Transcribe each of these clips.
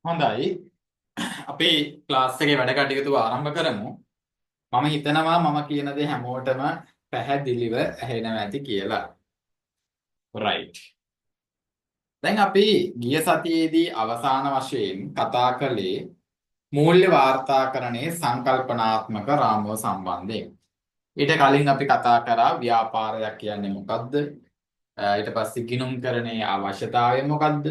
හොඳයි. අපි ක්ලාස් එකේ වැඩ කටයුතු ආරම්භ කරමු. මම හිතනවා මම කියන දේ හැමෝටම පැහැදිලිව ඇහෙනවා ඇති කියලා. right. දැන් අපි ගිය සතියේදී අවසාන වශයෙන් කතා කළේ මූල්‍ය වාර්තාකරණයේ සංකල්පනාත්මක රාමුව සම්බන්ධයෙන්. ඊට කලින් අපි කතා කරා ව්‍යාපාරයක් කියන්නේ මොකක්ද? ඊට පස්සේ ගිණුම්කරණයේ අවශ්‍යතාවය මොකක්ද?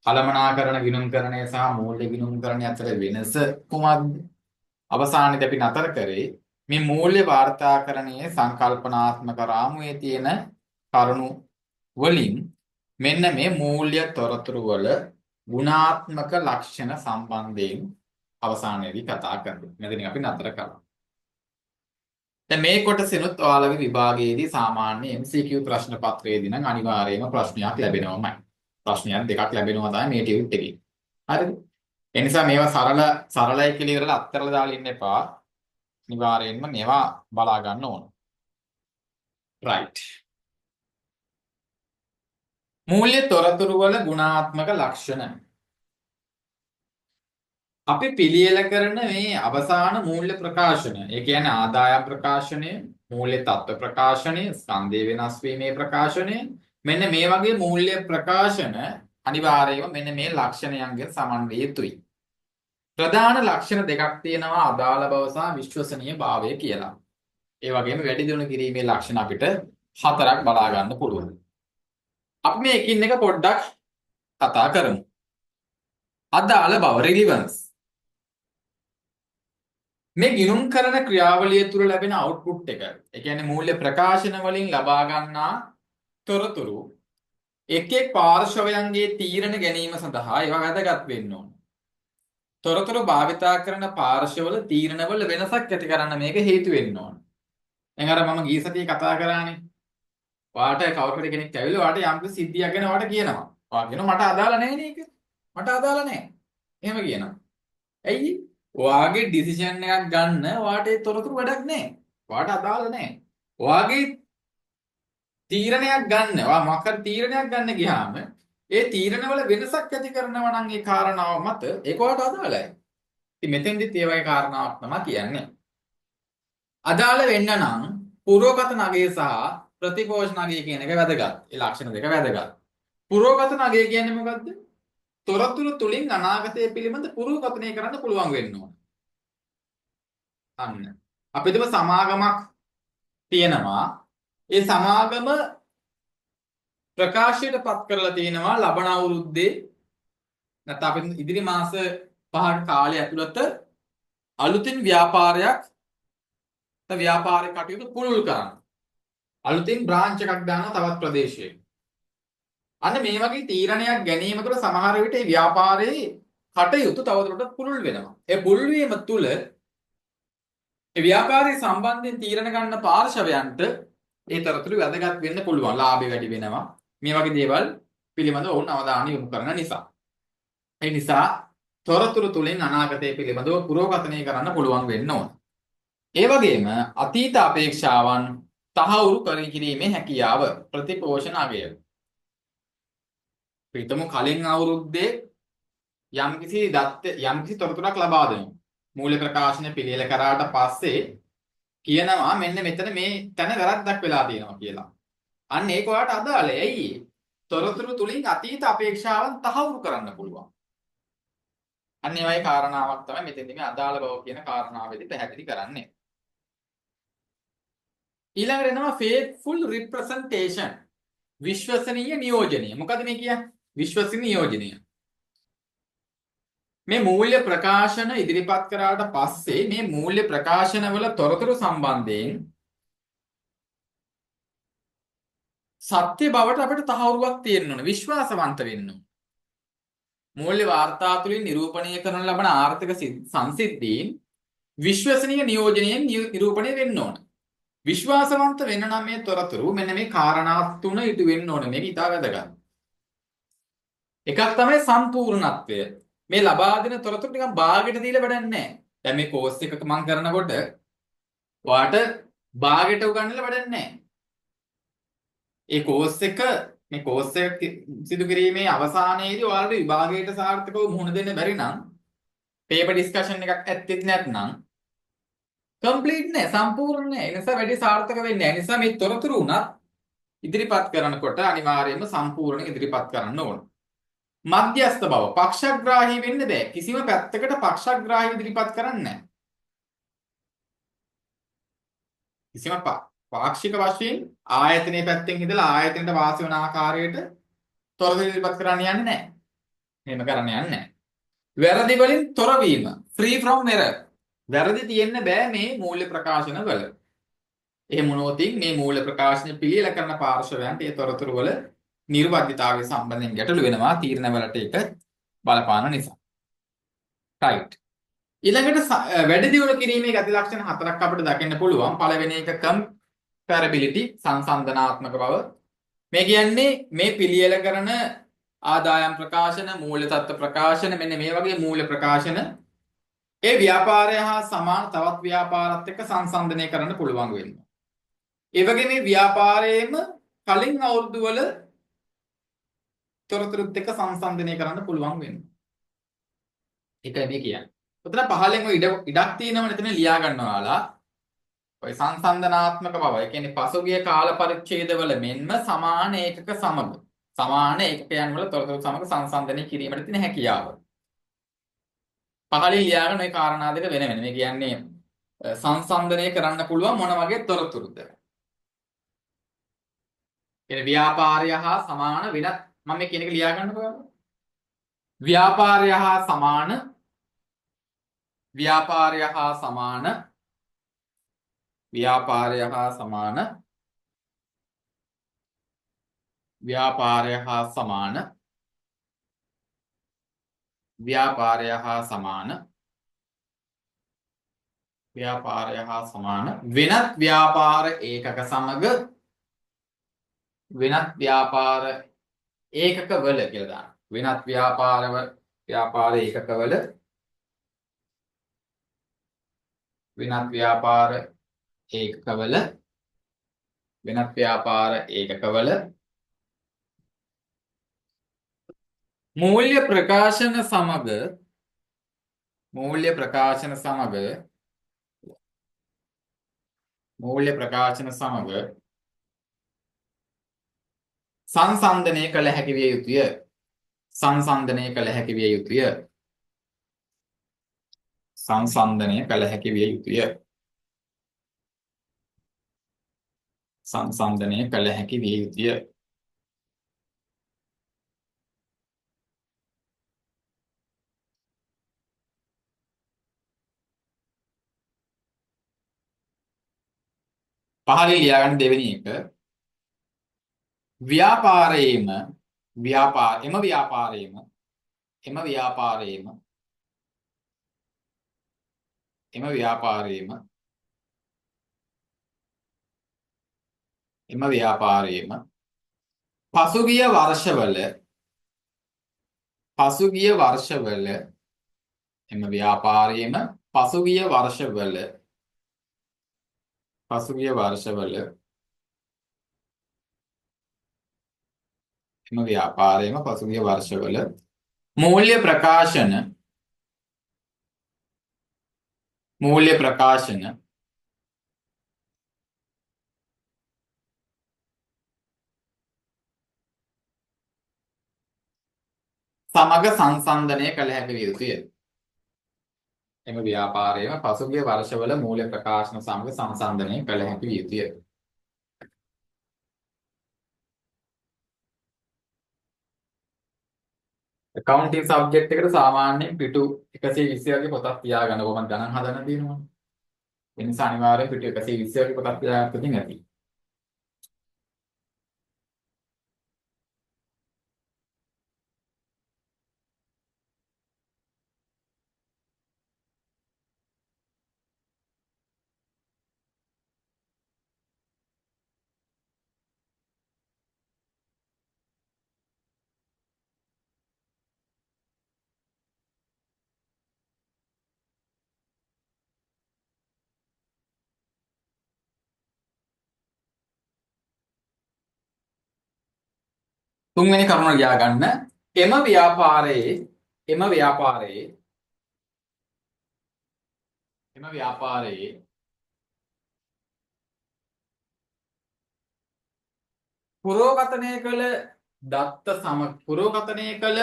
කළමනාකරණ ගිණුම්කරණය සහ මූල්‍ය ගිණුම්කරණය අතර වෙනස කුමක්ද? අවසානයේදී අපි නතර කරේ මේ මූල්‍ය වාර්තාකරණයේ සංකල්පනාත්මක රාමුවේ තියෙන කරුණු වලින් මෙන්න මේ මූල්‍ය තොරතුරු වල ගුණාත්මක ලක්ෂණ සම්බන්ධයෙන් අවසානයේදී කතා කරනවා. මෙතනින් අපි නතර කරා. දැන් මේ කොටසිනුත් ඔයාලගේ විභාගයේදී සාමාන්‍ය MCQ ප්‍රශ්න පත්‍රයේදී නම් අනිවාර්යයෙන්ම ප්‍රශ්නයක් ලැබෙනවමයි. ප්‍රශ්නයක් දෙකක් ලැබෙනවා තමයි මේ ටියුට් එකේ. හරිද? ඒ නිසා මේවා සරලයි කියලා ඉවරලා අත්තරලා දාලා ඉන්න එපා. අනිවාර්යයෙන්ම මේවා බලා ගන්න ඕන. right. මූල්‍ය තොරතුරු වල ගුණාත්මක ලක්ෂණ. අපි පිළියෙල කරන මේ අවසාන මූල්‍ය ප්‍රකාශන, ඒ කියන්නේ ආදායම් ප්‍රකාශනය, මූල්‍ය තත්ත්ව ප්‍රකාශනය, ස්කන්ධය වෙනස් වීමේ ප්‍රකාශනය, මෙන්න මේ වගේ මූල්‍ය ප්‍රකාශන අනිවාර්යයෙන්ම මෙන්න මේ ලක්ෂණයන්ගෙන් සමන්විය යුතුයි. ප්‍රධාන ලක්ෂණ දෙකක් තියෙනවා, අදාළ බව සහ විශ්වසනීය භාවය කියලා. ඒ වගේම වැඩි දියුණු කිරීමේ ලක්ෂණ අපිට 4ක් බලා ගන්න පුළුවන්. අපි මේ එකින් එක පොඩ්ඩක් කතා කරමු. අදාළ බව රිලිවන්ස්. මේ ගිණුම් කරන ක්‍රියාවලිය තුළ ලැබෙන අවුට්පුට් එක, ඒ කියන්නේ මූල්‍ය ප්‍රකාශන වලින් ලබා ගන්නා තොරතුරු එක් එක් පාර්ශවයන්ගේ තීරණ ගැනීම සඳහා ඒවා වැදගත් වෙන්න ඕන. තොරතුරු භාවිතා කරන පාර්ශවවල තීරණවල වෙනසක් ඇති කරන්න මේක හේතු වෙන්න ඕන. දැන් අර මම ගිය සතියේ කතා කරානේ. ඔයාට කවුරු කෙනෙක් ඇවිල්ලා ඔයාට යම් සිද්ධියක් ගැන ඔයාට කියනවා. ඔයා කියනවා මට අදාළ නැහැ නේ ඒක. මට අදාළ නැහැ. එහෙම කියනවා. ඇයි? ඔයාගේ ඩිසිෂන් එකක් ගන්න ඔයාට ඒ තොරතුරු වැඩක් නැහැ. ඔයාට අදාළ නැහැ. ඔයාගේ තීරණයක් ගන්න. ඔයා මොකක්ද තීරණයක් ගන්න ගියාම ඒ තීරණවල වෙනසක් ඇති කරනවා නම් ඒ කාරණාව මත ඒක ඔයාට අදාළයි. ඉතින් මෙතෙන්දිත් ඒ වගේ කාරණාවක් තමයි කියන්නේ. අදාළ වෙන්න නම් පූර්වගත නගය සහ ප්‍රතිපෝෂ නගය කියන එක වැදගත්. ඒ ලක්ෂණ දෙක වැදගත්. පූර්වගත නගය කියන්නේ මොකද්ද? තොරතුරු තුලින් අනාගතය පිළිබඳ පුරුකථනය කරන්න පුළුවන් වෙන්න ඕන. අන්න. අපිටම සමාගමක් තියෙනවා. ඒ සමාගම ප්‍රකාශයට පත් කරලා තියෙනවා ලබන අවුරුද්දේ නැත්නම් අපි ඉදිරි මාස 5ක කාලය ඇතුළත අලුතින් ව්‍යාපාරයක් කටයුතු පුළුල් කරන්න. අලුතින් බ්‍රාන්ච් එකක් දානවා තවත් ප්‍රදේශයක. අන්න මේ වගේ තීරණයක් ගැනීම තුළ සමහර විට මේ ව්‍යාපාරයේ කටයුතු තවදුරටත් පුළුල් වෙනවා. ඒ පුළුල් වීම තුළ ඒ ව්‍යාපාරයේ සම්බන්ධයෙන් තීරණ ගන්න පාර්ශවයන්ට ඒ තොරතුරු වැදගත් වෙන්න පුළුවන්. ලාභය වැඩි වෙනවා. මේ වගේ දේවල් පිළිබඳව ඔවුන් අවධානය යොමු කරන නිසා. ඒ නිසා තොරතුරු තුලින් අනාගතය පිළිබඳව පුරෝගතනය කරන්න පුළුවන් වෙන්න ඕන. ඒ වගේම අතීත අපේක්ෂාවන් තහවුරු කර කිරීමේ හැකියාව ප්‍රතිපෝෂණ අගය. පිටමු කලින් අවුරුද්දේ යම්කිසි තොරතුරක් ලබා දෙනවා. මූල්‍ය ප්‍රකාශන පිළියෙල කරාට පස්සේ කියනවා මෙන්න මෙතන මේ තැන වැරද්දක් වෙලා තියෙනවා කියලා. අන්න ඒක ඔයාලට අදාළයි. ඇයි? තොරතුරු තුලින් අතීත අපේක්ෂාවන් තහවුරු කරන්න පුළුවන්. අන්න ඒ වගේ කාරණාවක් තමයි මෙතෙන්දී මේ අදාළ බව කියන කාරණාවෙදි පැහැදිලි කරන්නේ. ඊළඟට එනවා faithful representation. විශ්වසනීය නියෝජනය. මොකද මේ කියන්නේ? විශ්වසනීය නියෝජනය. මේ මූල්‍ය ප්‍රකාශන ඉදිරිපත් කරාට පස්සේ මේ මූල්‍ය ප්‍රකාශනවල තොරතුරු සම්බන්ධයෙන් සත්‍ය බවට අපිට තහවුරුවක් තියෙන්න ඕන. විශ්වාසවන්ත වෙන්න ඕන. මූල්‍ය වාර්තා තුළින් නිරූපණය කරන ලබන ආර්ථික සංසිද්ධීන් විශ්වසනීය නියෝජනයෙන් නිරූපණය වෙන්න ඕන. විශ්වාසවන්ත වෙන්න නම් මේ තොරතුරු මෙන්න මේ කාරණා තුන ඉටු වෙන්න ඕන. මේක ඉතා වැදගත්. එකක් තමයි සම්පූර්ණත්වය. මේ ලබා දෙන තොරතුරු නිකන් බාගෙට දීලා වැඩක් නැහැ. දැන් මේ කෝස් එකක මම කරනකොට ඔයාට බාගෙට උගන්වලා වැඩක් නැහැ. ඒ කෝස් එක මේ කෝස් එක සිදු කිරීමේ අවසානයේදී ඔයාලට විභාගයට සාර්ථකව මුහුණ දෙන්න බැරි නම් පේපර් ඩිස්කෂන් එකක් ඇත්තෙත් නැත්නම් කම්ප්ලීට් නෑ, සම්පූර්ණ නෑ. ඒ නිසා වැඩි සාර්ථක වෙන්නේ නෑ. ඒ නිසා මේ තොරතුරු උනත් ඉදිරිපත් කරනකොට අනිවාර්යයෙන්ම සම්පූර්ණ ඉදිරිපත් කරන්න ඕන. මධ්‍යස්ථ බව, පක්ෂග්‍රාහී වෙන්න බෑ. කිසිම පැත්තකට පක්ෂග්‍රාහී ඉදිරිපත් කරන්නේ නෑ. කිසිම පාක්ෂික වශයෙන් ආයතනයේ පැත්තෙන් ඉඳලා ආයතනයට වාසි වන ආකාරයට තොරතුරු ඉදිරිපත් කරන්න යන්නේ නෑ. එහෙම කරන්න යන්නේ නෑ. වැරදි වලින් තොර වීම, free from error. වැරදි තියෙන්න බෑ මේ මූල්‍ය ප්‍රකාශන වල. එහෙම වුණොතින් මේ මූල්‍ය ප්‍රකාශන පිළියෙල කරන පාර්ශවයන්ට ඒ තොරතුරු වල නිර්වද්‍යතාවය සම්බන්ධයෙන් ගැටලු වෙනවා තීරණවලට ඒක බලපාන නිසා. right. ඊළඟට වැඩි දියුණු කිරීමේ ගති ලක්ෂණ හතරක් අපිට දකින්න පුළුවන්. පළවෙනි එක comparability, සංසන්දනාත්මක බව. මේ කියන්නේ මේ පිළියෙල කරන ආදායම් ප්‍රකාශන, මූල්‍ය තත්ත්ව ප්‍රකාශන, මෙන්න මේ වගේ මූල්‍ය ප්‍රකාශන ඒ ව්‍යාපාරය හා සමාන තවත් ව්‍යාපාරات එක්ක සංසන්දනය කරන්න පුළුවන් වෙනවා. ඒ වගේ මේ ව්‍යාපාරයේම කලින් අවුරුදු වල තොරතුරුත් එක්ක සංසන්දනය කරන්න පුළුවන් වෙනවා. ඒකයි මේ කියන්නේ. උතන පහලෙන් ඔය ඉඩක් තියෙනවනේ එතන ලියා ගන්නවාලා. ඔය සංසන්දනාත්මක බව. ඒ කියන්නේ පසුගිය කාල පරිච්ඡේදවල මෙන්ම සමාන ඒකක සමග සමාන ඒකකයන් වල තොරතුරු සමග සංසන්දනය කිරීමට තියෙන හැකියාව. පහලින් ලියාගෙන ওই කාරණා දෙක වෙන වෙන. මේ කියන්නේ සංසන්දනය කරන්න පුළුවන් මොන වගේ තොරතුරුද? කියන්නේ ව්‍යාපාරය හා සමාන වෙනත් මම මේ කියන එක ලියා ගන්නකො. ව්‍යාපාරය හා සමාන ව්‍යාපාරය හා සමාන ව්‍යාපාරය හා සමාන ව්‍යාපාරය හා සමාන ව්‍යාපාරය හා සමාන ව්‍යාපාරය හා සමාන වෙනත් ව්‍යාපාර ඒකක සමග වෙනත් ව්‍යාපාර ඒකකවල කියලා දාන්න. වෙනත් ව්‍යාපාර ඒකකවල වෙනත් ව්‍යාපාර ඒකකවල වෙනත් ව්‍යාපාර ඒකකවල මූල්‍ය ප්‍රකාශන සමග මූල්‍ය ප්‍රකාශන සමග සංසන්දනය කළ හැකි විය යුතුය. සංසන්දනය කළ හැකි විය යුතුය. සංසන්දනය කළ හැකි විය යුතුය. සංසන්දනය කළ හැකි විය යුතුය. පහලින් ලියාගන්න දෙවෙනි එක ව්‍යාපාරයේම එම ව්‍යාපාරයේම එම ව්‍යාපාරයේම එම ව්‍යාපාරයේම එම ව්‍යාපාරයේම පසුගිය වර්ෂවල එම ව්‍යාපාරයේම පසුගිය වර්ෂවල එම ව්‍යාපාරයේම පසුගිය වර්ෂවල මූල්‍ය ප්‍රකාශන සමග සංසන්දනය කළ හැකි විය යුතුය. එම ව්‍යාපාරයේම පසුගිය වර්ෂවල මූල්‍ය ප්‍රකාශන සමග සංසන්දනය කළ හැකි විය යුතුය. accounting subject එකට සාමාන්‍යයෙන් පිටු 120 වගේ පොතක් තියාගන්න කොහොමද ගණන් හදන්න තියෙනවා. ඒ නිසා අනිවාර්යයෙන් පිටු 120 වගේ පොතක් තියාගත්තොත් ඇති. තුන්වෙනි කරුණ ලියා ගන්න. එම ව්‍යාපාරයේ එම ව්‍යාපාරයේ එම ව්‍යාපාරයේ පුරෝගතනය කළ පුරෝගතනය කළ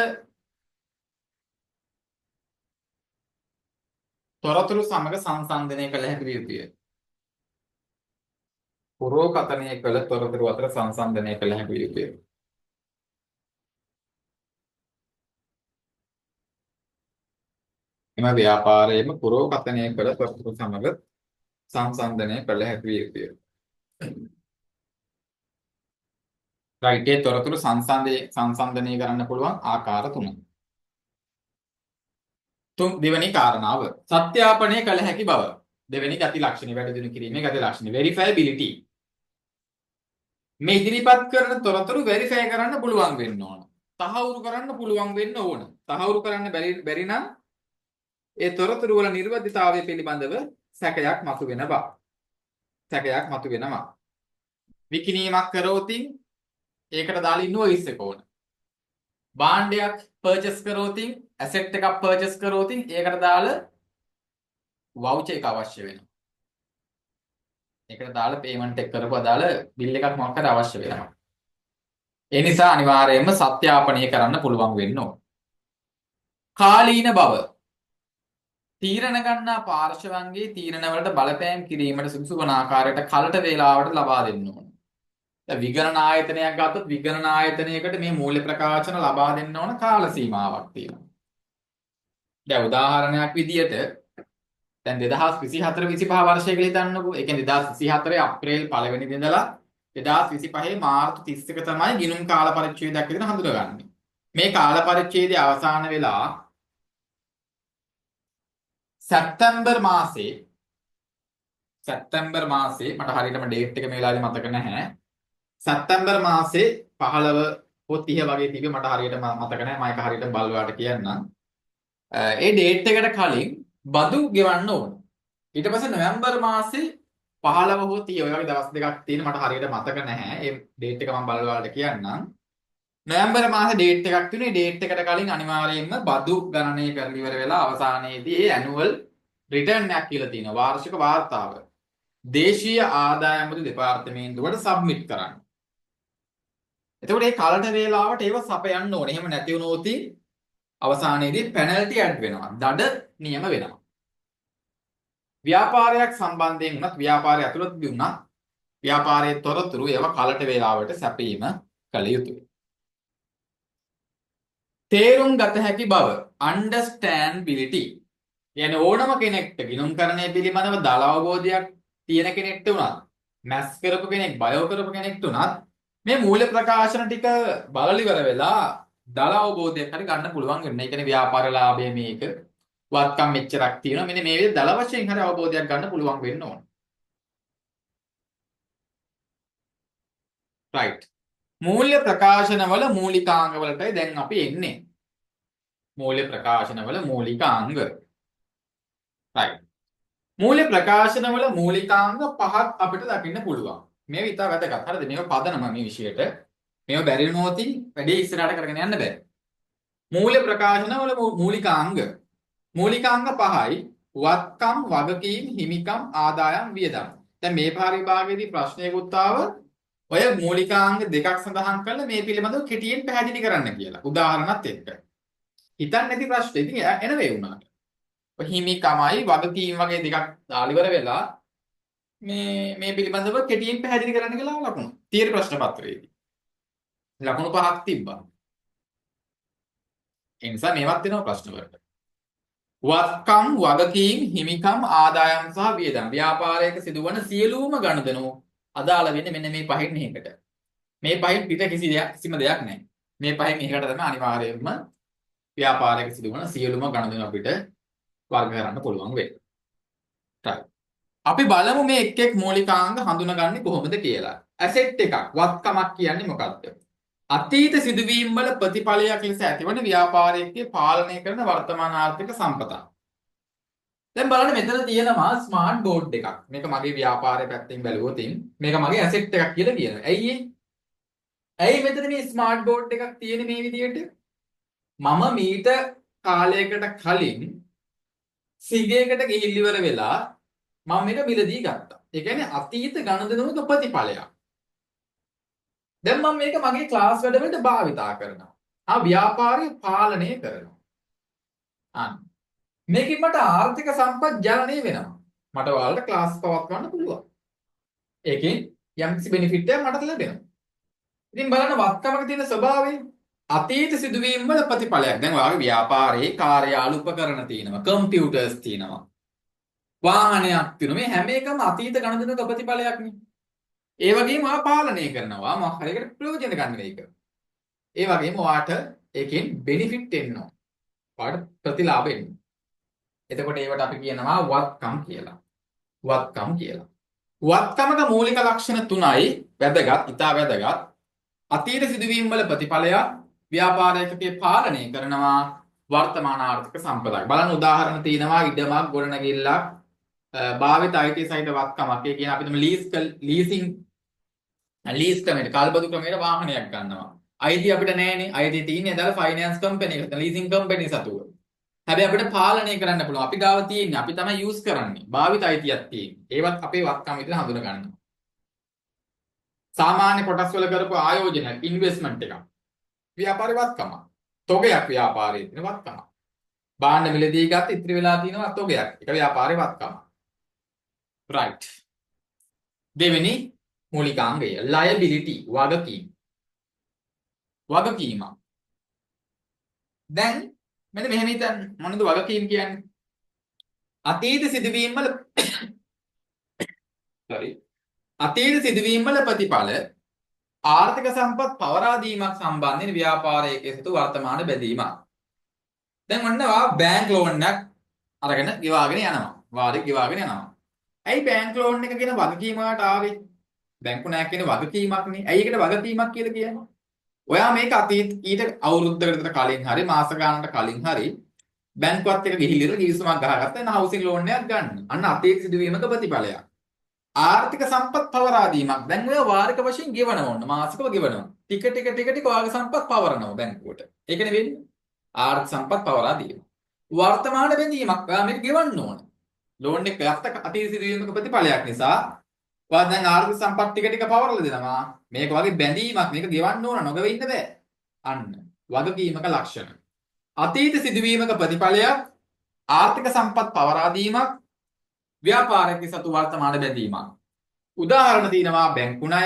තොරතුරු සමග සංසන්දනය කළ හැකි විය යුතුය. පුරෝගතනය කළ තොරතුරු අතර සංසන්දනය කළ හැකි විය යුතුය. එම ව්‍යාපාරයේම පුරෝගතනය කළ තොරතුරු සමග සංසන්දනය කළ හැකි විය යුතුය. රයිට්, ඒ තොරතුරු සංසන්දනය කරන්න පුළුවන් ආකාර තුනක්. දෙවැනි කාරණාව සත්‍යාපනය කළ හැකි බව. දෙවැනි ගති ලක්ෂණ වැඩි දියුණු කිරීමේ ගති ලක්ෂණ වෙරිෆයබිලිටි. මේ ඉදිරිපත් කරන තොරතුරු වෙරිෆයි කරන්න පුළුවන් වෙන්න ඕන. තහවුරු කරන්න පුළුවන් වෙන්න ඕන. තහවුරු කරන්න බැරි නම් ඒ තොරතුරු වල නිර්වදිතතාවය පිළිබඳව සැකයක් මතුවෙනවා. විකිණීමක් කරෝතින් ඒකට දාලා ඉන්වොයිස් එක ඕන. භාණ්ඩයක් පර්චේස් කරෝතින් ඇසෙට් එකක් පර්චේස් කරෝතින් ඒකට දාලා වවුචර් එක අවශ්‍ය වෙනවා. ඒකට දාලා පේමන්ට් එක කරපුවා දාලා බිල් එකක් මොකක් හරි අවශ්‍ය වෙනවා. ඒ නිසා අනිවාර්යයෙන්ම සත්‍යාපනය කරන්න පුළුවන් වෙන්න ඕන. කාලීන බව. තීරණ ගන්නා පාර්ශවයන්ගේ තීරණ වලට බලපෑම් කිරීමට සුදුසු වන ආකාරයට කලට වේලාවට ලබා දෙන්න ඕන. දැන් විගණන ආයතනයක් ගත්තොත් විගණන ආයතනයකට මේ මූල්‍ය ප්‍රකාශන ලබා දෙන්න ඕන කාල සීමාවක් තියෙනවා. දැන් උදාහරණයක් විදියට දැන් 2024-25 වර්ෂය කියලා හිතන්නකෝ. ඒ කියන්නේ 2024 අප්‍රේල් 1 වෙනිදා ඉඳලා 2025 මාර්තු 31 තමයි ගිණුම් කාල පරිච්ඡේදයක් විදිහට හඳුනගන්නේ. මේ කාල පරිච්ඡේදය අවසන් වෙලා සැප්තැම්බර් මාසේ මට හරියටම ඩේට් එක මේ වෙලාවේ මතක නැහැ. සැප්තැම්බර් මාසේ 15 හෝ 30 වගේ තිබ්බේ මට හරියට මතක නැහැ. මම ඒක හරියට බලවාට කියන්නම්. ඒ ඩේට් එකට කලින් බදු ගෙවන්න ඕන. ඊට පස්සේ නොවැම්බර් මාසේ 15 හෝ 30 ඔය වගේ දවස් දෙකක් තියෙන මට හරියට මතක නැහැ. ඒ ඩේට් එක මම බලවාට කියන්නම්. නොවැම්බර් මාසේ ඩේට් එකක් තියෙනවා. ඒ ඩේට් එකට කලින් අනිවාර්යයෙන්ම බදු ගණනය කරලා ඉවර වෙලා අවසානයේදී ඒ ඇනුවල් රිටර්න් එකක් කියලා තියෙනවා. වාර්ෂික වාර්තාව. දේශීය ආදායම් මුදල් දෙපාර්තමේන්තුවට සබ්මිට් කරන්න. එතකොට මේ කලට වේලාවට ඒව සපයන්න ඕනේ. එහෙම නැති වුණොත් අවසානයේදී පෙනල්ටි ඇඩ් වෙනවා. දඩ නියම වෙනවා. ව්‍යාපාරයක් සම්බන්ධයෙන් වුණත් ව්‍යාපාරය ඇතුළතදී වුණත් ව්‍යාපාරයේ තොරතුරු ඒවා කලට වේලාවට සැපීම කළ යුතුයි. තේරුම් ගත හැකි බව understandability. කියන්නේ ඕනම කෙනෙක්ට ගිණුම්කරණය පිළිබඳව දල අවබෝධයක් තියෙන කෙනෙක්ට උනත් මැස් කරපු කෙනෙක් බයෝ කරපු කෙනෙක්ට උනත් මේ මූල්‍ය ප්‍රකාශන ටික බලලා ඉවර වෙලා දල අවබෝධයක් හරි ගන්න පුළුවන් වෙනවා. ඒ කියන්නේ ව්‍යාපාර ලාභය මේක වත්කම් මෙච්චරක් තියෙනවා. මෙන්න මේ විදිහට දල වශයෙන් හරි අවබෝධයක් ගන්න පුළුවන් වෙන්න ඕන. right. මූල්‍ය ප්‍රකාශනවල මූලිකාංග වලටයි දැන් අපි එන්නේ. මූල්‍ය ප්‍රකාශනවල මූලිකාංග. right. මූල්‍ය ප්‍රකාශනවල මූලිකාංග පහක් අපිට දකින්න පුළුවන්. මේක ඉතා වැදගත්. හරිද? මේක පදනම මේ විෂයට. මේව බැරි වුණොත් වැඩේ ඉස්සරහට කරගෙන යන්න බෑ. මූල්‍ය ප්‍රකාශනවල මූලිකාංග. මූලිකාංග පහයි වත්කම්, වගකීම්, හිමිකම්, ආදායම්, වියදම්. දැන් මේ පරිභාගයේදී ප්‍රශ්නයකුත් ආව ඔය මූලිකාංග දෙකක් සඳහන් කරලා මේ පිළිබඳව කෙටියෙන් පැහැදිලි කරන්න කියලා. උදාහරණත් එක්ක. හිතන්නේ නැති ප්‍රශ්න. ඉතින් එන වේ වුණාට. හිමිකමයි වගකීම් වගේ දෙකක් දාලා ඉවර වෙලා මේ පිළිබඳව කෙටියෙන් පැහැදිලි කරන්න කියලා ලකුණු. තියරි ප්‍රශ්න පත්‍රයේදී. ලකුණු පහක් තිබ්බා. ඒ නිසා මේවත් වෙනවා ප්‍රශ්න වලට. වත්කම්, වගකීම්, හිමිකම්, ආදායම් සහ වියදම්. ව්‍යාපාරයක සිදුවන සියලුම ගනුදෙනු අදාළ වෙන්නේ මෙන්න මේ පහෙන් එකකට. මේ පහෙන් පිට කිසිම දෙයක් නැහැ. මේ පහෙන් එකකට තමයි අනිවාර්යයෙන්ම ව්‍යාපාරයක සිදුවන සියලුම ගනුදෙනු අපිට වර්ග කරන්න පුළුවන් වෙන්නේ. අපි බලමු මේ එක් එක් මූලිකාංග හඳුනගන්නේ කොහොමද කියලා. ඇසෙට් එකක් වත්කමක් කියන්නේ මොකක්ද? අතීත සිදුවීම් වල ප්‍රතිඵලයක් ලෙස ඇතිවන ව්‍යාපාරයේ පාලනය කරන වර්තමාන ආර්ථික සම්පතක්. දැන් බලන්න මෙතන තියෙනවා ස්මාර්ට් බෝඩ් එකක්. මේක මගේ ව්‍යාපාරයේ පැත්තෙන් බැලුවොත් මේක මගේ ඇසෙට් එකක් කියලා කියනවා. ඇයි ඇයි මෙතන මේ ස්මාර්ට් බෝඩ් එකක් තියෙන්නේ මේ විදිහට? මම මීට කාලයකට කලින් සිගයකට ගිහින් ඉවර වෙලා මම මේක මිලදී ගත්තා. ඒ කියන්නේ අතීත ගනුදෙනුවක ප්‍රතිඵලයක්. දැන් මම මේක මගේ ක්ලාස් වැඩවලට භාවිතා කරනවා. ව්‍යාපාරය පාලනය කරනවා. අන්න. මේකෙන් මට ආර්ථික සම්පත් ජනනය වෙනවා. මට ඔයාලට ක්ලාස් පවත්වන්න පුළුවන්. ඒකෙන් යම්කිසි බෙනිෆිට් එකක් මට ලැබෙනවා. ඉතින් බලන්න වත්කමක තියෙන ස්වභාවය අතීත සිදුවීම් වල ප්‍රතිඵලයක්. දැන් ඔයාගේ ව්‍යාපාරයේ කාර්යාල උපකරණ තියෙනවා, කම්පියුටර්ස් තියෙනවා, වාහනයක් තියෙනවා. මේ හැම එකම අතීත ගනුදෙනුක ප්‍රතිඵලයක්නේ. ඒ වගේම ඔයා පාලනය කරනවා. මොකක් හරි එකට ප්‍රයෝජන ගන්න වෙයි ඒක. ඒ වගේම ඔයාට ඒකෙන් බෙනිෆිට් එනවා. ඔයාට ප්‍රතිලාභ එනවා. එතකොට ඒවට අපි කියනවා වත්කම් කියලා. වත්කම් කියලා. වත්කමක මූලික ලක්ෂණ තුනයි වැදගත්, ඉතා වැදගත්. අතීත සිදුවීම් වල ප්‍රතිඵලයක්, ව්‍යාපාරයකගේ පාලනය කරනවා, වර්තමාන ආර්ථික සම්පතක්. බලන්න උදාහරණ තියෙනවා ඉඩමක්, ගොඩනැගිල්ලක්, භාවිත අයිතිය සහිත වත්කමක්. ඒ කියන්නේ අපි තුම ලීස් ක්‍රමයට, කල්බදු ක්‍රමයට වාහනයක් ගන්නවා. අයිතිය අපිට නැහැනේ. අයිතිය තියෙන්නේ අදාළ ෆයිනෑන්ස් කම්පැනි එකට, ලීසින් කම්පැනි සතුව. හැබැයි අපිට පාලනය කරන්න පුළුවන්. අපි ගාව තියෙන්නේ, අපි තමයි යූස් කරන්නේ. භාවිත අයිතියක් තියෙන්නේ. ඒවත් අපේ වත්කම විදිහට හඳුන ගන්නවා. සාමාන්‍ය කොටස් වල කරපු ආයෝජනයක්, ඉන්වෙස්ට්මන්ට් එකක්. ව්‍යාපාරේ වත්කම. තොගයක් ව්‍යාපාරයේ තියෙන වත්කම. භාණ්ඩ මිලදී ගත්ත ඉතිරි වෙලා තියෙනවා තොගයක්. ඒක ව්‍යාපාරේ වත්කම. right. දෙවෙනි මූලිකාංගය liability, වගකීම්. වගකීම. දැන් මෙන්න මෙහෙම හිතන්න. මොනවද වගකීම් කියන්නේ? අතීත සිදුවීම් වල අතීත සිදුවීම් වල ප්‍රතිඵල ආර්ථික සම්පත් පවරා දීමක් සම්බන්ධයෙන් ව්‍යාපාරයේ සිදු වර්තමාන බැඳීමක්. දැන් ඔන්නවා බැංක් ලෝන් එකක් අරගෙන ගෙවාගෙන යනවා. වාරේ ගෙවාගෙන යනවා. ඇයි බැංක් ලෝන් එක කියන වගකීම වලට ආවේ? බැංකු ණයක් කියන වගකීමක්නේ. ඇයි ඒකට වගකීමක් කියලා කියන්නේ? ඔයා මේක අතීත ඊට අවුරුද්දකට කලින් හරි මාස ගානකට කලින් හරි බැංකුවත් එක්ක ගිහිල්ලා කිවිසුමක් ගහගත්තා න හවුසින් ලෝන් එකක් ගන්න. අන්න අතීත සිදුවීමක ප්‍රතිඵලයක්. ආර්ථික සම්පත් පවරා දීමක්. දැන් ඔය වාරික වශයෙන් ගෙවනවා ඕන. මාසිකව ගෙවනවා. ටික ඔයාගේ සම්පත් පවරනවා බැංකුවට. ඒකනේ වෙන්නේ. ආර්ථික සම්පත් පවරා දීම. වර්තමාන බැඳීමක්. ඔයා මේක ගෙවන්න ඕන. ලෝන් එක ගත්ත අතීත සිදුවීමක ප්‍රතිඵලයක් නිසා ඔයා දැන් ආර්ථික සම්පත් ටික පවරලා දෙනවා. මේක වගේ බැඳීමක්. මේක ගෙවන්න ඕන. නොගෙව ඉන්න බෑ. අන්න වගකීමක ලක්ෂණ. අතීත සිදුවීමක ප්‍රතිඵලයක්, ආර්ථික සම්පත් පවරා දීමක්, ව්‍යාපාරයක සතු වර්තමාන බැඳීමක්. උදාහරණ තියෙනවා බැංකු ණය,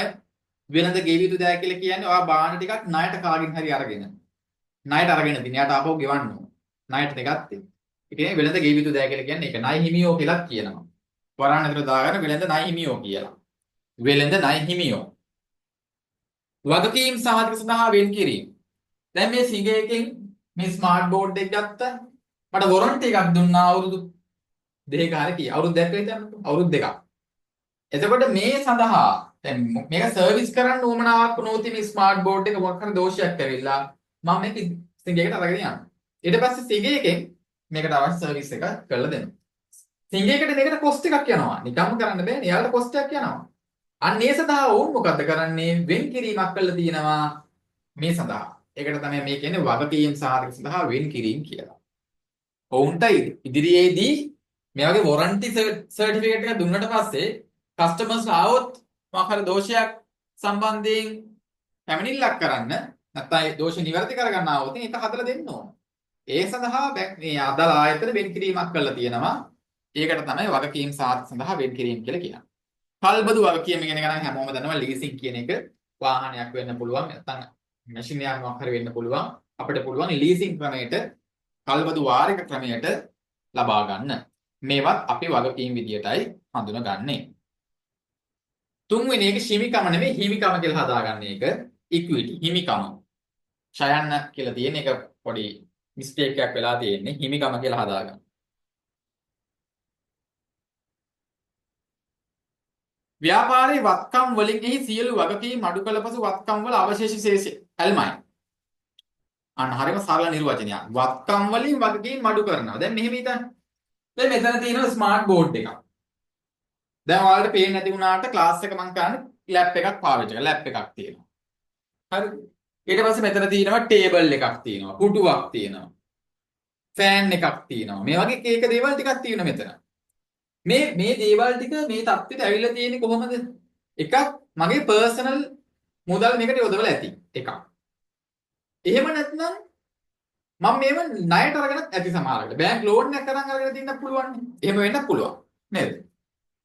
වෙනද ගෙවිය යුතු දෑ කියලා කියන්නේ ඔයා බාන ටිකක් ණයට කාගෙන් හරි අරගෙන. ණයට අරගෙන දින යට ආපහු ගෙවන්න ඕන. ණයට ගත්තේ. ඒ කියන්නේ වෙනද ගෙවිය යුතු දෑ කියලා කියන්නේ ඒක ණය හිමියෝ කියලා කියනවා. වරහන් ඇතුළත දාගෙන වෙලෙන්ද ණය හිමියෝ කියලා. වෙලෙන්ද ණය හිමියෝ. වගකීම් සාධක සඳහා වෙන් කිරීම. දැන් මේ සිගයකින් මේ ස්මාර්ට් බෝඩ් එක ගත්තා. මට වොරන්ටි එකක් දුන්නා අවුරුදු දෙකක හරි කී. අවුරුදු දෙකක් හිටන්නකෝ. අවුරුදු දෙකක්. එතකොට මේ සඳහා දැන් මේක සර්විස් කරන්න උවමනාවක් නොති මේ ස්මාර්ට් බෝඩ් එක මොකක් හරි දෝෂයක් ඇවිල්ලා මම මේක සිගයකට අරගෙන යනවා. ඊට පස්සේ සිගයකින් මේකට අවශ්‍ය සර්විස් එක කරලා දෙනවා. සිංගයකට මේකට කොස්ට් එකක් යනවා. නිකම්ම කරන්න බෑනේ. එයාලට කොස්ට් එකක් යනවා. අන්න ඒ සඳහා වුන් මොකද කරන්නේ? වෙන් කිරීමක් කළා තියෙනවා මේ සඳහා. ඒකට තමයි මේ කියන්නේ වගකීම් සාධක සඳහා වෙන් කිරීම කියලා. ඔවුන්ට ඉදිරියේදී මේ වගේ වොරන්ටි සර්ටිෆිකේට් එක දුන්නට පස්සේ කස්ටමර්ස් ආවොත් මොකක් හරි දෝෂයක් සම්බන්ධයෙන් පැමිණිල්ලක් කරන්න නැත්නම් ඒ දෝෂ නිවැරදි කරගන්න ආවොත් ඒක හදලා දෙන්න ඕන. ඒ සඳහා මේ අදාළ ආයතන වෙන් කිරීමක් කළා තියෙනවා. ඒකට තමයි වගකීම් සාධක සඳහා වෙන් කිරීම කියලා කියන්නේ. කල්බදු වගකීම කියන එක නම් හැමෝම දන්නවා ලීසින් කියන එක වාහනයක් වෙන්න පුළුවන් නැත්නම් මැෂින් එකක් මොකක් හරි වෙන්න පුළුවන්. අපිට පුළුවන් ලීසින් ක්‍රමයට කල්බදු වාරික ක්‍රමයට ලබා ගන්න. මේවත් අපි වගකීම් විදියටයි හඳුනගන්නේ. තුන්වෙනි එක හිමිකම නෙමෙයි හිමිකම කියලා හදාගන්න එක ඉක්විටි හිමිකම. ඡයන්න කියලා තියෙන එක පොඩි මිස්ටේක් එකක් වෙලා තියෙන්නේ හිමිකම කියලා හදාගන්න. ව්‍යාපාරයේ වත්කම් වලින් එහි සියලු වගකීම් අඩු කළ පසු වත්කම් වල අවශේෂ ශේෂය ඇල්මයි. අන්න හරියම සරල නිර්වචනයක්. වත්කම් වලින් වගකීම් අඩු කරනවා. දැන් මෙහෙම හිතන්න. දැන් මෙතන තියෙනවා ස්මාර්ට් බෝඩ් එකක්. දැන් ඔයාලට පේන්නේ නැති වුණාට ක්ලාස් එක මම කරන්නේ ලැප් එකක් පාවිච්චි කරලා ලැප් එකක් තියෙනවා. හරිද? ඊට පස්සේ මෙතන තියෙනවා ටේබල් එකක් තියෙනවා, පුටුවක් තියෙනවා, ෆෑන් එකක් තියෙනවා. මේ වගේ එක දේවල් ටිකක් තියෙනවා මෙතන. මේ දේවල් ටික මේ தත්ත්වෙට ඇවිල්ලා තියෙන්නේ කොහොමද? එකක් මගේ පර්සනල් මුදල් මේකට යොදවලා ඇති එකක්. එහෙම නැත්නම් මම මේව ණයට අරගෙනත් ඇති සමහරවිට. බැංක් ලෝන් එකක් අරන් අරගෙන තින්නත් පුළුවන් නේ. එහෙම වෙන්නත් පුළුවන්. නේද?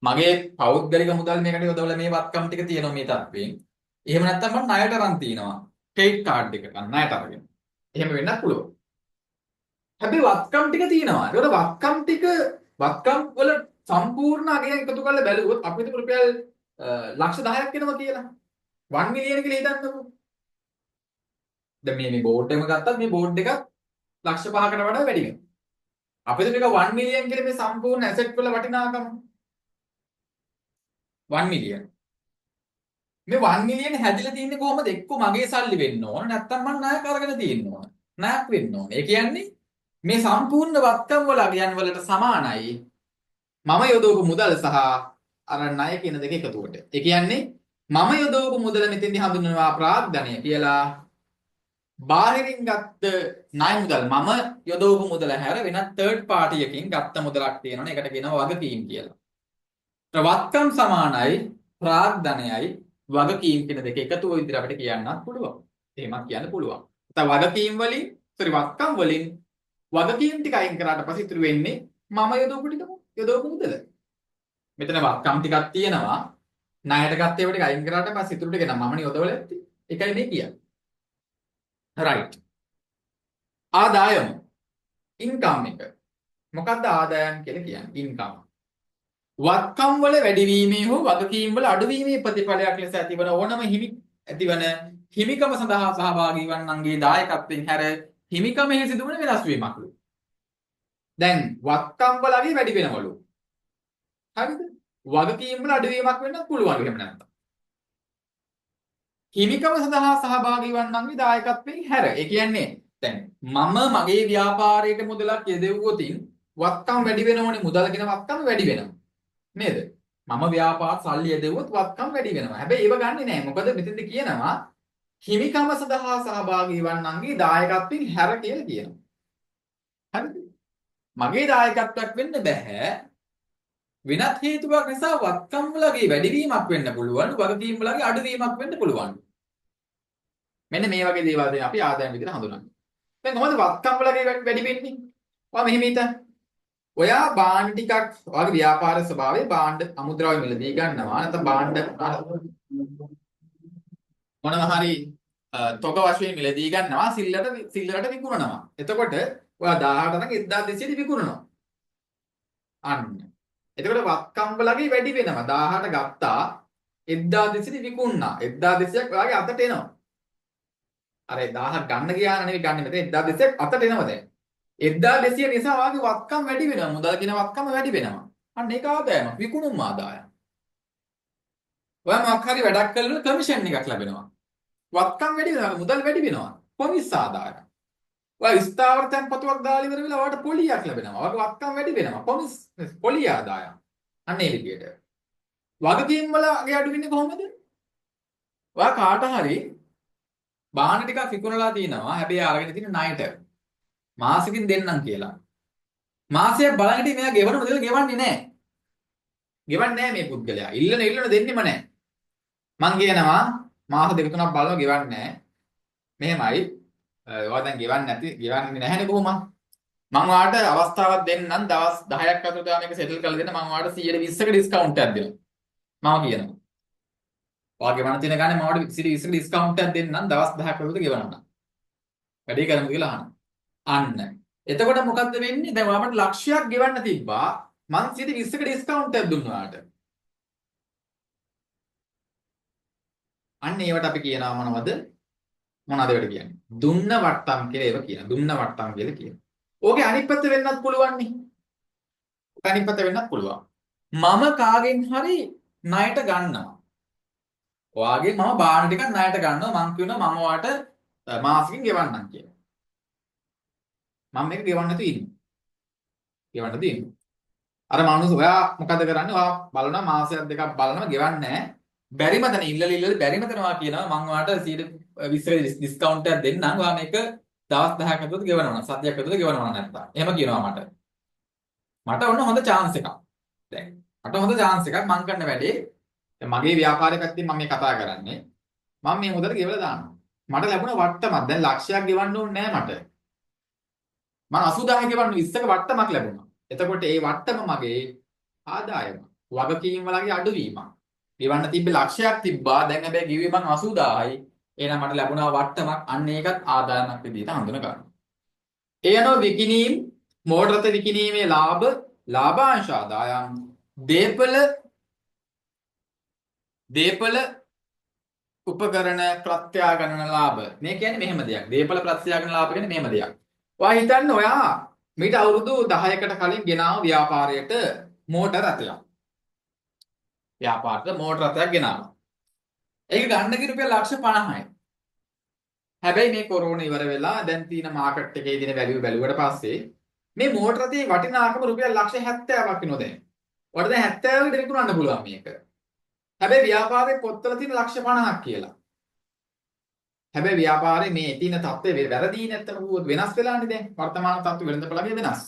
මගේ පෞද්ගලික මුදල් මේකට යොදවලා මේ වත්කම් ටික තියෙනවා මේ තත්ත්වයෙන්. එහෙම නැත්නම් මම ණයට අරන් තිනවා. ක්‍රෙඩිට් කාඩ් එකකට ණයට අරගෙන. එහෙම වෙන්නත් පුළුවන්. හැබැයි වත්කම් ටික තියෙනවා. ඒකට වත්කම් වල සම්පූර්ණ අගය එකතු කරලා බැලුවොත් අපිට රුපියල් ලක්ෂ 10ක් එනවා කියලා. 1 මිලියන කියලා හිතන්නකෝ. දැන් මේ බෝඩ් එකම ගත්තත් මේ බෝඩ් එක ලක්ෂ 5කට වඩා වැඩි වෙනවා. අපිට මේක 1 මිලියන් කියලා මේ සම්පූර්ණ ඇසෙට් වල වටිනාකම 1 මිලියන්. මේ 1 මිලියන් හැදිලා තින්නේ කොහොමද? එක්ක මගේ සල්ලි වෙන්න ඕන නැත්නම් මම ණයක් අරගෙන තියෙන්න ඕන. ණයක් වෙන්න ඕන. ඒ කියන්නේ මේ සම්පූර්ණ වත්කම් වල අගයන් වලට සමානයි මම යොදවපු මුදල් සහ අර ණය කියන දෙක එකතුවට. ඒ කියන්නේ මම යොදවපු මුදල මෙතෙන්දී හඳුන්වනවා ප්‍රාග්ධනය කියලා. බාහිරින් ගත්ත ණය මුදල් මම යොදවපු මුදල හැර වෙනත් තර්ඩ් පාර්ටි එකකින් ගත්ත මුදලක් තියෙනවනේ. ඒකට කියනවා වගකීම් කියලා. වත්කම් සමානයි ප්‍රාග්ධනයයි වගකීම් කියන දෙක එකතු වෙන විදිහට අපිට කියන්නත් පුළුවන්. එහෙමත් කියන්න පුළුවන්. නැත්නම් වගකීම් වලින් වත්කම් වලින් වගකීම් ටික අයින් කරාට පස්සේ ඉතුරු වෙන්නේ මම යොදවපු මුදල. මෙතන වත්කම් ටිකක් තියෙනවා. ණයට ගත්ත ඒවා ටික අයින් කරාට පස්සේ ඉතුරු ටික නම් මමනේ යොදවලා ඇත්තේ. ඒකයි මේ කියන්නේ. right. ආදායම ඉන්කම් එක. මොකක්ද ආදායම් කියලා කියන්නේ? ඉන්කම්. වත්කම් වල වැඩිවීමේ හෝ වගකීම් වල අඩුවීමේ ප්‍රතිඵලයක් ලෙස ඇතිවන ඕනම හිමිකම සඳහා සහභාගී වන්නන්ගේ දායකත්වයෙන් හැර හිමිකමෙහි සිදුවන වෙනස් වීමක්ලු. දැන් වත්කම් වල අගේ වැඩි වෙනවලු. හරිද? වගකීම් වල අඩුවීමක් වෙන්නත් පුළුවන් එහෙම නැත්නම්. හිමිකම සඳහා සහභාගී වන්නන්ගේ දායකත්වයෙන් හැර. ඒ කියන්නේ දැන් මම මගේ ව්‍යාපාරයට මුදලක් යෙදෙව්වොතින් වත්කම් වැඩි වෙනෝනේ මුදල් කියන වත්කම් වැඩි වෙනවා. නේද? මම ව්‍යාපාර සල්ලි යෙදුවොත් වත්කම් වැඩි වෙනවා. හැබැයි ඒව ගන්නෙ නෑ. මොකද මෙතෙන්ද කියනවා හිමිකම සඳහා සහභාගී වන්නන්ගේ දායකත්වයෙන් හැර කියලා කියනවා. හරිද? මගේ දායකත්වයක් වෙන්න බෑ. වෙනත් හේතුවක් නිසා වත්කම් වලගේ වැඩිවීමක් වෙන්න පුළුවන්. වගකීම් වලගේ අඩුවීමක් වෙන්න පුළුවන්. මෙන්න මේ වගේ දේවල් තමයි අපි ආදායම් විදිහට හඳුනන්නේ. දැන් කොහොමද වත්කම් වලගේ වැඩි වෙන්නේ? ඔයා මෙහෙම හිතන්න. ඔයා භාණ්ඩ ටිකක් ඔයාගේ ව්‍යාපාර ස්වභාවයේ භාණ්ඩ අමුද්‍රව්‍ය මිලදී ගන්නවා නැත්නම් භාණ්ඩ මොනවා හරි තොග වශයෙන් මිලදී ගන්නවා සිල්ලරට විකුණනවා. එතකොට ඔයා 18 නම් 1200 දී විකුණනවා. අන්න. එතකොට වත්කම් වලගේ වැඩි වෙනවා. 18 ගත්තා 1200 දී විකුණනා. 1200ක් ඔයාගේ අතට එනවා. අර 1000ක් ගන්න ගියා නෙවෙයි ගන්න මෙතන 1200ක් අතට එනවා දැන්. 1200 නිසා වාගේ වත්කම් වැඩි වෙනවා. මුදල් කියන වත්කම වැඩි වෙනවා. අන්න ඒක ආදායම. විකුණුම් ආදායම. ඔයා මොකක් හරි වැඩක් කළොත් කමිෂන් එකක් ලැබෙනවා. වත්කම් වැඩි වෙනවා. මුදල් වැඩි වෙනවා. පොලිස් ආදායම. ඔයා ස්ථාවර තැන්පතුවක් දාලා ඉවර වෙලා ඔයාට පොලියක් ලැබෙනවා. ඔයාගේ වත්කම් වැඩි වෙනවා. පොලිය ආදායම. අන්න ඒ විදියට. වගකීම් වල අගේ අඩු වෙන්නේ කොහොමද? ඔයා කාට හරි බාහන ටිකක් විකුණලා තිනවා. හැබැයි අරගෙන තියෙන ණයට මාසෙකින් දෙන්නම් කියලා. මාසයක් බලන් හිටියේ මෙයා ගෙවන මුදල ගෙවන්නේ නැහැ. ගෙවන්නේ නැහැ මේ පුද්ගලයා. ඉල්ලන දෙන්නෙම නැහැ. මං කියනවා මාස දෙක තුනක් බලනවා ගෙවන්නේ නැහැ. මෙහෙමයි. ඔයා දැන් ගෙවන්නේ නැහැනේ කොහොමද? මං ඔයාලට අවස්ථාවක් දෙන්නම් දවස් 10ක් අතර මේක සෙටල් කරලා දෙන්න මං ඔයාලට 120ක ඩිස්කවුන්ට් එකක් දෙනවා. මම කියනවා. ඔයා ගෙවන්න තියෙන ගානේ මම ඔයාලට 120ක ඩිස්කවුන්ට් එකක් දෙන්නම් දවස් 10ක් අතර ගෙවන්න. වැඩි කරමු කියලා අහනවා. අන්න. එතකොට මොකද්ද වෙන්නේ? දැන් ඔයාලට ලක්ෂයක් ගෙවන්න තිබ්බා. මං 120ක ඩිස්කවුන්ට් එකක් දුන්නා ඔයාලට. අන්න ඒවට අපි කියනවා මොනවද? මොනවද ඒවට කියන්නේ? දුන්න වට්ටම් කියලා ඒව කියනවා. දුන්න වට්ටම් කියලා කියනවා. ඕකේ අනිත් පැත්ත වෙන්නත් පුළුවන් නේ. අනිත් පැත්ත වෙන්නත් පුළුවන්. මම කාගෙන් හරි ණයට ගන්නවා. ඔයාගෙන් මම බාහන ටිකක් ණයට ගන්නවා. මං කියනවා මම ඔයාට මාසෙකින් ගෙවන්නම් කියලා. මම මේක ගෙවන්න නැතුව ඉන්නවා. ගෙවන්න දෙන්න. අර මනුස්ස ඔයා මොකද කරන්නේ? ඔයා බලනවා මාසයක් දෙකක් බලනවා ගෙවන්නේ නැහැ. බැරිම තැන ඉල්ලලා බැරිම තැනවා කියනවා මම ඔයාලට 120ක ඩිස්කවුන්ට් එකක් දෙන්නම්. ඔයා මේක දවස් 10ක් ඇතුළත ගෙවනවා. සතියක් ඇතුළත ගෙවනවා නැත්තම්. එහෙම කියනවා මට. මට ඔන්න හොඳ chance එකක්. දැන් මට හොඳ chance එකක් මම කරන වැඩේ දැන් මගේ ව්‍යාපාරය පැත්තෙන් මම මේ කතා කරන්නේ. මම මේ මුදල ගෙවලා දානවා. මට ලැබුණ වට්ටමක් දැන් ලක්ෂයක් ගෙවන්න ඕනේ නෑ මට. මම 80000 ගෙවන්න 20ක වට්ටමක් ලැබුණා. එතකොට ඒ වට්ටම මගේ ආදායම. වගකීම් වලගේ අඩුවීමක්. ගෙවන්න තිබ්බ ලක්ෂයක් තිබ්බා. දැන් හැබැයි ගෙවුවේ මං 80000යි. එහෙනම් මට ලැබුණා වට්ටමක්. අන්න ඒකත් ආදායමක් විදිහට හඳුන ගන්න. ඒ අනුව විකිණීම් මෝටර රථ විකිණීමේ ලාභාංශ ආදායම් දේපල උපකරණ ප්‍රත්‍යාගමන ලාභ. මේ කියන්නේ මෙහෙම දෙයක්. දේපල ප්‍රත්‍යාගමන ලාභ කියන්නේ මෙහෙම දෙයක්. ඔයා හිතන්න ඔයා මීට අවුරුදු 10කට කලින් ගෙනාව ව්‍යාපාරයට මෝටර රථයක්. ව්‍යාපාරයට මෝටර රථයක් ගෙනාවා. ඒක ගන්න ගිය රුපියල් ලක්ෂ 50යි. හැබැයි මේ කොරෝනා ඉවර වෙලා දැන් තියෙන මාකට් එකේ දින වැලියු බැලුවට පස්සේ මේ මෝටර රථයේ වටිනාකම රුපියල් ලක්ෂ 70ක් වෙනවා දැන්. ඔයාලට දැන් 70කට විකුණන්න පුළුවන් මේක. හැබැයි ව්‍යාපාරයේ පොත්වල තියෙන ලක්ෂ 50ක් කියලා. හැබැයි ව්‍යාපාරයේ මේ තියෙන තත්ත්වය වැරදි නැත්තම වෙනස් වෙලානේ දැන්. වර්තමාන තත්ත්වය වෙළඳපළගේ වෙනස්.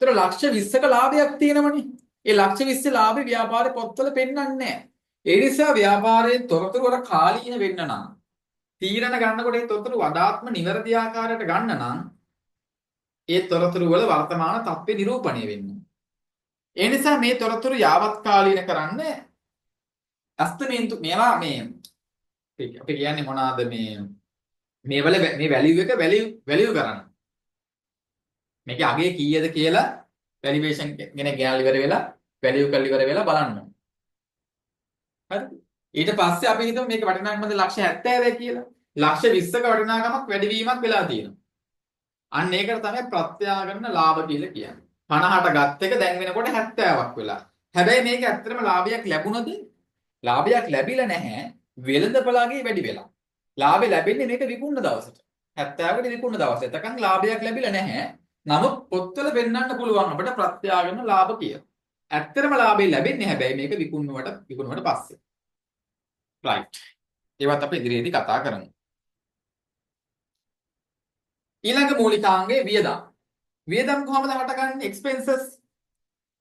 ඒතර ලක්ෂ 20ක ලාභයක් තියෙනවනේ. ඒ ලක්ෂ 20 ලාභේ ව්‍යාපාරේ පොත්වල පෙන්වන්නේ නැහැ. ඒ නිසා ව්‍යාපාරයේ තොරතුරු වල කාලීන වෙන්න නම් තීරණ ගන්නකොට ඒ තොරතුරු වඩාත්ම නිවැරදි ආකාරයට ගන්න නම් ඒ තොරතුරු වල වර්තමාන තත්ත්වය නිරූපණය වෙන්න. ඒ නිසා මේ තොරතුරු යාවත් කාලීන කරන්න අස්තමේන්තු මේවා මේ අපි කියන්නේ මොනවාද මේවල මේ වැලියු එක වැලියු කරන්න. මේකේ අගේ කීයද කියලා වැලියුේෂන් කෙනෙක් ගෙනල්ලා ඉවර වෙලා වැලියු කරලා ඉවර වෙලා බලන්න. හරිද? ඊට පස්සේ අපි හිතමු මේක වටිනාකමද ලක්ෂ 70යි කියලා. ලක්ෂ 20ක වටිනාකමක් වැඩිවීමක් වෙලා තියෙනවා. අන්න ඒකට තමයි ප්‍රත්‍යාගමන ලාභ කියලා කියන්නේ. 50ට ගත් එක දැන් වෙනකොට 70ක් වෙලා. හැබැයි මේක ඇත්තටම ලාභයක් ලැබුණද? ලාභයක් ලැබිලා නැහැ. වෙළඳපළගේ වැඩි වෙලා. ලාභය ලැබෙන්නේ මේක විකුණන දවසට. 70කට විකුණන දවසට. එතකන් ලාභයක් ලැබිලා නැහැ. නමුත් පොත්වල පෙන්වන්න පුළුවන් අපිට ප්‍රත්‍යාගමන ලාභ කියලා. ඇත්තටම ලාභය ලැබෙන්නේ හැබැයි මේක විකුණුවට පස්සේ. right. ඒවත් අපි ඉදිරියේදී කතා කරමු. ඊළඟ මූලිකාංගය වියදම්. වියදම් කොහොමද හටගන්නේ? expenses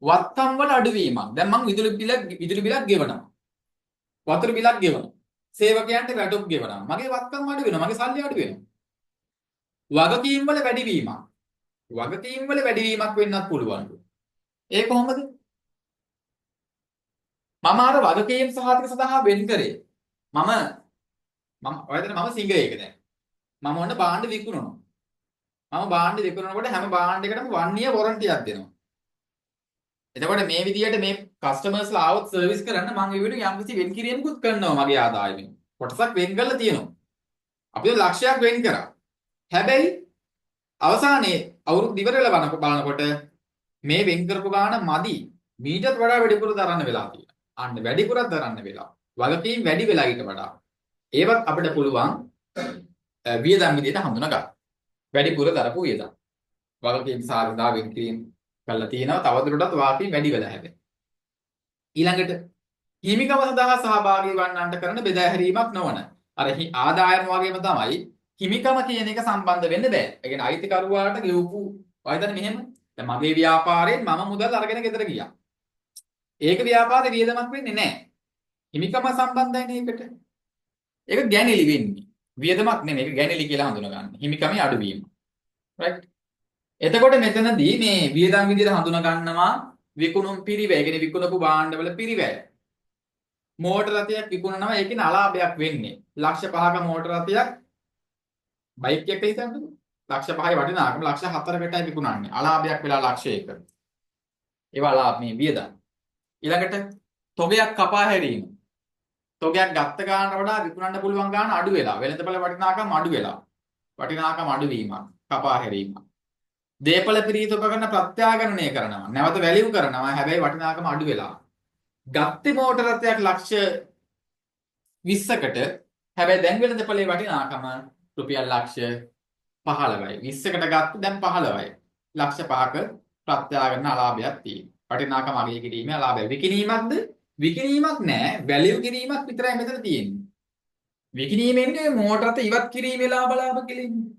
වත්කම් වල අඩුවීමක්. දැන් මම විදුලි බිලක් ගෙවනවා. වතුර බිලක් ගෙවනවා. සේවකයන්ට වැටුප් ගෙවනවා. මගේ වත්කම් අඩු වෙනවා. මගේ සල්ලි අඩු වෙනවා. වගකීම් වල වැඩිවීමක්. වගකීම් වල වැඩිවීමක් වෙන්නත් පුළුවන්. ඒ කොහොමද? මම අර වගකීම් සහතික සඳහා වෙන් කරේ. ඔයදෙන මම සිංගරේක දැන්. මම ඔන්න භාණ්ඩ විකුණනවා. මම භාණ්ඩ විකුණනකොට හැම භාණ්ඩයකටම 1 year warranty එකක් දෙනවා. එතකොට මේ විදියට මේ කස්ටමර්ස්ලා ආවොත් සර්විස් කරන්න මම ඒ විදිහට යම්කිසි වෙන් කිරීමකුත් කරනවා මගේ ආදායමෙන්. කොටසක් වෙන් කරලා තියෙනවා. අපි ලක්ෂයක් වෙන් කරා. හැබැයි අවසානයේ අවුරුදු ඉවරලා බලනකොට මේ වෙන් කරපු ගාණ මදි. මීටත් වඩා වැඩිපුර දරන්න වෙලා තියෙනවා. අන්න වැඩිපුරක් දරන්න වෙලා. වගකීම් වැඩි වෙලා ඊට වඩා. ඒවත් අපිට පුළුවන් වියදම් විදිහට හඳුනා ගන්න. වැඩිපුර දරපු වියදම්. වගකීම් සාධා වෙන් කිරීම කළා තියෙනවා. තවදුරටත් වාකී වැඩි වෙලා හැබැයි. ඊළඟට හිමිකම සඳහා සහභාගී වන්නන්ට කරන බෙදා හැරීමක් නොවන. අර ආදායම වගේම තමයි හිමිකම කියන එක සම්බන්ධ වෙන්න බෑ. ඒ කියන්නේ අයිතිකරුවාට ගෙවපු වයිදන්නේ මෙහෙම. දැන් මගේ ව්‍යාපාරයෙන් මම මුදල් අරගෙන ගෙදර ගියා. ඒක ව්‍යාපාරේ වියදමක් වෙන්නේ නැහැ. හිමිකම සම්බන්ධයි ඒකට. ඒක ගැනෙලි වෙන්නේ. වියදමක් නෙමෙයි. ඒක ගැනෙලි කියලා හඳුනා ගන්න. හිමිකමේ අඩුවීම. right? එතකොට මෙතනදී මේ වියදම් විදිහට හඳුනා ගන්නවා විකුණුම් පිරිවැය. ඒ කියන්නේ විකුණපු භාණ්ඩවල පිරිවැය. මෝටර රථයක් විකුණනවා ඒකේ අලාභයක් වෙන්නේ. ලක්ෂ 5ක මෝටර රථයක් බයික් එක හිතන්නකෝ. ලක්ෂ 5යි වටිනාකම ලක්ෂ 4කටයි විකුණන්නේ. අලාභයක් වෙලා ලක්ෂ 1. ඒවා අලාභ මේ වියදම්. ඊළඟට තොගයක් කපා හැරීම. තොගයක් ගත්ත ගානට වඩා විකුණන්න පුළුවන් ගාන අඩු වෙලා. වෙළඳපළ වටිනාකම අඩු වෙලා. වටිනාකම අඩු වීමක්. කපා හැරීමක්. දේපල පිරීත උපකරණ ප්‍රත්‍යාගමනය කරනවා. නැවත වැලියු කරනවා. හැබැයි වටිනාකම අඩු වෙලා. ගත්තේ මෝටර රථයක් ලක්ෂ 20කට. හැබැයි දැන් වෙළඳපළේ වටිනාකම රුපියල් ලක්ෂ 15යි. 20කට ගත්ත දැන් 15යි. ලක්ෂ 5ක ප්‍රත්‍යාගමන අලාභයක් තියෙනවා. වටිනාකම අගය කිරීමේ අලාභය. විකිණීමක්ද විකිණීමක් නැහැ. වැලියු කිරීමක් විතරයි මෙතන තියෙන්නේ. විකිණීමෙන්නේ මෝටරත ඉවත් කිරීමේ ලාභ කෙලින්නේ.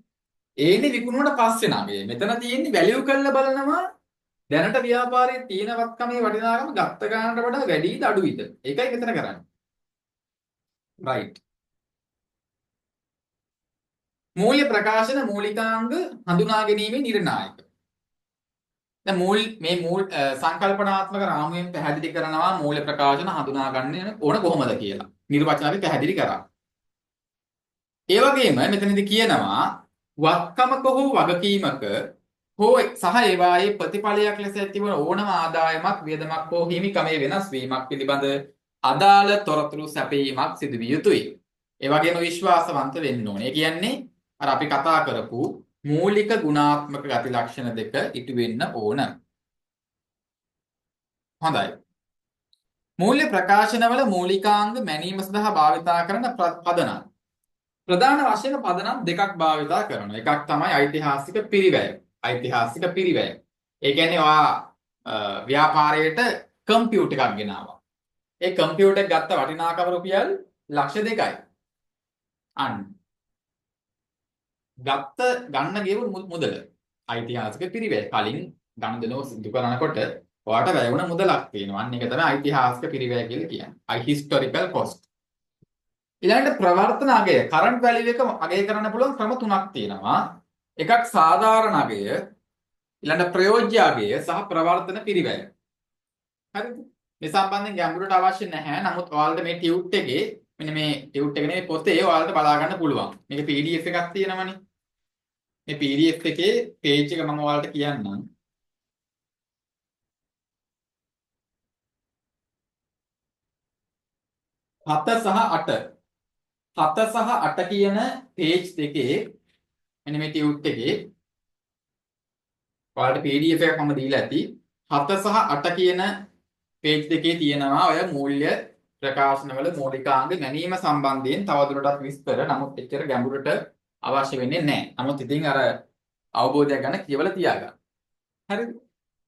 ඒනේ විකුණුවට පස්සේ නගේ. මෙතන තියෙන්නේ වැලියු කරලා බලනවා දැනට ව්‍යාපාරයේ තීනවත්කමේ වටිනාකම ගත්ත ගානට වඩා වැඩිද අඩුයිද? ඒකයි මෙතන කරන්නේ. right. මූල්‍ය ප්‍රකාශන මූලිකාංග හඳුනා ගැනීමේ නිර්ණායක. දැන් මූල් සංකල්පනාත්මක රාමුවෙන් පැහැදිලි කරනවා මූල්‍ය ප්‍රකාශන හඳුනා ගන්න ඕන කොහොමද කියලා. නිර්වචන අපි පැහැදිලි කරා. ඒ වගේම මෙතනදී කියනවා වත්කමක හෝ වගකීමක හෝ සහ ඒවායේ ප්‍රතිඵලයක් ලෙස ඇතිවන ඕනම ආදායමක් වියදමක් හෝ හිමිකමේ වෙනස් වීමක් පිළිබඳ අදාළ තොරතුරු සැපයීමක් සිදු විය යුතුයි. ඒ වගේම විශ්වාසවන්ත වෙන්න ඕනේ. ඒ කියන්නේ අර අපි කතා කරපු මූලික ගුණාත්මක ගති ලක්ෂණ දෙක ඉටු වෙන්න ඕන. හොඳයි. මූල්‍ය ප්‍රකාශනවල මූලිකාංග මැනීම සඳහා භාවිතා කරන පදනම්. ප්‍රධාන වශයෙන් පදනම් දෙකක් භාවිතා කරනවා. එකක් තමයි ඓතිහාසික පිරිවැය. ඓතිහාසික පිරිවැය. ඒ කියන්නේ ව්‍යාපාරයට කම්පියුටර් එකක් ගෙනාවා. ඒ කම්පියුටර් එක ගත්ත වටිනාකම රුපියල් ලක්ෂ 2යි. අන්න. ගන්න ගියපු මුදල ඓතිහාසික පිරිවැය. කලින් ගනුදෙනුව සිදු කරනකොට ඔයාට වැය වුණ මුදලක් තියෙනවා. අන්න ඒක තමයි ඓතිහාසික පිරිවැය කියලා කියන්නේ. historical cost. ඊළඟට ප්‍රවර්තන අගය කරන්ට් වැලියු එක අගය කරන්න පුළුවන් ක්‍රම තුනක් තියෙනවා. එකක් සාධාරණ අගය, ඊළඟට ප්‍රයෝජ්‍ය අගය සහ ප්‍රවර්තන පිරිවැය. හරිද? මේ සම්බන්ධයෙන් ගැඹුරට අවශ්‍ය නැහැ. නමුත් ඔයාලට මේ ටියුට් එකේ මෙන්න මේ ටියුට් එක නෙමෙයි පොතේ ඔයාලට බලා ගන්න පුළුවන්. මේක PDF එකක් තියෙනවනේ. මේ PDF එකේ page එක මම ඔයාලට කියන්නම්. හත සහ අට කියන page දෙකේ මෙන්න මේ ටියුට් එකේ ඔයාලට PDF එකක් මම දීලා ඇති. 7 සහ 8 කියන page දෙකේ තියෙනවා ඔය මූල්‍ය ප්‍රකාශනවල මූලිකාංග ගැනීම සම්බන්ධයෙන් තවදුරටත් විස්තර. නමුත් එච්චර ගැඹුරට අවශ්‍ය වෙන්නේ නැහැ. නමුත් ඉතින් අර අවබෝධයක් ගන්න කියවලා තියාගන්න. හරිද?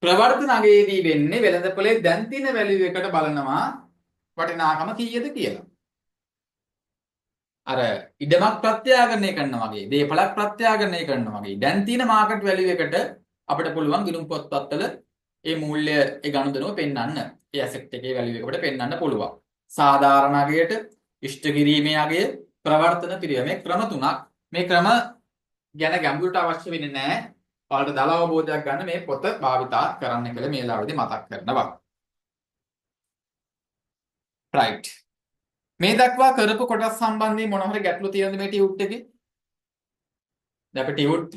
ප්‍රවර්තන අගයේදී වෙන්නේ වෙළඳපොලේ දැන් තියෙන වැලියු එකට බලනවා වටිනාකම කීයද කියලා. අර ඉඩමක් ප්‍රත්‍යාගනය කරනවා වගේ, දේපලක් ප්‍රත්‍යාගනය කරනවා වගේ දැන් තියෙන මාකට් වැලියු එකට අපිට පුළුවන් ගිණුම් පොත්පත්වල ඒ මූල්‍ය ඒ ගනුදෙනුව පෙන්වන්න. ඒ ඇසෙට් එකේ වැලියු එක අපිට පෙන්වන්න පුළුවන්. සාධාරණ අගයට, ඉෂ්ට කිරීමේ අගය, ප්‍රවර්තන පිරිවැය. මේ ක්‍රම තුනක්. මේ ක්‍රම ගැන ගැඹුරට අවශ්‍ය වෙන්නේ නැහැ. ඔයාලට දල අවබෝධයක් ගන්න මේ පොත භාවිතා කරන්න කියලා මේ ලාවේදී මතක් කරනවා. right. මේ දක්වා කරපු කොටස් සම්බන්ධයෙන් මොන හරි ගැටලු තියෙනවද මේ ටියුට් එකේ? දැන් අපි ටියුට්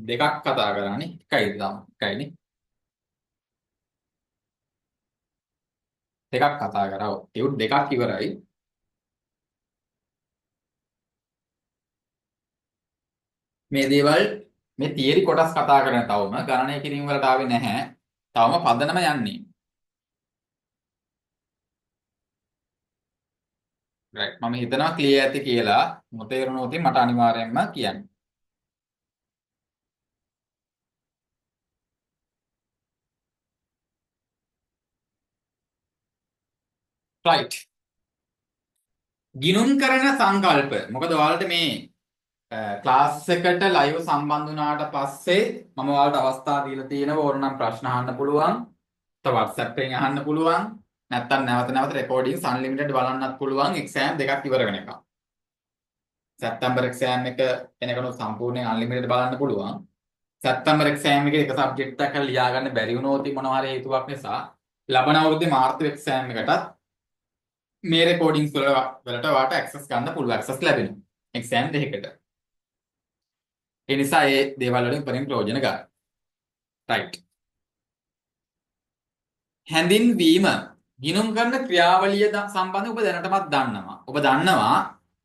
දෙකක් කතා කරානේ. එකයිනේ. දෙකක් කතා කරා. ටියුට් දෙකක් ඉවරයි. මේ දේවල් මේ තියරි කොටස් කතා කරන තවම ගණනය කිරීම වලට ආවේ නැහැ. තවම පදනම යන්නේ. right. මම හිතනවා ක්ලියර් ඇති කියලා. නොතේරුණොත් මට අනිවාර්යයෙන්ම කියන්න. right. ගිණුම් කරන සංකල්ප. මොකද ඔයාලට මේ ක්ලාස් එකට ලයිව් සම්බන්ධ වුණාට පස්සේ මම ඔයාලට අවස්ථා දීලා තියෙනවා ඕනනම් ප්‍රශ්න අහන්න පුළුවන්. WhatsApp එකෙන් අහන්න පුළුවන්. නැත්තම් නැවත රෙකෝඩින්ග්ස් අන්ලිමිටඩ් බලන්නත් පුළුවන්. එක්සෑම් දෙකක් ඉවර වෙනකම්. සැප්තැම්බර් එක්සෑම් එක එනකනොත් සම්පූර්ණයෙන් අන්ලිමිටඩ් බලන්න පුළුවන්. සැප්තැම්බර් එක්සෑම් එකේ එක සබ්ජෙක්ට් එකක් ලියා ගන්න බැරි වුණොත් මොනවා හරි හේතුවක් නිසා ලබන අවුරුද්දේ මාර්තු එක්සෑම් එකටත් මේ රෙකෝඩින්ග්ස් වලට ඔයාලට ඇක්සස් ගන්න පුළුවන්. ඇක්සස් ලැබෙනවා. එක්සෑම් දෙකකට. ඒ නිසා මේ දේවල් වලින් උපරිම ප්‍රයෝජන ගන්න. right. හැඳින්වීම ගිණුම් කරන ක්‍රියාවලිය සම්බන්ධව ඔබ දැනටමත් දන්නවා. ඔබ දන්නවා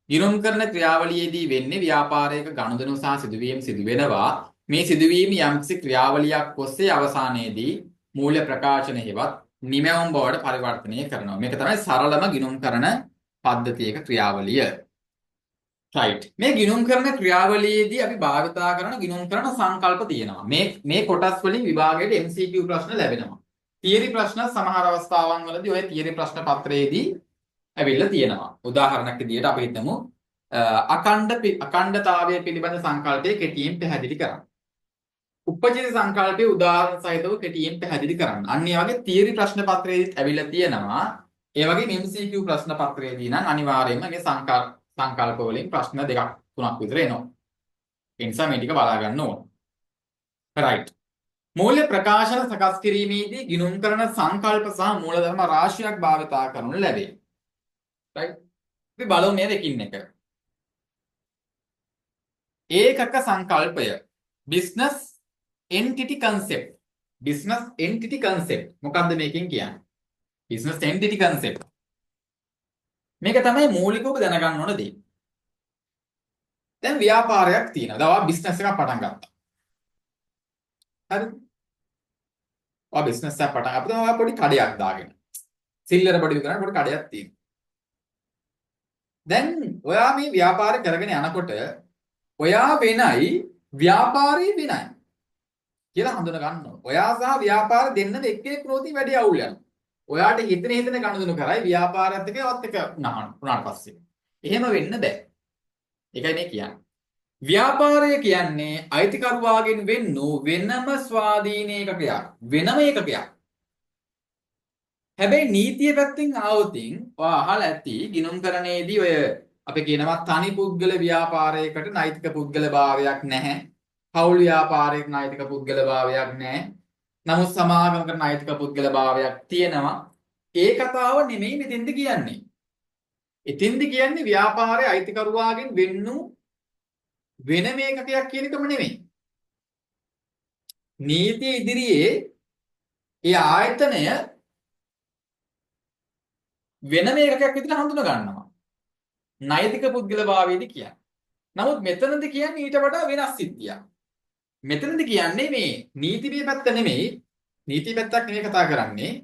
ගිණුම් කරන ක්‍රියාවලියේදී වෙන්නේ ව්‍යාපාරයක ගනුදෙනු සහ සිදුවීම් සිදු වෙනවා. මේ සිදුවීම යම්කිසි ක්‍රියාවලියක් ඔස්සේ අවසානයේදී මූල්‍ය ප්‍රකාශන හේවත් නිමැවුම් බවට පරිවර්තනය කරනවා. මේක තමයි සරලම ගිණුම් කරන පද්ධතියක ක්‍රියාවලිය. right. මේ ගිණුම් කරන ක්‍රියාවලියේදී අපි භාවිතා කරන ගිණුම් කරන සංකල්ප තියෙනවා. මේ කොටස් වලින් විභාගයට MCQ ප්‍රශ්න ලැබෙනවා. තියරි ප්‍රශ්න සමහර අවස්ථාවන් වලදී ඔය තියරි ප්‍රශ්න පත්‍රයේදී ඇවිල්ලා තියෙනවා. උදාහරණයක් විදිහට අපි හිතමු අඛණ්ඩතාවය පිළිබඳ සංකල්පය කෙටියෙන් පැහැදිලි කරන්න. උපජිත සංකල්පයේ උදාහරණ සහිතව කෙටියෙන් පැහැදිලි කරන්න. අන්න ඒ වගේ තියරි ප්‍රශ්න පත්‍රයේදීත් ඇවිල්ලා තියෙනවා. ඒ වගේ MCQ ප්‍රශ්න පත්‍රයේදී නම් අනිවාර්යයෙන්ම මේ සංකල්ප වලින් ප්‍රශ්න දෙකක් තුනක් විතර එනවා. ඒ නිසා මේ ටික බලා ගන්න ඕන. right. මූල්‍ය ප්‍රකාශන සකස් කිරීමේදී ගිණුම් කරන සංකල්ප සහ මූලධර්ම රාශියක් භාවිතා කරනු ලැබේ. right. අපි බලමු මේ දෙකින් එක. ඒකක සංකල්පය business entity concept. business entity concept. මොකක්ද මේකෙන් කියන්නේ? business entity concept. මේක තමයි මූලිකව දැනගන්න ඕන දේ. දැන් ව්‍යාපාරයක් තියෙනවා. දැන් ඔයා බිස්නස් එකක් පටන් ගත්තා. හරිද? ඔයා බිස්නස් එකක් පටන් අපිට ඔයා පොඩි කඩයක් දාගෙන. සිල්ලර පොඩි විතරක් පොඩි කඩයක් තියෙනවා. දැන් ඔයා මේ ව්‍යාපාරය කරගෙන යනකොට ඔයා වෙනයි ව්‍යාපාරේ වෙනයි කියලා හඳුන ගන්න ඕන. ඔයා සහ ව්‍යාපාර දෙන්නම එක්කෙනෙක් නොති වැඩි අවුල් යනවා. ඔයාට හිතන ගනුදෙනු කරයි ව්‍යාපාරයත් එක්ක ඒවත් එක උනාට පස්සේ. එහෙම වෙන්න බෑ. ඒකයි මේ කියන්නේ. ව්‍යාපාරය කියන්නේ අයිතිකරුවාගෙන් වෙන්නු වෙනම ස්වාධීන ඒකකයක්. වෙනම ඒකකයක්. හැබැයි නීතිය පැත්තෙන් ආවොතින් ඔයා අහලා ඇති ගිණුම් කරණයේදී ඔය අපි කියනවා තනි පුද්ගල ව්‍යාපාරයකට නෛතික පුද්ගල භාවයක් නැහැ. පෞල් ව්‍යාපාරයක නෛතික පුද්ගල භාවයක් නැහැ. නමුත් සමාගමකට නෛතික පුද්ගල භාවයක් තියෙනවා. ඒ කතාව නෙමෙයි මෙතෙන්ද කියන්නේ. එතෙන්ද කියන්නේ ව්‍යාපාරයේ අයිතිකරුවාගෙන් වෙන්නු වෙනම ඒකකයක් කියන එකම නෙමෙයි. නීතිය ඉදිරියේ ඒ ආයතනය වෙනම ඒකකයක් විදිහට හඳුනා ගන්නවා. නෛතික පුද්ගල භාවයේදී කියන්නේ. නමුත් මෙතනදී කියන්නේ ඊට වඩා වෙනස් සිද්ධියක්. මෙතනදී කියන්නේ මේ නීතිමය පැත්ත නෙමෙයි. නීති පැත්තක් නෙමෙයි කතා කරන්නේ.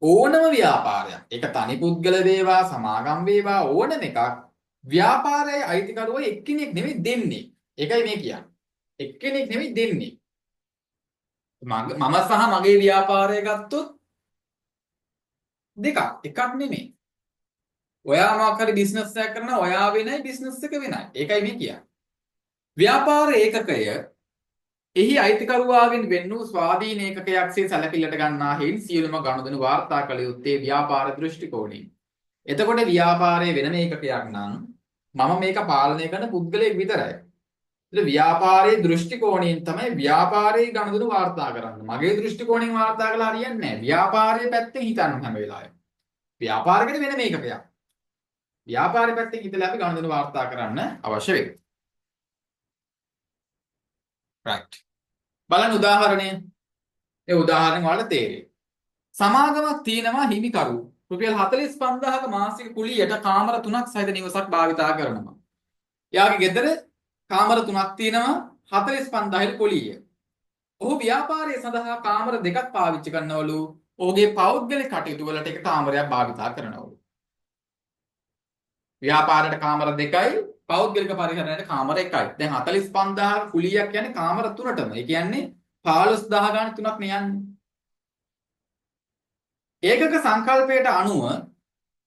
ඕනම ව්‍යාපාරයක්. ඒක තනි පුද්ගල වේවා, සමාගම් වේවා ඕනම එකක් ව්‍යාපාරයේ අයිතිකරුව එක්කෙනෙක් නෙමෙයි දෙන්නේ. ඒකයි මේ කියන්නේ. එක්කෙනෙක් නෙමෙයි දෙන්නේ. මම සහ මගේ ව්‍යාපාරය ගත්තොත් දෙකක්. එකක් නෙමෙයි. ඔයා මොකක් හරි බිස්නස් එකක් කරනවා ඔයා වෙනයි බිස්නස් එක වෙනයි. ඒකයි මේ කියන්නේ. ව්‍යාපාර ඒකකය එහි අයිතිකරුවාගෙන් වෙන් වූ ස්වාධීන ඒකකයක්සේ සැලකිල්ලට ගන්නා හේයින් සියලුම ගනුදෙනු වාර්තා කළ යුත්තේ ව්‍යාපාර දෘෂ්ටි කෝණයෙන්. එතකොට ව්‍යාපාරයේ වෙනම ඒකකයක් නම් මම මේක පාලනය කරන පුද්ගලයෙක් විතරයි. ඒත් ව්‍යාපාරයේ දෘෂ්ටි කෝණයෙන් තමයි ව්‍යාපාරයේ ගනුදෙනු වාර්තා කරන්නේ. මගේ දෘෂ්ටි කෝණයෙන් වාර්තා කළා හරියන්නේ නැහැ. ව්‍යාපාරයේ පැත්තෙන් හිතන්න හැම වෙලාවෙම. ව්‍යාපාරයකට වෙනම ඒකකයක්. ව්‍යාපාරයේ පැත්තෙන් හිතලා අපි ගනුදෙනු වාර්තා කරන්න අවශ්‍ය වෙයි. right. බලන්න උදාහරණය. ඒ උදාහරණ වල තේරෙයි. සමාගමක් තියෙනවා හිමිකරු. රුපියල් 45000ක මාසික කුලියට කාමර 3ක් සහිත නිවසක් භාවිතා කරනවා. එයාගේ ගෙදර කාමර 3ක් තියෙනවා 45000 කුලිය. ඔහු ව්‍යාපාරය සඳහා කාමර 2ක් පාවිච්චි කරනවලු. ඔහුගේ පෞද්ගලික කටයුතු වලට එක කාමරයක් භාවිතා කරනවලු. ව්‍යාපාරයට කාමර 2යි පෞද්ගලික පරිහරණයට කාමර 1යි. දැන් 45000 කුලියක් කියන්නේ කාමර 3ටම. ඒ කියන්නේ 15000 ගාන 3ක් නේ යන්නේ. ඒකක සංකල්පයට අනුව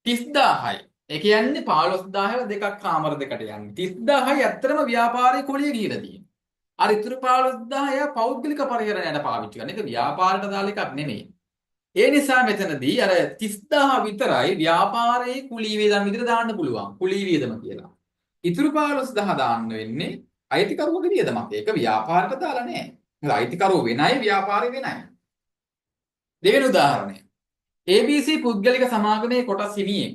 30000යි. ඒ කියන්නේ 15000ව දෙකක් කාමර දෙකට යන්නේ. 30000යි ඇත්තටම ව්‍යාපාරයේ කුලිය ගිහිලා තියෙන්නේ. අර ඉතුරු 15000 පෞද්ගලික පරිහරණයට පාවිච්චි කරන එක ව්‍යාපාරයට දාලා එකක් නෙමෙයි. ඒ නිසා මෙතනදී අර 30000 විතරයි ව්‍යාපාරයේ කුලී වේදම් විදිහට දාන්න පුළුවන්. කුලී වේදම කියලා. ඉතුරු 15000 දාන්න වෙන්නේ අයිතිකරුවගේ වියදමක්. ඒක ව්‍යාපාරයට දාලා නැහැ. මොකද අයිතිකරුව වෙනයි ව්‍යාපාරය වෙනයි. දෙවෙනි උදාහරණය. ABC පුද්ගලික සමාගමේ කොටස් හිමියෙන්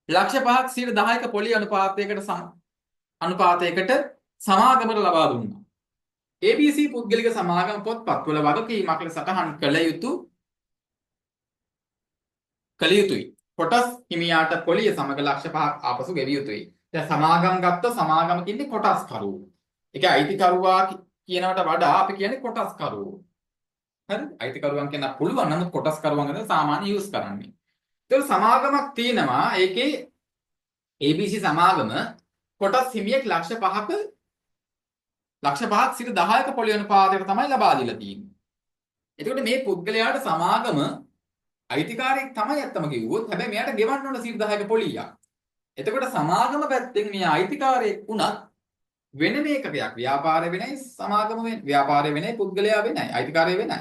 ලක්ෂ 5ක් 10ක පොලි අනුපාතයකට සමාගමට ලබා දුන්නා. ABC පුද්ගලික සමාගම පොත්පත්වල වගකීමක් ලෙස සටහන් කළ යුතුයි. කොටස් හිමියාට පොලිය සමග ලක්ෂ 5ක් ආපසු ගෙවිය යුතුයි. දැන් සමාගම් ගත්තොත් සමාගම කියන්නේ කොටස් කරුවෝ. ඒක අයිතිකරුවා කියනවට වඩා අපි කියන්නේ කොටස් කරුවෝ. හරිද? අයිතිකරුවන් කියන පුළුවන් නම් කොටස් කරුවන් ගැන සාමාන්‍ය යූස් කරන්නේ. ඒක සමාගමක් තියෙනවා. ඒකේ ABC සමාගම කොටස් හිමියෙක් ලක්ෂ 5ක 10ක පොලි අනුපාතයකට තමයි ලබා දීලා තියෙන්නේ. එතකොට මේ පුද්ගලයාට සමාගම අයිතිකාරයෙක් තමයි අත්තම කිව්වොත් හැබැයි මෙයාට ගෙවන්න ඕන 10%ක පොලියක්. එතකොට සමාගම පැත්තෙන් මෙයා අයිතිකාරයෙක් වුණත් වෙනම ඒකකයක්. ව්‍යාපාරය වෙනයි සමාගම වෙනයි. ව්‍යාපාරය වෙනයි පුද්ගලයා වෙනයි. අයිතිකාරය වෙනයි.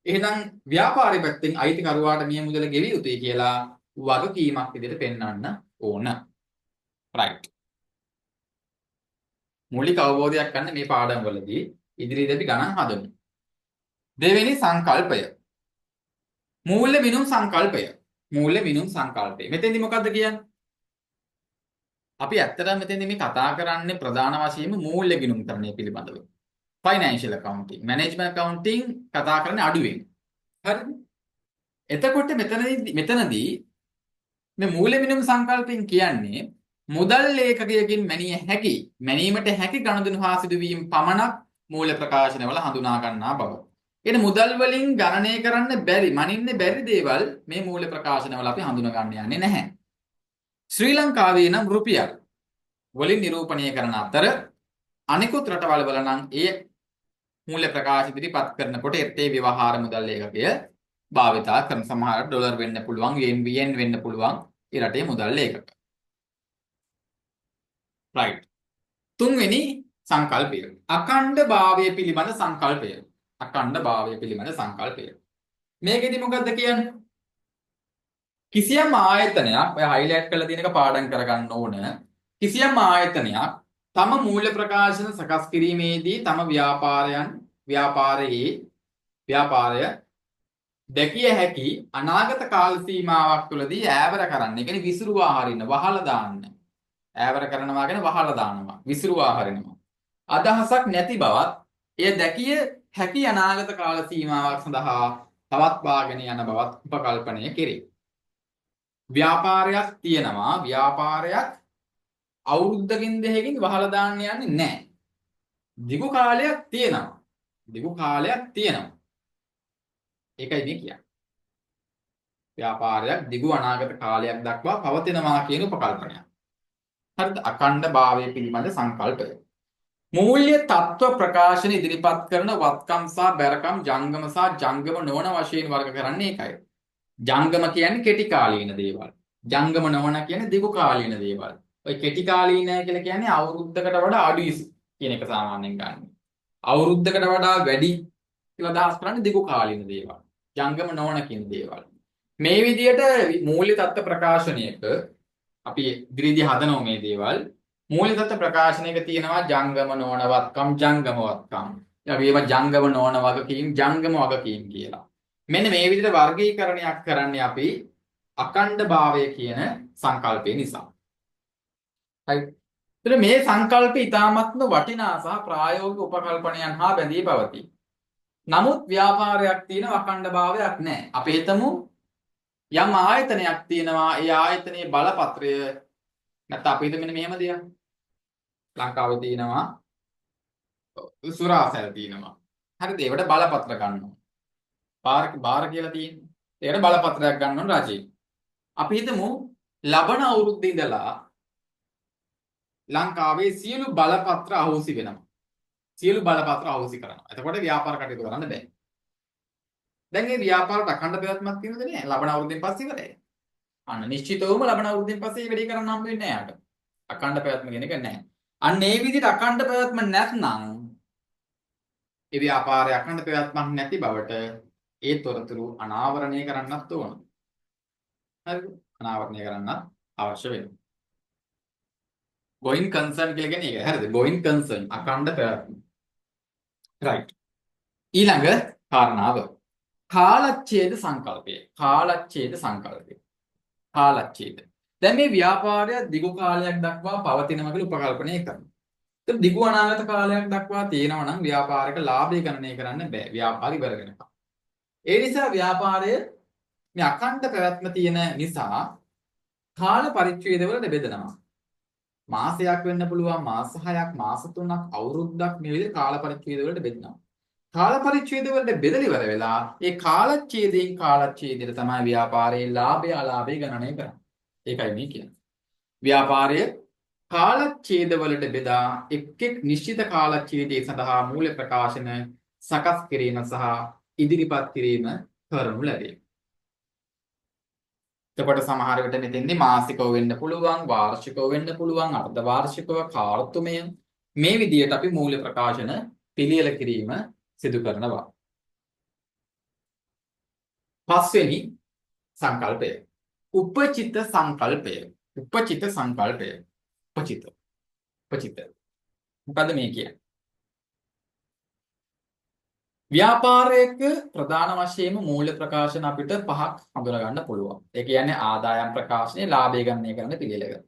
එහෙනම් ව්‍යාපාරය පැත්තෙන් අයිතිකරුවාට මිය මුදල ගෙවිය යුතුයි කියලා වගකීමක් විදිහට පෙන්වන්න ඕන. right. මූලික අවබෝධයක් ගන්න මේ පාඩම් වලදී ඉදිරියේදී අපි ගණන් හදමු. දෙවෙනි සංකල්පය. මූල්‍ය මිනුම් සංකල්පය. මූල්‍ය මිනුම් සංකල්පය. මෙතෙන්දි මොකද්ද කියන්නේ? අපි ඇත්තටම මෙතෙන්දි මේ කතා කරන්නේ ප්‍රධාන වශයෙන්ම මූල්‍ය ගිණුම් කරණය පිළිබඳව. ෆයිනෑන්ෂියල් accounting, management accounting කතා කරන්නේ අඩුවෙන්. හරිද? එතකොට මෙතනදී මේ මූල්‍ය මිනුම් සංකල්පයෙන් කියන්නේ මුදල් ලේඛකයකින් මැනීමට හැකි ගනුදෙනු හා සිදුවීම් පමණක් මූල්‍ය ප්‍රකාශනවල හඳුනා ගන්නා බව. එන මුදල් වලින් ගණනය කරන්න බැරි, මනින්න බැරි දේවල් මේ මූල්‍ය ප්‍රකාශනවල අපි හඳුනා ගන්න යන්නේ නැහැ. ශ්‍රී ලංකාවේ නම් රුපියල් වලින් නිරූපණය කරන අතර අනිකුත් රටවල් වල නම් ඒ මූල්‍ය ප්‍රකාශ ඉදිරිපත් කරනකොට ඒ ව්‍යවහාර මුදල් ලේඛකය භාවිතා කරන සමහර ඩොලර් වෙන්න පුළුවන්, yen වෙන්න පුළුවන් ඒ රටේ මුදල් ලේඛක. right. තුන්වෙනි සංකල්පය. අඛණ්ඩභාවය පිළිබඳ සංකල්පය. අඛණ්ඩභාවය පිළිබඳ සංකල්පය. මේකෙදි මොකද්ද කියන්නේ? කිසියම් ආයතනයක් ඔය හයිලයිට් කරලා තියෙන එක පාඩම් කරගන්න ඕන. කිසියම් ආයතනයක් තම මූල්‍ය ප්‍රකාශන සකස් කිරීමේදී තම ව්‍යාපාරය දැකිය හැකි අනාගත කාල සීමාවක් තුළදී ඈවර කරන්න. ඒ කියන්නේ විසිරුවා හරින්න, වහලා දාන්න. ඈවර කරනවා කියන්නේ වහලා දානවා, විසිරුවා හරිනවා. අදහසක් නැති බවත් එය දැකිය හැකි අනාගත කාල සීමාවක් සඳහා පවත්වාගෙන යන බවත් උපකල්පනය කෙරේ. ව්‍යාපාරයක් තියෙනවා, ව්‍යාපාරයක් අවුරුද්දකින් දෙකකින් වහලා දාන්න යන්නේ නැහැ. දිගු කාලයක් තියෙනවා. ඒකයි මේ කියන්නේ. ව්‍යාපාරයක් දිගු අනාගත කාලයක් දක්වා පවතිනවා කියන උපකල්පනය. හරිද? අඛණ්ඩභාවය පිළිබඳ සංකල්පය. මූල්‍ය තත්ත්ව ප්‍රකාශන ඉදිරිපත් කරන වත්කම් සහ බැරකම් ජංගම සහ ජංගම නොවන වශයෙන් වර්ග කරන්නේ ඒකයි. ජංගම කියන්නේ කෙටි කාලීන දේවල්. ජංගම නොවන කියන්නේ දිගු කාලීන දේවල්. ඔය කෙටි කාලීන කියලා කියන්නේ අවුරුද්දකට වඩා අඩුයි කියන එක සාමාන්‍යයෙන් ගන්න. අවුරුද්දකට වඩා වැඩි කියලා අදහස් කරන්නේ දිගු කාලීන දේවල්. ජංගම නොවන කියන දේවල්. මේ විදිහට මූල්‍ය තත්ත්ව ප්‍රකාශනයක අපි ඉදිරියේදී හදනවා මේ දේවල්. මූල්‍ය තත්ත්ව ප්‍රකාශනයක තියෙනවා ජංගම නොවන වත්කම්, ජංගම වත්කම්. අපි ඒවා ජංගම නොවන වගකීම්, ජංගම වගකීම් කියලා. මෙන්න මේ විදිහට වර්ගීකරණයක් කරන්නේ අපි අඛණ්ඩභාවය කියන සංකල්පය නිසා. හරි. ඒතර මේ සංකල්පය ඉතාමත්ම වටිනා සහ ප්‍රායෝගික උපකල්පනයන් හා බැඳී පවතී. නමුත් ව්‍යාපාරයක් තියෙන අඛණ්ඩභාවයක් නැහැ. අපි හිතමු යම් ආයතනයක් තියෙනවා, ඒ ආයතනයේ බලපත්‍රය නැත්නම් අපි හිතමු මෙන්න මෙහෙම දෙයක්. ලංකාවේ තියෙනවා සුරාසැල් තියෙනවා. හරිද? ඒවට බලපත්‍ර ගන්නවා. බාර කියලා තියෙන්නේ. ඒකට බලපත්‍රයක් ගන්න ඕන රජේ. අපි හිතමු ලබන අවුරුද්දේ ඉඳලා ලංකාවේ සියලු බලපත්‍ර අහෝසි වෙනවා. සියලු බලපත්‍ර අහෝසි කරනවා. එතකොට ව්‍යාපාර කටයුතු කරන්න බෑ. දැන් මේ ව්‍යාපාරට අඛණ්ඩ පැවැත්මක් තියෙනවද නැහැ? ලබන අවුරුද්දෙන් පස්සේ ඉවරයි. අන්න නිශ්චිතවම ලබන අවුරුද්දෙන් පස්සේ වැඩි කරන්න හම්බ වෙන්නේ නැහැ යාට. අඛණ්ඩ පැවැත්ම කියන එක නැහැ. අන්න ඒ විදිහට අඛණ්ඩ පැවැත්ම නැත්නම් ඒ ව්‍යාපාරයේ අඛණ්ඩ පැවැත්මක් නැති බවට ඒ තොරතුරු අනාවරණය කරන්නත් ඕන. හරිද? අනාවරණය කරන්නත් අවශ්‍ය වෙනවා. going concern කියලා කියන්නේ ඒක. හරිද? going concern අඛණ්ඩ පැවැත්ම. right. ඊළඟ කාරණාව කාලච්ඡේද සංකල්පය. කාලච්ඡේද. දැන් මේ ව්‍යාපාරය දිගු කාලයක් දක්වා පවතිනවා කියලා උපකල්පනය කරනවා. ඒත් දිගු අනාගත කාලයක් දක්වා තියෙනවා නම් ව්‍යාපාරික ලාභය ගණනය කරන්න බෑ. ව්‍යාපාරي ඉවර වෙනකම්. ඒ නිසා ව්‍යාපාරය මේ අඛණ්ඩ පැවැත්ම තියෙන නිසා කාල පරිච්ඡේදවලට බෙදනවා. මාසයක් වෙන්න පුළුවන්, මාස 6ක්, මාස 3ක්, අවුරුද්දක් මේ විදිහට කාල පරිච්ඡේදවලට බෙදනවා. කාල පරිච්ඡේදවලට බෙදලා ඉවර වෙලා ඒ කාලච්ඡේදයට තමයි ව්‍යාපාරයේ ලාභය අලාභය ගණනය කරන්නේ. ඒකයි මේ කියන්නේ. ව්‍යාපාරය කාලච්ඡේදවලට බෙදා එක් නිශ්චිත කාලච්ඡේදයේ සඳහා මූල්‍ය ප්‍රකාශන සකස් කිරීම සහ ඉදිරිපත් කිරීම කරනු ලැබේ. එතකොට සමහර විට මෙතෙන්දී මාසිකව වෙන්න පුළුවන්, වාර්ෂිකව වෙන්න පුළුවන්, අර්ධ වාර්ෂිකව, කාර්තුමය මේ විදිහට අපි මූල්‍ය ප්‍රකාශන පිළියෙල කිරීම සිදු කරනවා. පස්වෙනි සංකල්පය. උපචිත සංකල්පය. උපචිත සංකල්පය. උපචිත. උපචිත. මොකද්ද මේ කියන්නේ? ව්‍යාපාරයක ප්‍රධාන වශයෙන්ම මූල්‍ය ප්‍රකාශන අපිට පහක් හඳුනා ගන්න පුළුවන්. ඒ කියන්නේ ආදායම් ප්‍රකාශනයේ ලාභය ගණනය කරන පිළිවෙල ගන්න.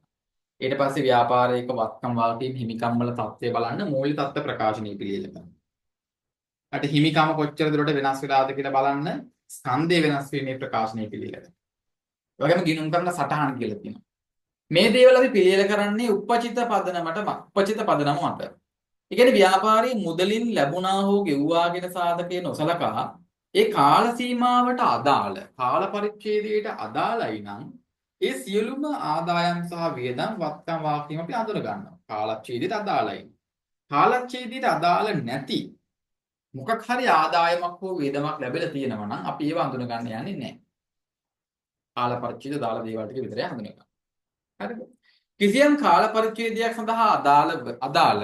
ඊට පස්සේ ව්‍යාපාරයක වත්කම් වගකීම් හිමිකම් වල තත්ත්වය බලන්න මූල්‍ය තත්ත්ව ප්‍රකාශනයේ පිළිවෙල ගන්න. අට හිමිකම කොච්චර දුරට වෙනස් වෙලාද කියලා බලන්න ස්කන්ධය වෙනස් වීමේ ප්‍රකාශනයේ පිළිවෙල ගන්න. ඒ වගේම ගිණුම් කරන සටහන් කියලා තියෙනවා. මේ දේවල් අපි පිළියෙල කරන්නේ උපචිත පදනම මත. ඒ කියන්නේ ව්‍යාපාරයේ මුදලින් ලැබුණා හෝ ගෙව්වා කියන සාධකය නොසලකා ඒ කාල සීමාවට අදාළ කාල පරිච්ඡේදයට අදාළයි නම් ඒ සියලුම ආදායම් සහ වියදම් වත්කම් වාක්‍යම අපි අඳුර ගන්නවා. කාලච්ඡේදයට අදාළයි. කාලච්ඡේදයට අදාළ නැති මොකක් හරි ආදායමක් හෝ වියදමක් ලැබෙලා තියෙනවා නම් අපි ඒව අඳුන ගන්න යන්නේ නැහැ. කාල පරිච්ඡේද දාලා දේවල් ටික විතරයි අඳුන ගන්න. හරිද? කිසියම් කාල පරිච්ඡේදයක් සඳහා අදාළ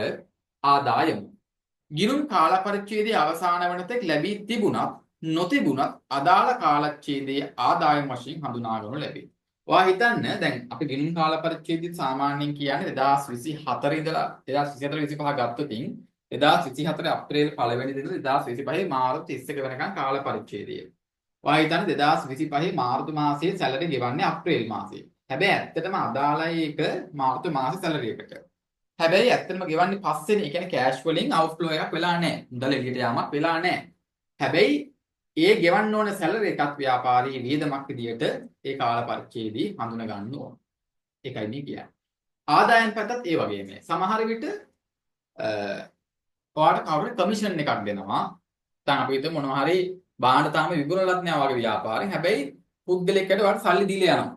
ආදායම ගිණුම් කාල පරිච්ඡේදයේ අවසාන වන තෙක් ලැබී තිබුණත් නොතිබුණත් අදාළ කාලච්ඡේදයේ ආදායම වශයෙන් හඳුනාගනු ලැබේ. ඔයා හිතන්න දැන් අපි ගිණුම් කාල පරිච්ඡේදයේ සාමාන්‍යයෙන් කියන්නේ 2024 ඉඳලා 2024 25 ගත්තොතින් 2024 අප්‍රේල් 1 වෙනි දින 2025 මාර්තු 31 වෙනකන් කාල පරිච්ඡේදය. ඔයා හිතන්න 2025 මාර්තු මාසයේ සැලරි ගෙවන්නේ අප්‍රේල් මාසයේ. හැබැයි ඇත්තටම අදාළයි ඒක මාර්තු මාසේ සැලරි එකට. හැබැයි ඇත්තටම ගෙවන්නේ පස්සේනේ. ඒ කියන්නේ කෑෂ් වලින් අවුට්ෆ්ලෝ එකක් වෙලා නැහැ. මුදල එළියට යාමක් වෙලා නැහැ. හැබැයි ඒ ගෙවන්න ඕන සැලරි එකක් ව්‍යාපාරයේ වියදමක් විදියට ඒ කාල පරිච්ඡේදයේ හඳුන ගන්න ඕන. ඒකයි මේ කියන්නේ. ආදායම් පැත්තත් ඒ වගේම. සමහර විට ඔයාලට කවුරුත් කමිෂන් එකක් දෙනවා. දැන් අපි හිතමු මොනවා හරි බාහන තාම විකුණලත් නෑ වගේ ව්‍යාපාරේ. හැබැයි පුද්ගලෙක්ට ඔයාලට සල්ලි දීලා යනවා.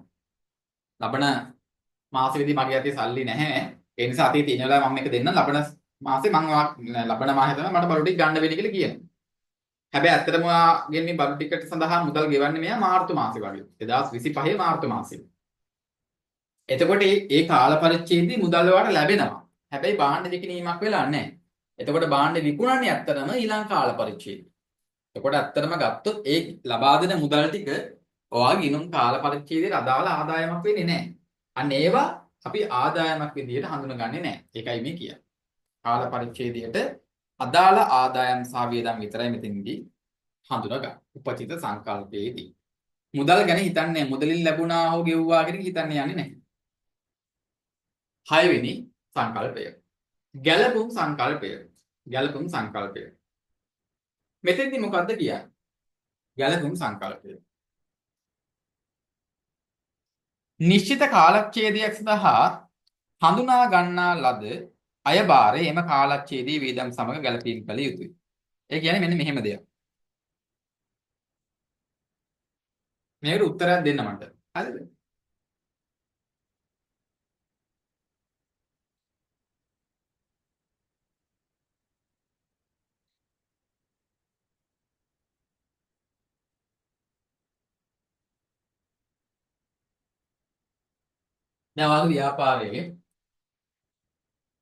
ලබන මාසෙදී මගේ අතේ සල්ලි නැහැ. ඒ නිසා අතේ තියෙන වෙලාව මම මේක දෙන්න ලබන මාසේ ලබන මාසේ තමයි මට බඩු ටික ගන්න වෙන්නේ කියලා කියනවා. හැබැයි ඇත්තටම ඔයාගෙන් මේ බඩු ටිකට සඳහා මුදල් ගෙවන්නේ මෙයා මාර්තු මාසේ වගේ. 2025 මාර්තු මාසේ. එතකොට ඒ කාල පරිච්ඡේදයේ මුදල් ඔයාලට ලැබෙනවා. හැබැයි භාණ්ඩ විකිණීමක් වෙලා නැහැ. එතකොට භාණ්ඩ විකුණන්නේ ඇත්තටම ඊළඟ කාල පරිච්ඡේදයේ. එතකොට ඇත්තටම ගත්තොත් ඒ ලබා දෙන මුදල් ටික ඔයාගේ ගිණුම් කාල පරිච්ඡේදයට අදාළ ආදායමක් වෙන්නේ නැහැ. අන්න ඒවා අපි ආදායමක් විදිහට හඳුනගන්නේ නැහැ. ඒකයි මේ කියන්නේ. කාල පරිච්ඡේදයට අදාළ ආදායම් සහ වියදම් විතරයි මෙතනදී හඳුනගන්නේ. උපචිත සංකල්පයේදී. මුදල් ගැන හිතන්නේ මුදලින් ලැබුණා හෝ ගෙව්වා කියන එක හිතන්නේ යන්නේ නැහැ. 6 වෙනි සංකල්පය. ගැළපුම් සංකල්පය. ගැළපුම් සංකල්පය. මෙතෙන්දී මොකද්ද කියන්නේ? ගැළපුම් සංකල්පය. නිශ්චිත කාලච්ඡේදයක් සඳහා හඳුනා ගන්නා ලද අයභාරය එම කාලච්ඡේදයේ වියදම් සමග ගැළපීම් කළ යුතුයි. ඒ කියන්නේ මෙන්න මෙහෙම දෙයක්. මේකට උත්තරයක් දෙන්න මට. හරිද? දැන් ඔයාගේ ව්‍යාපාරයේ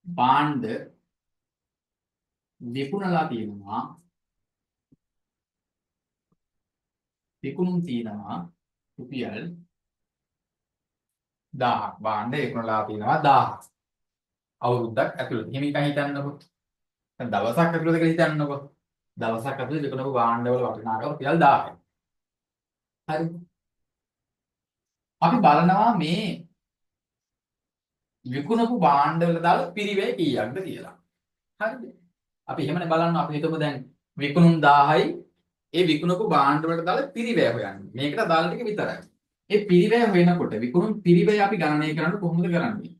භාණ්ඩ විකුණලා තියෙනවා. විකුණුම් තියෙනවා රුපියල් 1000ක්. භාණ්ඩ විකුණලා තියෙනවා 1000ක්. අවුරුද්දක් ඇතුළත. හිමිකම් හිතන්නකො. දැන් දවසක් ඇතුළත කියලා හිතන්නකො. දවසක් ඇතුළත විකුණපු භාණ්ඩවල වටිනාකම රුපියල් 1000යි. හරි. අපි බලනවා මේ විකුණපු භාණ්ඩවල දාලා පිරිවැය කීයක්ද කියලා. හරිද? අපි එහෙමනේ බලන්න අපි හිතමු දැන් විකුණුම් 1000යි ඒ විකුණපු භාණ්ඩවලට දාලා පිරිවැය හොයන්නේ. මේකට දාලා ටික විතරයි. ඒ පිරිවැය හොයනකොට විකුණුම් පිරිවැය අපි ගණනය කරන්න කොහොමද කරන්නේ?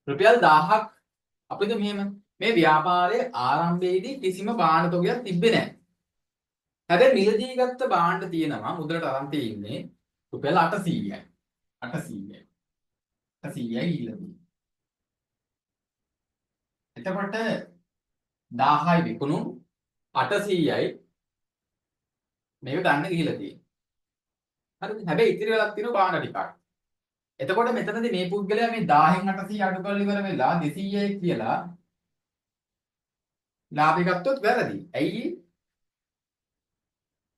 රුපියල් 1000ක් අපිට මෙහෙම මේ ව්‍යාපාරයේ ආරම්භයේදී කිසිම භාණ්ඩ තොගයක් තිබ්බේ නැහැ. හැබැයි මිලදී ගත්ත භාණ්ඩ තියෙනවා මුදලට අරන් තියෙන්නේ රුපියල් 800යි. 800යි. 800යි ගිහිල්ලා තියෙන්නේ. එතකොට 1000යි විකුණුම් 800යි මේක ගන්න ගිහිල්ලා තියෙන්නේ. හරිද? හැබැයි ඉතිරි වෙලක් තියෙනවා බාහන ටිකක්. එතකොට මෙතනදී මේ පුද්ගලයා මේ 1000න් 800 අඩු කරලා ඉවර වෙලා 200යි කියලා ලාභය ගත්තොත් වැරදි. ඇයි?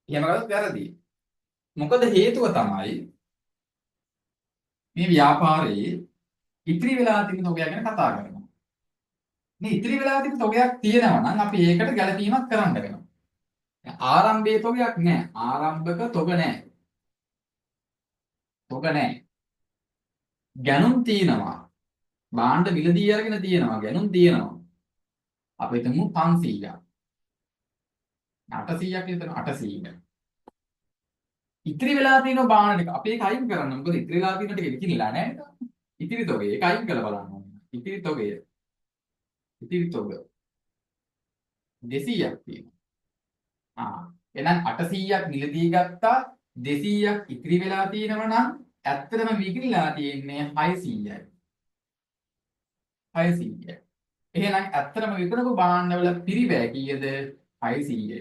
එහෙම ගත්තොත් වැරදි. මොකද හේතුව තමයි මේ ව්‍යාපාරයේ ඉතිරි වෙලා තියෙන තොගය ගැන කතා කරනවා. මේ ඉතිරි වෙලා තියෙන තොගයක් තියෙනවා නම් අපි ඒකට ගැළපීමක් කරන්න වෙනවා. ආරම්භයේ තොගයක් නැහැ. ආරම්භක තොග නැහැ. තොග නැහැ. ගැනුම් තියෙනවා. භාණ්ඩ මිලදී අරගෙන තියෙනවා. ගැනුම් තියෙනවා. අපි හිතමු 500ක්. 800ක් විතර 800ක්. ඉතිරි වෙලා තියෙන බාහන ටික අපි ඒක අයින් කරන්න. මොකද ඉතිරි වෙලා තියෙන ටික විකිණලා නැහැ නේද? ඉතිරි තොගය ඒක අයින් කරලා බලන්න ඕනේ. ඉතිරි තොගය 200ක් තියෙනවා. එහෙනම් 800ක් මිලදී ගත්තා 200ක් ඉතිරි වෙලා තියෙනවා නම් ඇත්තටම විකිණලා තියෙන්නේ 600යි. 600යි. එහෙනම් ඇත්තටම විකුණපු භාණ්ඩවල පිරිවැය කීයද? 600යි.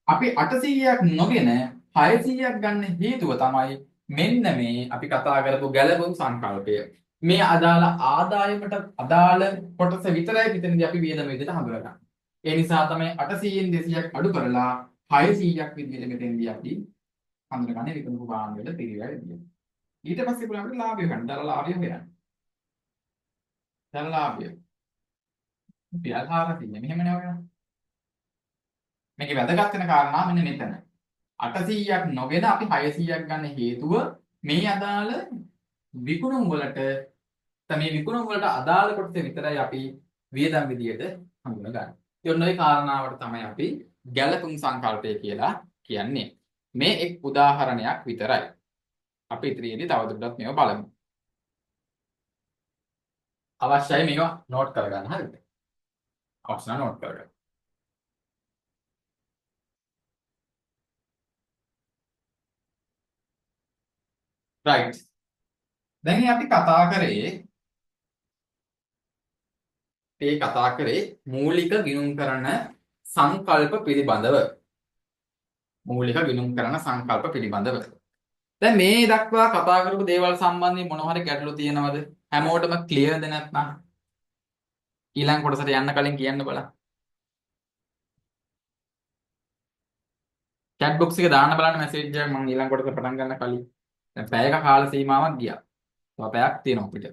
අපි 800ක් නොගෙන 600ක් ගන්න හේතුව තමයි මෙන්න මේ අපි කතා කරපු ගැළපුම් සංකල්පය. මේ අදාළ ආදායමට අදාළ කොටස විතරයි මෙතනදී අපි වියදම විදිහට හඳුනගන්නේ. ඒ නිසා තමයි 800න් 200ක් අඩු කරලා 600ක් විදිහට මෙතනදී අපි හඳුනගන්නේ විකුණපු භාණ්ඩවල පිරිවැය විදිහට. ඊට පස්සේ පුළුවන් අපිට ලාභය ගන්න. දර ලාභය හොයන්න. දර ලාභය. රුපියල් 400 මෙහෙමනේ හොයන්නේ. මේකේ වැදගත් වෙන කාරණා මෙන්න මෙතන. 800ක් නොගෙන අපි 600ක් ගන්න හේතුව මේ අදාළ විකුණුම් වලට මේ විකුණුම් වලට අදාළ කොටස විතරයි අපි වියදම් විදියට හඳුනගන්නේ. ඒ ඔය කාරණාවට තමයි අපි ගැළපුම් සංකල්පය කියලා කියන්නේ. මේ එක් උදාහරණයක් විතරයි. අපි ඉදිරියේදී තවදුරටත් මේව බලමු. අවශ්‍යයි මේවා නෝට් කරගන්න හරිද? අවශ්‍ය නම් නෝට් කරගන්න. right. දැන් අපි කතා කරේ මූලික ගිණුම් කරන සංකල්ප පිළිබඳව. මූලික ගිණුම් කරන සංකල්ප පිළිබඳව. දැන් මේ දක්වා කතා කරපු දේවල් සම්බන්ධයෙන් මොනවා හරි ගැටලු තියෙනවද? හැමෝටම ක්ලියර්ද නැත්නම්? ඊළඟ කොටසට යන්න කලින් කියන්න බලන්න. chat box එකේ දාන්න බලන්න මැසේජ් එකක් මම ඊළඟ කොටස පටන් ගන්න කලින්. දැන් පැයක කාල සීමාවක් ගියා. තව පැයක් තියෙනවා අපිට.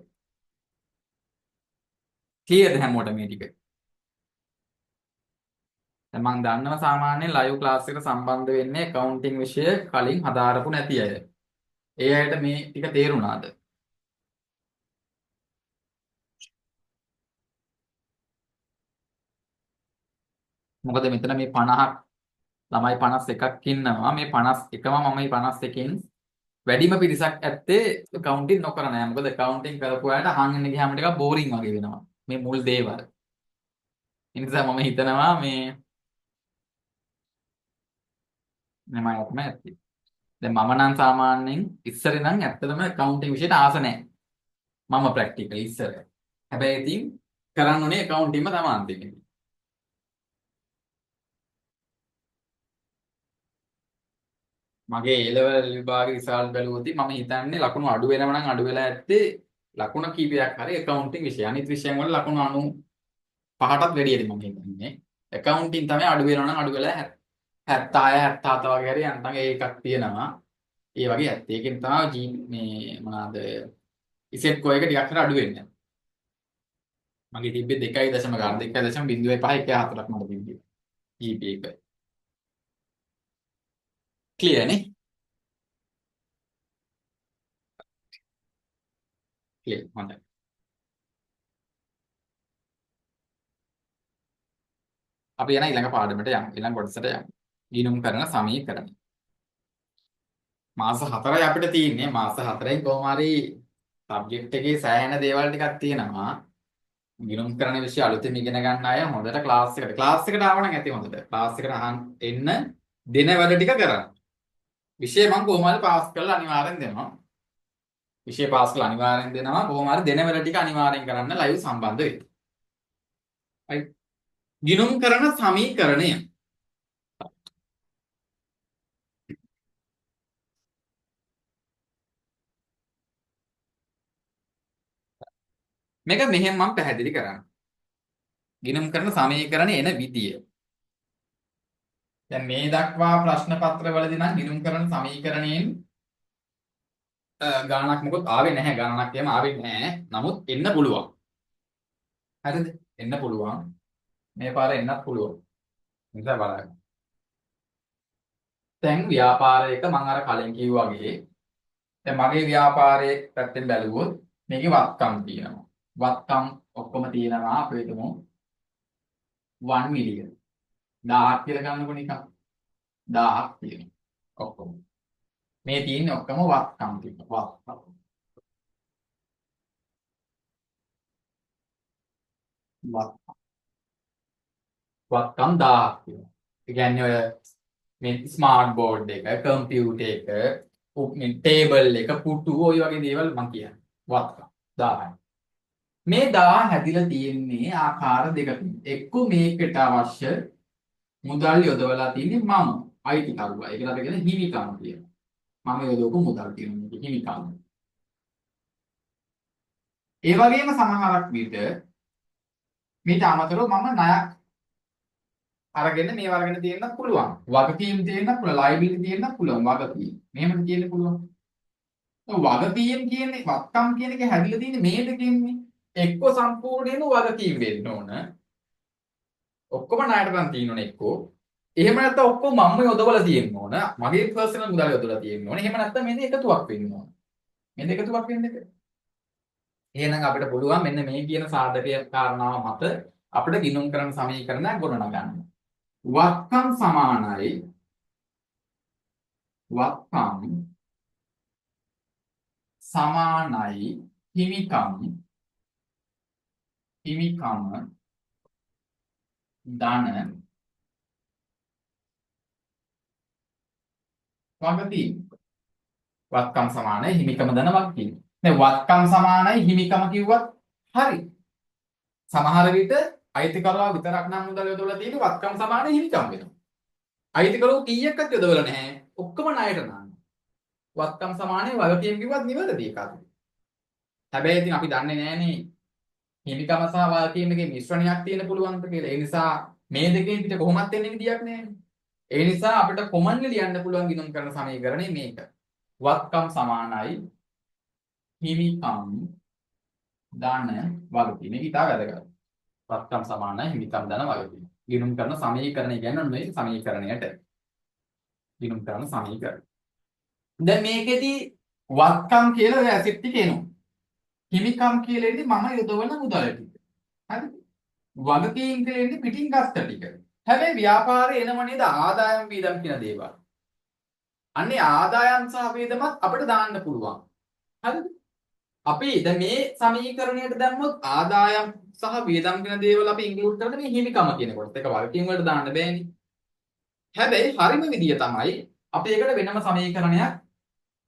ක්ලියර්ද හැමෝටම මේ ටික? දැන් මම දන්නවා සාමාන්‍යයෙන් ලයිව් ක්ලාස් එකට සම්බන්ධ වෙන්නේ accounting විෂය කලින් හදාරපු නැති අය. ඒ අයට මේ ටික තේරුණාද? මොකද මෙතන මේ 50ක් ළමයි 51ක් ඉන්නවා. මේ 51ම මම මේ 51කින් වැඩිම පිරිසක් ඇත්තේ accounting නොකර නෑ. මොකද accounting කරපු අයට අහන් ඉන්න ගියාම ටිකක් බෝරින් වගේ වෙනවා. මේ මුල් දේවල්. ඒ නිසා මම හිතනවා මේ මම අයත්ම ඇත්තේ. දැන් මම නම් සාමාන්‍යයෙන් ඉස්සර ඉඳන් ඇත්තටම accounting විෂයට ආස නෑ. මම ප්‍රැක්ටිකල් ඉස්සර. හැබැයි ඉතින් කරන්න ඕනේ accounting ම තමයි අන්තිමේදී. මගේ A level විභාගේ රිසල්ට් බැලුවොත් මම හිතන්නේ ලකුණු අඩු වෙනව නම් අඩු වෙලා ඇත්තේ ලකුණ කීපයක් හරි accounting විෂය. අනිත් විෂයන් වල ලකුණු 95ටත් වැඩියද මම හිතන්නේ. accounting තමයි අඩු වෙනව නම් අඩු වෙලා 76 77 වගේ හරි යන්තම් ඒකක් තියෙනවා. ඒ වගේ ඇත්තේ. ඒකෙන් තමයි මේ මොනවාද ඉසෙට් කෝ එක ටිකක් හරි අඩු වෙන්නේ. මගේ තිබ්බේ 2.0 ගන්න 2.05 1.4ක් මට තිබ්බේ. GPA එක. ක්ලියර් නේ? ක්ලියර් හොඳයි. අපි යන ඊළඟ පාඩමට යමු. ඊළඟ කොටසට යමු. ගිණුම් කරන සමීකරණ. මාස 4යි අපිට තියෙන්නේ. මාස 4න් කොහොම හරි සබ්ජෙක්ට් එකේ සෑහෙන දේවල් ටිකක් තියෙනවා. ගිණුම් කරන විෂය අලුතෙන් ඉගෙන ගන්න අය හොඳට ක්ලාස් එකට ආව නම් ඇති හොඳට. ක්ලාස් එකට අහන් එන්න දෙන වැඩ ටික කරන්න. විෂය මම කොහොම හරි පාස් කරලා අනිවාර්යෙන් දෙනවා. විෂය පාස් කරලා අනිවාර්යෙන් දෙනවා. කොහොම හරි දෙන වෙල ටික අනිවාර්යෙන් කරන්න ලයිව් සම්බන්ධ වෙන්න. right. ගිණුම් කරන සමීකරණය. මේක මෙහෙම මම පැහැදිලි කරන්න. ගිණුම් කරන සමීකරණය එන විදිය. දැන් මේ දක්වා ප්‍රශ්න පත්‍රවලදී නම් ගිණුම් කරන සමීකරණයෙන් ගණනක් මොකොත් ආවේ නැහැ. ගණනක් එහෙම ආවේ නැහැ. නමුත් එන්න පුළුවන්. හරිද? එන්න පුළුවන්. මේ පාර එන්නත් පුළුවන්. නිසා බලන්න. දැන් ව්‍යාපාරයක මම අර කලින් කිව්වා වගේ දැන් මගේ ව්‍යාපාරයේ පැත්තෙන් බැලුවොත් මේකේ වත්කම් තියෙනවා. වත්කම් ඔක්කොම තියෙනවා අපි හිතමු 1 මිලියන්. 1000ක් කියලා ගන්නකො නිකන්. 1000ක් තියෙනවා. ඔක්කොම. මේ තියෙන්නේ ඔක්කොම වත්කම් තියෙනවා. වත්කම් 1000ක් තියෙනවා. ඒ කියන්නේ ඔය මේ ස්මාර්ට් බෝඩ් එක, කම්පියුටර් එක, ටේබල් එක, පුටු ඔය වගේ දේවල් මම කියන්නේ. වත්කම් 1000යි. මේ 1000 හැදිලා තියෙන්නේ ආකාර දෙකකින්. එක්ක මේකට අවශ්‍ය මුදල් යොදවලා තියෙන්නේ මම අයිතිකරුවා. ඒකට අපි කියන හිමිකම් කියනවා. මම යොදවපු මුදල් තියෙන මේක හිමිකම්. ඒ වගේම සමහරක් විට මේට අමතරව මම ණයක් අරගෙන මේ වර්ගන තියෙන්නත් පුළුවන්. වගකීම් තියෙන්නත් පුළුවන්. ලයබිලිටි තියෙන්නත් පුළුවන්. වගකීම්. මෙහෙම තියෙන්න පුළුවන්. වගකීම් කියන්නේ වත්කම් කියන එක හැදිලා තියෙන්නේ මේ දෙකෙන්නේ. එක්ක සම්පූර්ණයෙන්ම වගකීම් වෙන්න ඕන. ඔක්කොම ණයට ගන්න තියෙනවනේ එක්කෝ. එහෙම නැත්නම් ඔක්කොම මම්ම යොදවලා තියෙන්න ඕන. මගේ පර්සනල් මුදල් යොදවලා තියෙන්න ඕන. එහෙම නැත්නම් මේ දෙක එකතුවක් වෙන්න ඕන. මේ දෙක එකතුවක් වෙන්න එක. එහෙනම් අපිට පුළුවන් මෙන්න මේ කියන සාධකයේ කාරණාව මත අපිට ගිණුම් කරන සමීකරණයක් ගොඩනගන්න. වත්කම් සමානයි වත්කම් සමානයි හිමිකම් ධන වගකීම්. වත්කම් සමානයි හිමිකම ධන වගකීම්. දැන් වත්කම් සමානයි හිමිකම කිව්වත් හරි. සමහර විට අයිතිකරුවා විතරක් නම් මුදල් යොදවලා තියෙන්නේ වත්කම් සමානයි හිමිකම් වෙනවා. අයිතිකරුවෝ කීයක්වත් යොදවලා නැහැ. ඔක්කොම ණයට නාන්න. වත්කම් සමානයි වගකීම් කිව්වත් නිවැරදි එකක්. හැබැයි ඉතින් අපි දන්නේ නැහනේ හිමිකම සහ වගකීම් එකේ මිශ්‍රණයක් තියෙන පුළුවන්ද කියලා. ඒ නිසා මේ දෙකෙන් පිට කොහොමත් එන්නේ විදියක් නැහැ. ඒ නිසා අපිට කොමන්ලි ලියන්න පුළුවන් ගිණුම් කරන සමීකරණය මේක. වත්කම් සමානයි හිමිකම් ධන වගකීම්. මේක ඉතා වැදගත්. වත්කම් සමානයි හිමිකම් ධන වගකීම්. ගිණුම් කරන සමීකරණය කියන්නේ මේ සමීකරණයට. ගිණුම් කරන සමීකරණ. දැන් මේකෙදි වත්කම් කියලා ඔය ඇසෙට් ටික එනවා. හිමිකම් කියලා ඉන්නේ මම යොදවන මුදල ටික. හරිද? වගකීම් කියලා ඉන්නේ පිටින් ගත්ත ටික. හැබැයි ව්‍යාපාරේ එනව නේද ආදායම් වීදම් කියන දේවල්. අන්නේ ආදායම් සහ වේදමත් අපිට දාන්න පුළුවන්. හරිද? අපි දැන් මේ සමීකරණයට දැම්මොත් ආදායම් සහ වේදම් කියන දේවල් අපි ඉන්ක්ලූඩ් කරලා මේ හිමිකම කියන කොටස එක වගකීම් වලට දාන්න බෑනේ. හැබැයි හරිම විදිය තමයි අපි ඒකට වෙනම සමීකරණයක්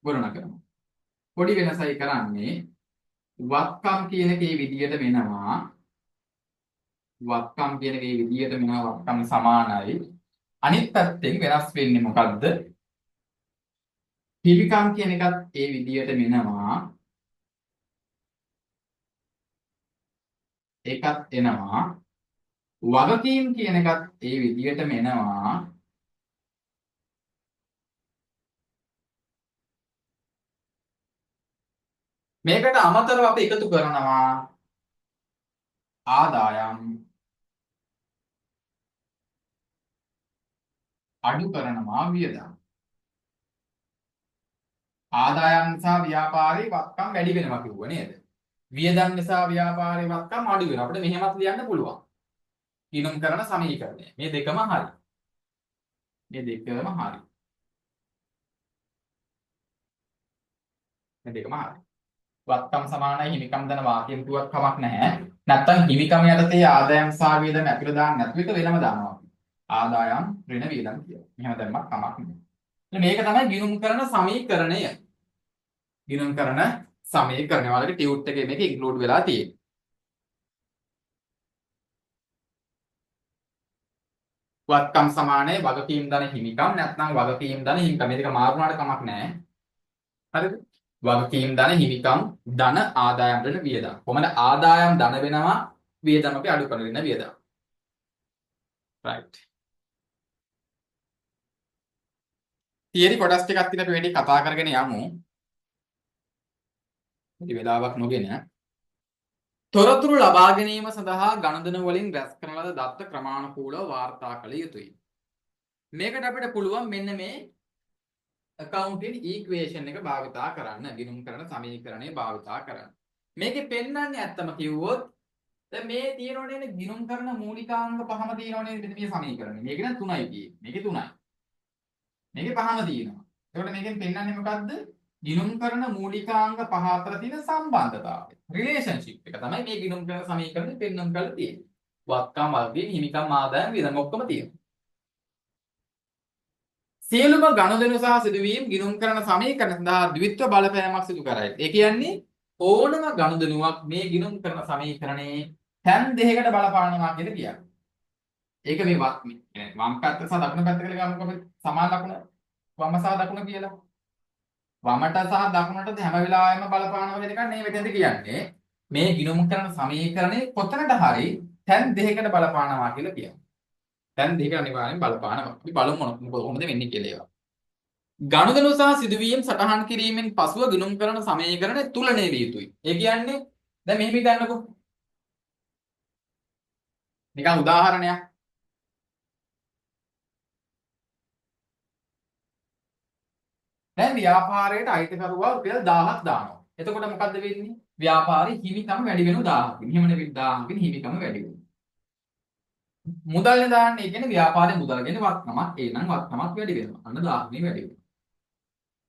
ගොඩනගනවා. පොඩි වෙනසයි කරන්නේ වත්කම් කියන එකේ විදියට වෙනවා. වත්කම් කියන එකේ විදියට වෙනවා වත්කම් සමානයි. අනිත් පැත්තෙන් වෙනස් වෙන්නේ මොකද්ද? හිමිකම් කියන එකත් ඒ විදියට වෙනවා. ඒකත් එනවා. වගකීම් කියන එකත් ඒ විදියටම එනවා. මේකට අමතරව අපි එකතු කරනවා ආදායම් අඩු කරනවා වියදම්. ආදායම් නිසා ව්‍යාපාරේ වත්කම් වැඩි වෙනවා කිව්ව නේද? වියදම් නිසා ව්‍යාපාරේ වත්කම් අඩු වෙනවා. අපිට මෙහෙමත් ලියන්න පුළුවන්. ගිණුම් කරන සමීකරණය. මේ දෙකම හරි. මේ දෙකම හරි. මේ දෙකම හරි. වත්කම් සමානයි හිමිකම් ධන වාක්‍යම් කිව්වත් කමක් නැහැ. නැත්තම් හිමිකම යටතේ ආදායම් සහ වියදම් ඇතුළේ දාන්න නැතුව එක වෙනම දානවා. ආදායම් ඍණ වියදම් කියලා. මෙහෙම දැම්මත් කමක් නැහැ. මේක තමයි ගිණුම් කරන සමීකරණය. ගිණුම් කරන සමීකරණය වලට ටියුට් එකේ මේක ඉන්ක්ලූඩ් වෙලා තියෙන්නේ. වත්කම් සමානයි වගකීම් ධන හිමිකම් නැත්නම් වගකීම් ධන හිමිකම්. මේ දෙක මාරු වුණාට කමක් නැහැ. හරිද? වගකීම් ධන හිමිකම් ධන ආදායම් වලට වියදම්. කොහොමද ආදායම් ධන වෙනවා වියදම් අපි අඩු කරගෙන වියදම්. right. තියරි කොටස් ටිකක් තියෙන අපි වැඩි කතා කරගෙන යමු. වැඩි වෙලාවක් නොගෙන. තොරතුරු ලබා ගැනීම සඳහා ගණදෙනු වලින් රැස් කරන ලද දත්ත ක්‍රමානුකූලව වාර්තා කළ යුතුයි. මේකට අපිට පුළුවන් මෙන්න මේ accounting equation එක භාවිතා කරන්න, ගිණුම් කරන සමීකරණය භාවිතා කරන්න. මේකේ පෙන්වන්නේ ඇත්තම කිව්වොත් දැන් මේ තියෙනෝනේ ගිණුම් කරන මූලිකාංග පහම තියෙනෝනේ මේ සමීකරණය. මේක නම් 3යි තියෙන්නේ. මේකේ 3යි. මේකේ පහම තියෙනවා. එතකොට මේකෙන් පෙන්වන්නේ මොකද්ද? ගිණුම් කරන මූලිකාංග පහ අතර තියෙන සම්බන්ධතාවය. රිලේෂන්ෂිප් එක තමයි මේ ගිණුම් කරන සමීකරණය පෙන්වන්න කරලා තියෙන්නේ. වත්කම් වර්ගයෙන් හිමිකම් ආදායම් වියදම් ඔක්කොම තියෙනවා. සියලුම ගනුදෙනු සහ සිදුවීම් ගිණුම් කරන සමීකරණ සඳහා ද්විත්ව බලපෑමක් සිදු කරයි. ඒ කියන්නේ ඕනම ගනුදෙනුවක් මේ ගිණුම් කරන සමීකරණයේ තැන් දෙකකට බලපානවා කියලා කියන්නේ. ඒක මේ වම් පැත්ත සහ දකුණු පැත්ත කියලා ගමුකෝ අපි සමාන ලකුණ වම සහ දකුණ කියලා. වමට සහ දකුණට හැම වෙලාවෙම බලපානවා කියන එක නේ මෙතෙන්ද කියන්නේ. මේ ගිණුම් කරන සමීකරණේ කොතනද හරි තැන් දෙකකට බලපානවා කියලා කියනවා. තැන් දෙක අනිවාර්යෙන් බලපානවා. අපි බලමු කොහොමද වෙන්නේ කියලා ඒවා. ගනුදෙනු සහ සිදුවීම් සටහන් කිරීමෙන් පසුව ගිණුම් කරන සමීකරණ තුලනය විය යුතුයි. ඒ කියන්නේ දැන් මෙහෙම හිතන්නකෝ. නිකන් උදාහරණයක්. දැන් ව්‍යාපාරයට අයිතිකරුවා රුපියල් 1000ක් දානවා. එතකොට මොකද්ද වෙන්නේ? ව්‍යාපාරේ හිමිකම වැඩි වෙනවා 1000කින්. එහෙම නෙවෙයි 1000කින් හිමිකම වැඩි වෙනවා. මුදල්නේ දාන්නේ. ඒ කියන්නේ ව්‍යාපාරේ මුදල් කියන්නේ වත්කමක්. එහෙනම් වත්කමක් වැඩි වෙනවා. අන්න 1000කින් වැඩි වෙනවා.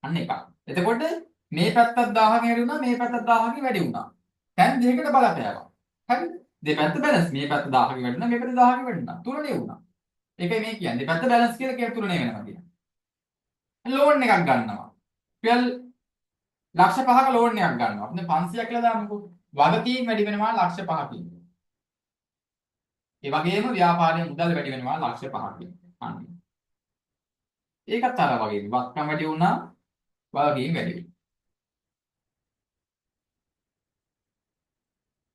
අන්න එකක්. එතකොට මේ පැත්තත් 1000කින් වැඩි වුණා, මේ පැත්තත් 1000කින් වැඩි වුණා. දැන් දෙකකට බලපෑවා. හරිද? දෙපැත්ත බැලන්ස්. මේ පැත්ත 1000කින් වැඩි වුණා, මේ පැත්ත 1000කින් වැඩි වුණා. තුලනේ වුණා. ඒකයි මේ කියන්නේ. දෙපැත්ත බැලන්ස් කියලා තුලනේ වෙනවා කියන්නේ. ලෝන් එකක් ගන්නවා. රුපියල් ලක්ෂ 5ක ලෝන් එකක් ගන්නවා. අපි 500ක් කියලා දාමුකෝ. වගකීම් වැඩි වෙනවා ලක්ෂ 5කින්. ඒ වගේම ව්‍යාපාරයේ මුදල් වැඩි වෙනවා ලක්ෂ 5කින්. අන්න. ඒකත් අර වගේ. වත්කම් වැඩි වුණා, වගකීම් වැඩි වෙනවා.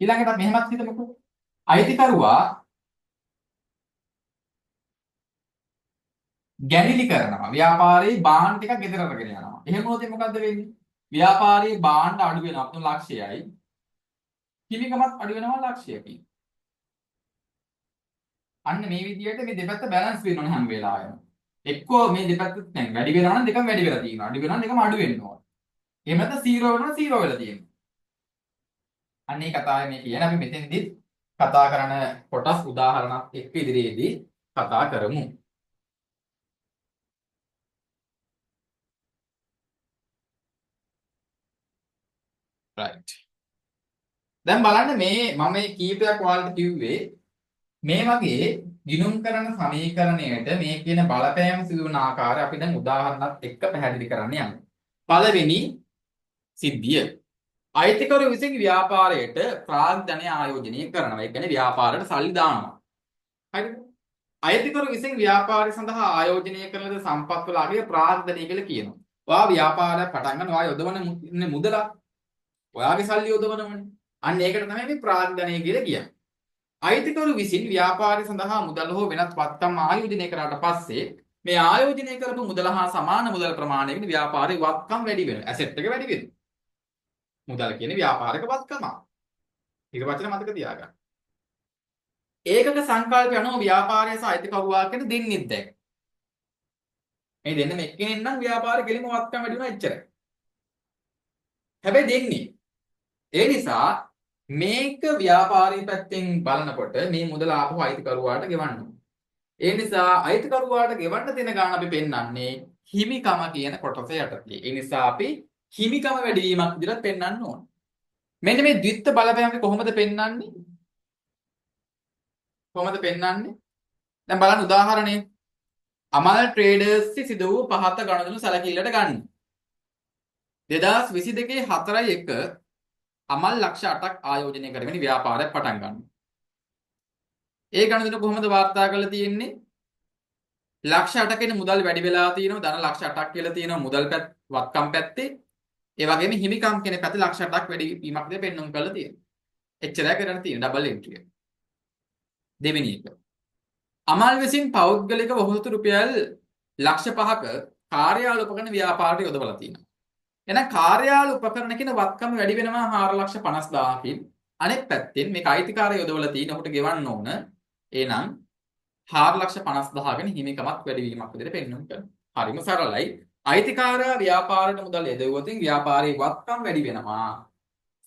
ඊළඟට මෙහෙමත් හිතමුකෝ. අයිතිකරුවා ගැනිලි කරනවා. ව්‍යාපාරයේ බාණ්ඩ ටිකක් ගෙදර අරගෙන යනවා. එහෙම වුණොත් මොකද්ද වෙන්නේ? ව්‍යාපාරයේ බාණ්ඩ අඩු වෙනවා. අපිට ලක්ෂයයි. හිමිකමත් අඩු වෙනවා ලක්ෂයකින්. අන්න මේ විදිහට මේ දෙපැත්ත බැලන්ස් වෙන්න ඕන හැම වෙලාවෙම. එක්කෝ මේ දෙපැත්ත දැන් වැඩි වෙනවා නම් දෙකම වැඩි වෙලා තියෙනවා. අඩු වෙනවා නම් දෙකම අඩු වෙන්න ඕන. එහෙම නැත්නම් 0 වෙනවා 0 වෙලා තියෙනවා. අන්න ඒ කතාවේ මේ කියන්නේ අපි මෙතෙන්දි කතා කරන කොටස් උදාහරණක් එක්ක ඉදිරියේදී කතා කරමු. right. දැන් බලන්න මේ මම මේ කීපයක් ඔයාලට කිව්වේ මේ වගේ ගිණුම් කරන සමීකරණයට මේ කියන බලපෑම සිදු වන ආකාරය අපි දැන් උදාහරණයක් එක්ක පැහැදිලි කරන්න යනවා. පළවෙනි සිද්ධිය. අයිතිකරු විසින් ව්‍යාපාරයට ප්‍රාග්ධනය ආයෝජනය කරනවා. ඒ කියන්නේ ව්‍යාපාරයට සල්ලි දානවා. හරිද? අයිතිකරු විසින් ව්‍යාපාරය සඳහා ආයෝජනය කරන ලද සම්පත් වල අගය ප්‍රාග්ධනය කියලා කියනවා. ඔයා ව්‍යාපාරයක් පටන් ගන්න ඔයා යොදවන මුදල ඔයාගේ සල්ලි යොදවනවනේ. අන්න ඒකට තමයි මේ ප්‍රාග්ධනය කියලා කියන්නේ. අයිතිකරු විසින් ව්‍යාපාරය සඳහා මුදල් හෝ වෙනත් වත්කම් ආයෝජනය කරාට පස්සේ මේ ආයෝජනය කරපු මුදල හා සමාන මුදල් ප්‍රමාණයකින් ව්යාපාරයේ වත්කම් වැඩි වෙනවා. ඇසෙට් එක වැඩි වෙනවා. මුදල් කියන්නේ ව්‍යාපාරික වත්කමක්. ඊට පස්සේ මතක තියාගන්න. ඒකක සංකල්පය අනුව ව්‍යාපාරය සහ අයිතිකරුවා කියන දෙන්නේ දැන්. මේ දෙන්නම එක්කෙනෙක් නම් ව්‍යාපාරේ කෙලිම වත්කම් වැඩි වෙනවා එච්චරයි. හැබැයි දෙන්නේ. ඒ නිසා මේක ව්‍යාපාරී පැත්තෙන් බලනකොට මේ මුදල ආපහු අයිතිකරුවාට ගෙවන්න ඕනේ. ඒ නිසා අයිතිකරුවාට ගෙවන්න දෙන ගාණ අපි පෙන්වන්නේ හිමිකම කියන කොටස යටතේ. ඒ නිසා අපි හිමිකම වැඩිවීමක් විදිහට පෙන්වන්න ඕනේ. මෙන්න මේ ද්විත්ව බලපෑම කොහොමද පෙන්වන්නේ? කොහොමද පෙන්වන්නේ? දැන් බලන්න උදාහරණයක්. අමල් ට්‍රේඩර්ස් සිදු වූ පහත ගනුදෙනු සැලකිල්ලට ගන්න. 2022 4.1 අමල් ලක්ෂ 8ක් ආයෝජනය කරගෙන ව්‍යාපාරයක් පටන් ගන්නවා. ඒ ගණන කොහොමද වාර්තා කරලා තියෙන්නේ? ලක්ෂ 8කින් මුදල් වැඩි වෙලා තියෙනවා. ධන ලක්ෂ 8ක් කියලා තියෙනවා මුදල් වත්කම් පැත්තේ. ඒ වගේම හිමිකම් කියන පැත්තේ ලක්ෂ 8ක් වැඩි වීමක් දෙ පෙන්වන්න කරලා තියෙනවා. එච්චරයි කරන්න තියෙන ඩබල් එන්ට්‍රිය. දෙවෙනි එක. අමල් විසින් පෞද්ගලික වහතුරු රුපියල් ලක්ෂ 5ක කාර්යාල උපකරණ ව්‍යාපාරයට යොදවලා තියෙනවා. එහෙනම් කාර්යාල උපකරණ කියන වත්කම වැඩි වෙනවා 4,50,000කින්. අනෙක් පැත්තෙන් මේක අයිතිකාරය යොදවලා තියෙන ඔහුට ගෙවන්න ඕන. එහෙනම් 4,50,000කින් හිමිකමක් වැඩි වීමක් විදිහට පෙන්වන්න කරනවා. හරිම සරලයි. අයිතිකාරයා ව්‍යාපාරයට මුදල් යොදවුවොත් ව්‍යාපාරයේ වත්කම් වැඩි වෙනවා.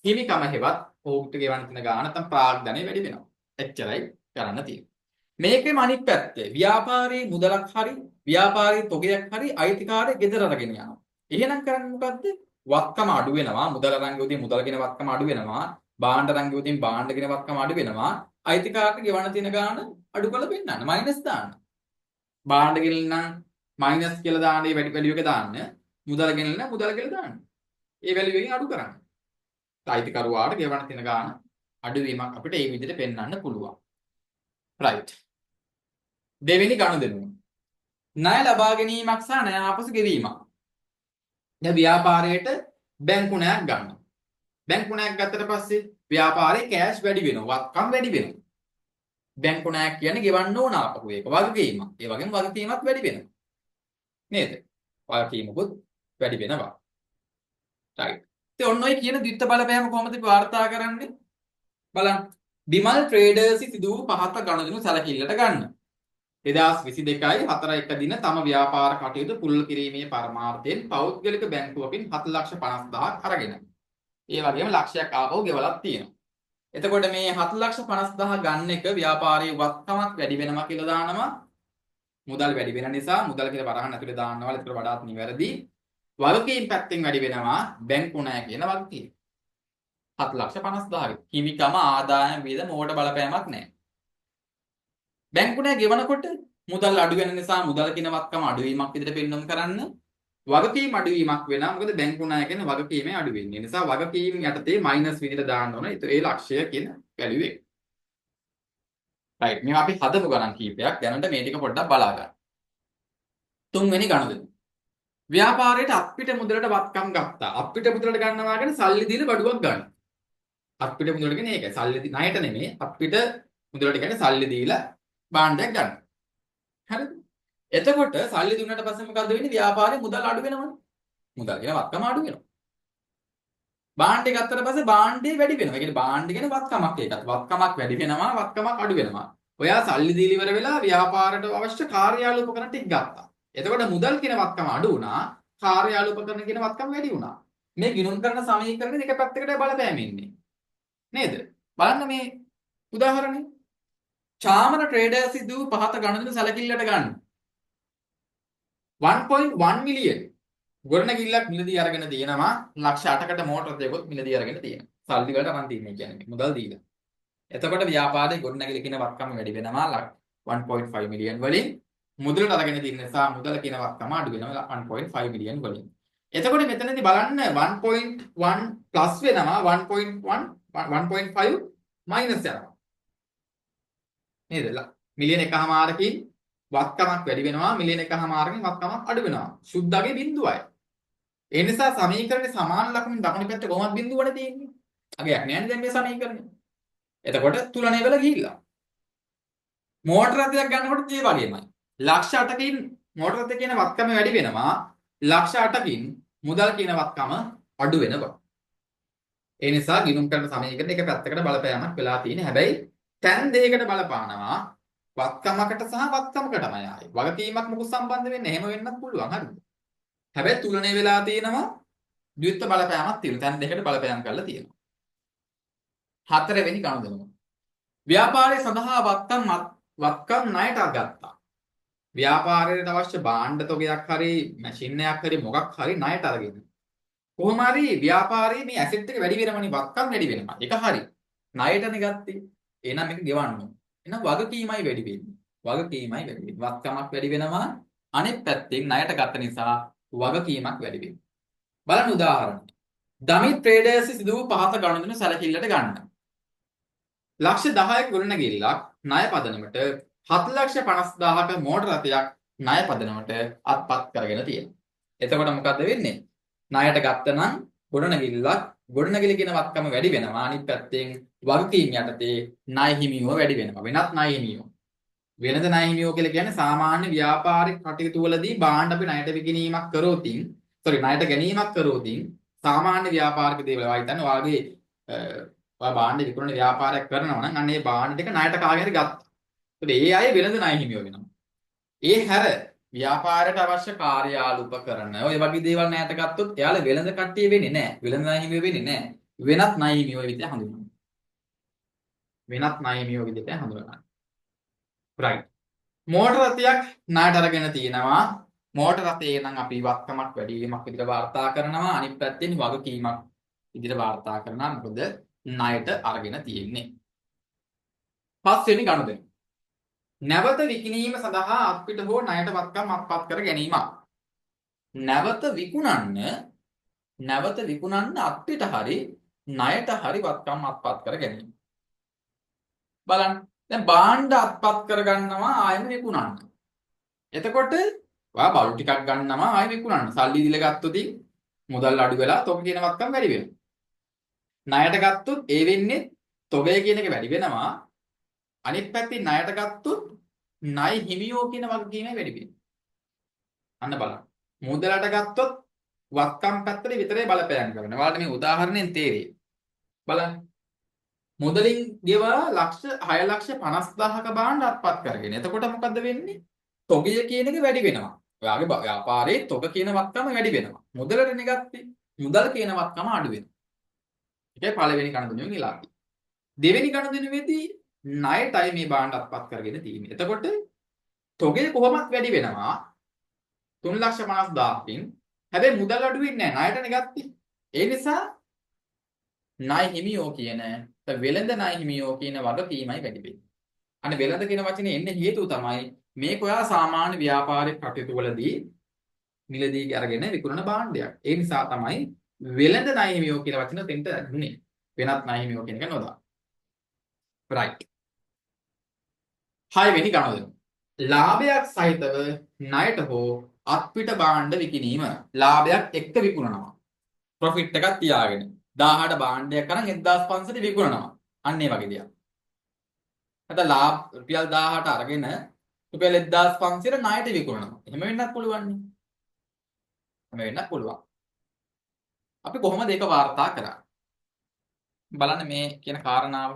හිමිකම හෙවත් ඔහුට ගෙවන්න තියෙන ගාණ නැත්නම් ප්‍රාග්ධනය වැඩි වෙනවා. එච්චරයි කරන්න තියෙන්නේ. මේකෙම අනිත් පැත්තේ ව්‍යාපාරයේ මුදලක් හරි ව්‍යාපාරයේ තොගයක් හරි අයිතිකාරය ගෙදර අරගෙන යනවා. එහෙනම් කරන්නේ මොකද්ද? වත්කම අඩු වෙනවා. මුදල රංගුවදී මුදල්ගෙන වත්කම අඩු වෙනවා. භාණ්ඩ රංගුවදී භාණ්ඩගෙන වත්කම අඩු වෙනවා. අයිතිකාරට ගෙවන්න තියෙන ගාණ අඩු කරලා පෙන්නන්න. මයිනස් දාන්න. භාණ්ඩ ගෙනල්ල නම් මයිනස් කියලා දාන්න ඒ වැඩි වැලියු එක දාන්න. මුදල ගෙනල්ල නම් මුදල කියලා දාන්න. ඒ වැලියු එකෙන් අඩු කරන්න. අයිතිකරුවාට ගෙවන්න තියෙන ගාණ අඩුවීමක් අපිට ඒ විදිහට පෙන්වන්න පුළුවන්. right. දෙවෙනි ගනුදෙනුව. ණය ලබා ගැනීමක් සහ ණය ආපසු ගෙවීමක්. දැන් ව්‍යාපාරයට බැංකු ණයක් ගන්නවා. බැංකු ණයක් ගත්තට පස්සේ ව්‍යාපාරේ කෑෂ් වැඩි වෙනවා. වත්කම් වැඩි වෙනවා. බැංකු ණයක් කියන්නේ ගෙවන්න ඕන ආපහු ඒක වගකීමක්. ඒ වගේම වගකීමක් වැඩි වෙනවා. නේද? වගකීමකුත් වැඩි වෙනවා. right. ඉතින් ඔන්න ඔය කියන ද්විත්ව බලපෑම කොහොමද වාර්තා කරන්නේ? බලන්න. බිමල් ට්‍රේඩර්ස් සිදු වූ පහත ගනුදෙනු සැලකිල්ලට ගන්න. 2022යි 4.1 දින තම ව්‍යාපාර කටයුතු පුළුල් කිරීමේ පරමාර්ථයෙන් පෞද්ගලික බැංකුවකින් 7,50,000ක් අරගෙන. ඒ වගේම ලක්ෂයක් ආපහු ගෙවලක් තියෙනවා. එතකොට මේ 7,50,000 ගන්න එක ව්‍යාපාරයේ වත්කමක් වැඩි වෙනවා කියලා දානවා. මුදල් වැඩි වෙන නිසා මුදල් කියලා වරහන් ඇතුලේ දාන්නවා. ඒකට වඩාත් නිවැරදි. වගකීම් පැත්තෙන් වැඩි වෙනවා බැංකු ණය කියන වගකීම. 7,50,000. හිමිකම ආදායම් වියදම ඕකට බලපෑමක් නැහැ. බැංකු ණය ගෙවනකොට මුදල් අඩු වෙන නිසා මුදල් කියන වත්කම අඩුවීමක් විදිහට පෙන්වන්න කරන්න වගකීම් අඩුවීමක් වෙනවා. මොකද බැංකු ණය කියන වගකීමේ අඩු වෙන්නේ. ඒ නිසා වගකීම් යටතේ මයිනස් විදිහට දාන්න ඕන. ඒ ලක්ෂය කියන වැලියු එක. right. මේ අපි හදපු ගණන් කීපයක් දැනට මේ ටික පොඩ්ඩක් බලා ගන්න. තුන්වෙනි ගණුදෙනු. ව්‍යාපාරයට අප්පිට මුදලට වත්කම් ගත්තා. අප්පිට මුදලට ගන්නවා කියන්නේ සල්ලි දීලා බඩුවක් ගන්න. අප්පිට මුදලට කියන්නේ ඒකයි. සල්ලි ණයට නෙමෙයි. අප්පිට මුදලට කියන්නේ සල්ලි දීලා භාණ්ඩයක් ගන්න. හරිද? එතකොට සල්ලි දුන්නට පස්සේ මොකද වෙන්නේ? ව්‍යාපාරේ මුදල් අඩු වෙනවනේ. මුදල් කියන වත්කම අඩු වෙනවා. භාණ්ඩේ ගත්තට පස්සේ භාණ්ඩේ වැඩි වෙනවා. ඒ කියන්නේ භාණ්ඩ කියන වත්කමක් ඒකත්. වත්කමක් වැඩි වෙනවා, වත්කමක් අඩු වෙනවා. ඔයා සල්ලි දීලා ඉවර වෙලා ව්‍යාපාරයට අවශ්‍ය කාර්යාල උපකරණ ටික ගත්තා. එතකොට මුදල් කියන වත්කම අඩු වුණා, කාර්යාල උපකරණ කියන වත්කම වැඩි වුණා. මේ ගිණුම් කරන සමීකරණේ දෙක පැත්තකට බලපෑම ඉන්නේ. නේද? බලන්න මේ උදාහරණය. චාමර ට්‍රේඩර්ස් සිදු පහත ගණනට සැලකිල්ලට ගන්න. 1.1 මිලියන් ගොඩනැගිල්ලක් මිලදී අරගෙන තියෙනවා. ලක්ෂ 8කට මෝටර දෙකක් මිලදී අරගෙන තියෙනවා. සල්ලි වලට අරන් තියන්නේ කියන්නේ මුදල් දීලා. එතකොට ව්‍යාපාරයේ ගොඩනැගිලි කියන වත්කම වැඩි වෙනවා 1.5 මිලියන් වලින්. මුදලට අරගෙන තියෙන නිසා මුදල කියන වත්කම අඩු වෙනවා 1.5 මිලියන් වලින්. එතකොට මෙතනදී බලන්න 1.1 ප්ලස් වෙනවා 1.5 මයිනස් යනවා. නේද? මිලියන එකමාරකින් වත්කමක් වැඩි වෙනවා මිලියන එකමාරකින් වත්කමක් අඩු වෙනවා. සුද්ධගේ බිඳුවයි. ඒ නිසා සමීකරණේ සමාන ලකුණු දකුණු පැත්තේ කොහොමද බිඳුවනේ තියෙන්නේ? අගයක් නෑනේ දැන් මේ සමීකරණේ. එතකොට තුලණය වෙලා ගිහිල්ලා. මෝටර රථයක් ගන්නකොට ඒ වගේමයි. ලක්ෂ 8කින් මෝටර රථය කියන වත්කම වැඩි වෙනවා. ලක්ෂ 8කින් මුදල් කියන වත්කම අඩු වෙනවා. ඒ නිසා ගිණුම් කරන සමීකරණ එක පැත්තකට බලපෑමක් වෙලා තියෙන. හැබැයි තැන් දෙකකට බලපානවා. වත්කමකට සහ වත්කමකටමයි ආයි. වගකීමක් මොකක් සම්බන්ධ වෙන්නේ? එහෙම වෙන්නත් පුළුවන්. හරිද? හැබැයි තුලණය වෙලා තියෙනවා ද්විත්ව බලපෑමක් තියෙනවා. තැන් දෙකකට බලපෑම් කරලා තියෙනවා. හතරවෙනි ගනුදෙනුව. ව්‍යාපාරය සඳහා වත්කම් ණයට ගත්තා. ව්‍යාපාරයට අවශ්‍ය භාණ්ඩ තොගයක් හරි මැෂින් එකක් හරි මොකක් හරි ණයට අරගෙන. කොහොම හරි ව්‍යාපාරයේ මේ ඇසෙට් එක වැඩි වෙනවනේ වත්කම් වැඩි වෙනවා. ඒක හරි. ණයටනේ ගත්තේ. එහෙනම් මේක ගෙවන්න ඕන. එහෙනම් වගකීමයි වැඩි වෙන්නේ. වගකීමයි වැඩි වෙන්නේ. වත්කමක් වැඩි වෙනවා. අනෙක් පැත්තෙන් ණයට ගත්ත නිසා වගකීමක් වැඩි වෙනවා. බලන්න උදාහරණ. දමිත් ට්‍රේඩර්ස් සිදු වූ පහත ගනුදෙනු සැලකිල්ලට ගන්න. ලක්ෂ 10ක ගොඩනැගිල්ලක් ණය පදනමට 7,50,000ක මෝටර රථයක් ණය පදනමට අත්පත් කරගෙන තියෙනවා. එතකොට මොකද්ද වෙන්නේ? ණයට ගත්තනම් ගොඩනැගිල්ලක් ගොඩනැගිලි කියන වත්කම වැඩි වෙනවා. අනිත් පැත්තෙන් වගකීම් යටතේ ණය හිමියෝ වැඩි වෙනවා. වෙනත් ණය හිමියෝ. වෙනද ණය හිමියෝ කියලා කියන්නේ සාමාන්‍ය ව්‍යාපාරික කටයුතු වලදී භාණ්ඩ අපි ණයට විකිණීමක් කරෝතින්, ණයට ගැනීමක් කරෝතින් සාමාන්‍ය ව්‍යාපාරික දේවල් වයි හිතන්න ඔයාගේ ඔයා භාණ්ඩ විකුණන ව්‍යාපාරයක් කරනවා නම් අන්න ඒ භාණ්ඩ ටික ණයට කාගෙන් හරි ගත්තා. ඒත් ඒ අය වෙළඳ ණය හිමියෝ වෙනවා. ඒ හැර ව්‍යාපාරයට අවශ්‍ය කාර්යාල උපකරණ ඔය වගේ දේවල් ණයට ගත්තොත් එයාලා වෙළඳ කට්ටිය වෙන්නේ නැහැ. වෙළඳ ණය හිමියෝ වෙන්නේ නැහැ. වෙනත් ණය හිමියෝ විදිහට හඳුන්වනවා. වෙනත් ණය හිමියෝ විදිහට හඳුන්වනවා. right. මෝටර රථයක් ණයට අරගෙන තියෙනවා. මෝටර රථයේ නම් අපි වත්කමක් වැඩි වීමක් විදිහට වාර්තා කරනවා. අනිත් පැත්තෙන් වගකීමක් විදිහට වාර්තා කරනවා. මොකද ණයට අරගෙන තියෙන්නේ. පස්වෙනි ගනුදෙනු. නැවත විකිණීම සඳහා අත්පිට හෝ ණයට වත්කම් අත්පත් කර ගැනීමක්. නැවත විකුණන්න අත්පිට හරි ණයට හරි වත්කම් අත්පත් කර ගැනීම. බලන්න. දැන් භාණ්ඩ අත්පත් කරගන්නවා ආයෙම විකුණන්න. එතකොට ඔයා බලු ටිකක් ගන්නවා ආයෙ විකුණන්න. සල්ලි දීලා ගත්තොත් මුදල් අඩු වෙලා තොග කියන වත්කම් වැඩි වෙනවා. ණයට ගත්තොත් ඒ වෙන්නේ තොගය කියන එක වැඩි වෙනවා. අනිත් පැත්තේ ණයට ගත්තොත් ණය හිමියෝ කියන වගකීම වැඩි වෙනවා. අන්න බලන්න. මුදලට ගත්තොත් වත්කම් පැත්තට විතරේ බලපෑම් කරනවා. ඔයාලට මේ උදාහරණයෙන් තේරෙයි. බලන්න. මුදලින් ගෙවා ලක්ෂ 6,50,000ක භාණ්ඩ අත්පත් කරගෙන. එතකොට මොකද්ද වෙන්නේ? තොගය කියන එක වැඩි වෙනවා. ඔයාගේ ව්‍යාපාරයේ තොග කියන වත්කම වැඩි වෙනවා. මුදලටනේ ගත්තේ. මුදල් කියන වත්කම අඩු වෙනවා. ඒකයි පළවෙනි ගනුදෙනුවෙන් ඉලාකි. දෙවෙනි ගනුදෙනුවේදී ණයටයි මේ භාණ්ඩ අත්පත් කරගෙන තියෙන්නේ. එතකොට තොගය කොහොමත් වැඩි වෙනවා 3,50,000කින්. හැබැයි මුදල් අඩු වෙන්නේ නැහැ. ණයටනේ ගත්තේ. ඒ නිසා ණය හිමියෝ කියන වෙළඳ ණය හිමියෝ කියන වගකීමයි වැඩි වෙන්නේ. අනේ වෙළඳ කියන වචනේ එන්නේ හේතුව තමයි මේක ඔයා සාමාන්‍ය ව්‍යාපාරික කටයුතු වලදී මිලදී අරගෙන විකුණන භාණ්ඩයක්. ඒ නිසා තමයි වෙළඳ ණය හිමියෝ කියන වචන දෙන්න දුන්නේ. වෙනත් ණය හිමියෝ කියන එක නොදා. right. 6 වෙනි ගනුදෙනු. ලාභයක් සහිතව ණයට හෝ අත්පිට භාණ්ඩ විකිණීම. ලාභයක් එක්ක විකුණනවා. ප්‍රොෆිට් එකක් තියාගෙන 1000ට භාණ්ඩයක් අරන් 1500ට විකුණනවා. අන්න ඒ වගේ දෙයක්. නැත්නම් ලාභ රුපියල් 1000ට අරගෙන රුපියල් 1500ට ණයට විකුණනවා. එහෙම වෙන්නත් පුළුවන් නේ. එහෙම වෙන්නත් පුළුවන්. අපි කොහොමද ඒක වාර්තා කරන්නේ? බලන්න මේ කියන කාරණාව.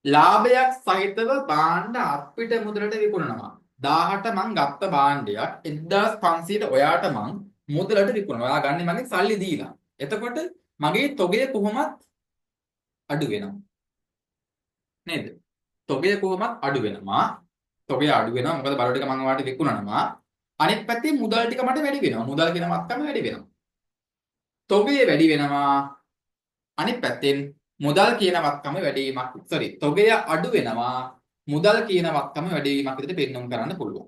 ලාභයක් සහිතව භාණ්ඩ අත්පිට මුදලට විකුණනවා. 1000ට මං ගත්ත භාණ්ඩයක් 1500ට ඔයාට මං මුදලට විකුණනවා. ඔයා ගන්නේ මගෙන් සල්ලි දීලා. එතකොට මගේ තොගය කොහොමත් අඩු වෙනවා. නේද? තොගය කොහොමත් අඩු වෙනවා. තොගය අඩු වෙනවා. මොකද බලු ටික මං ඔයාලට විකුණනවා. අනිත් පැත්තේ මුදල් ටික මට වැඩි වෙනවා. මුදල් කියන වත්කම වැඩි වෙනවා. තොගය වැඩි වෙනවා. අනිත් පැත්තෙන් මුදල් කියන වත්කම වැඩි වීමක් තොගය අඩු වෙනවා. මුදල් කියන වත්කම වැඩි වීමක් විදිහට පෙන්වන්න කරන්න පුළුවන්.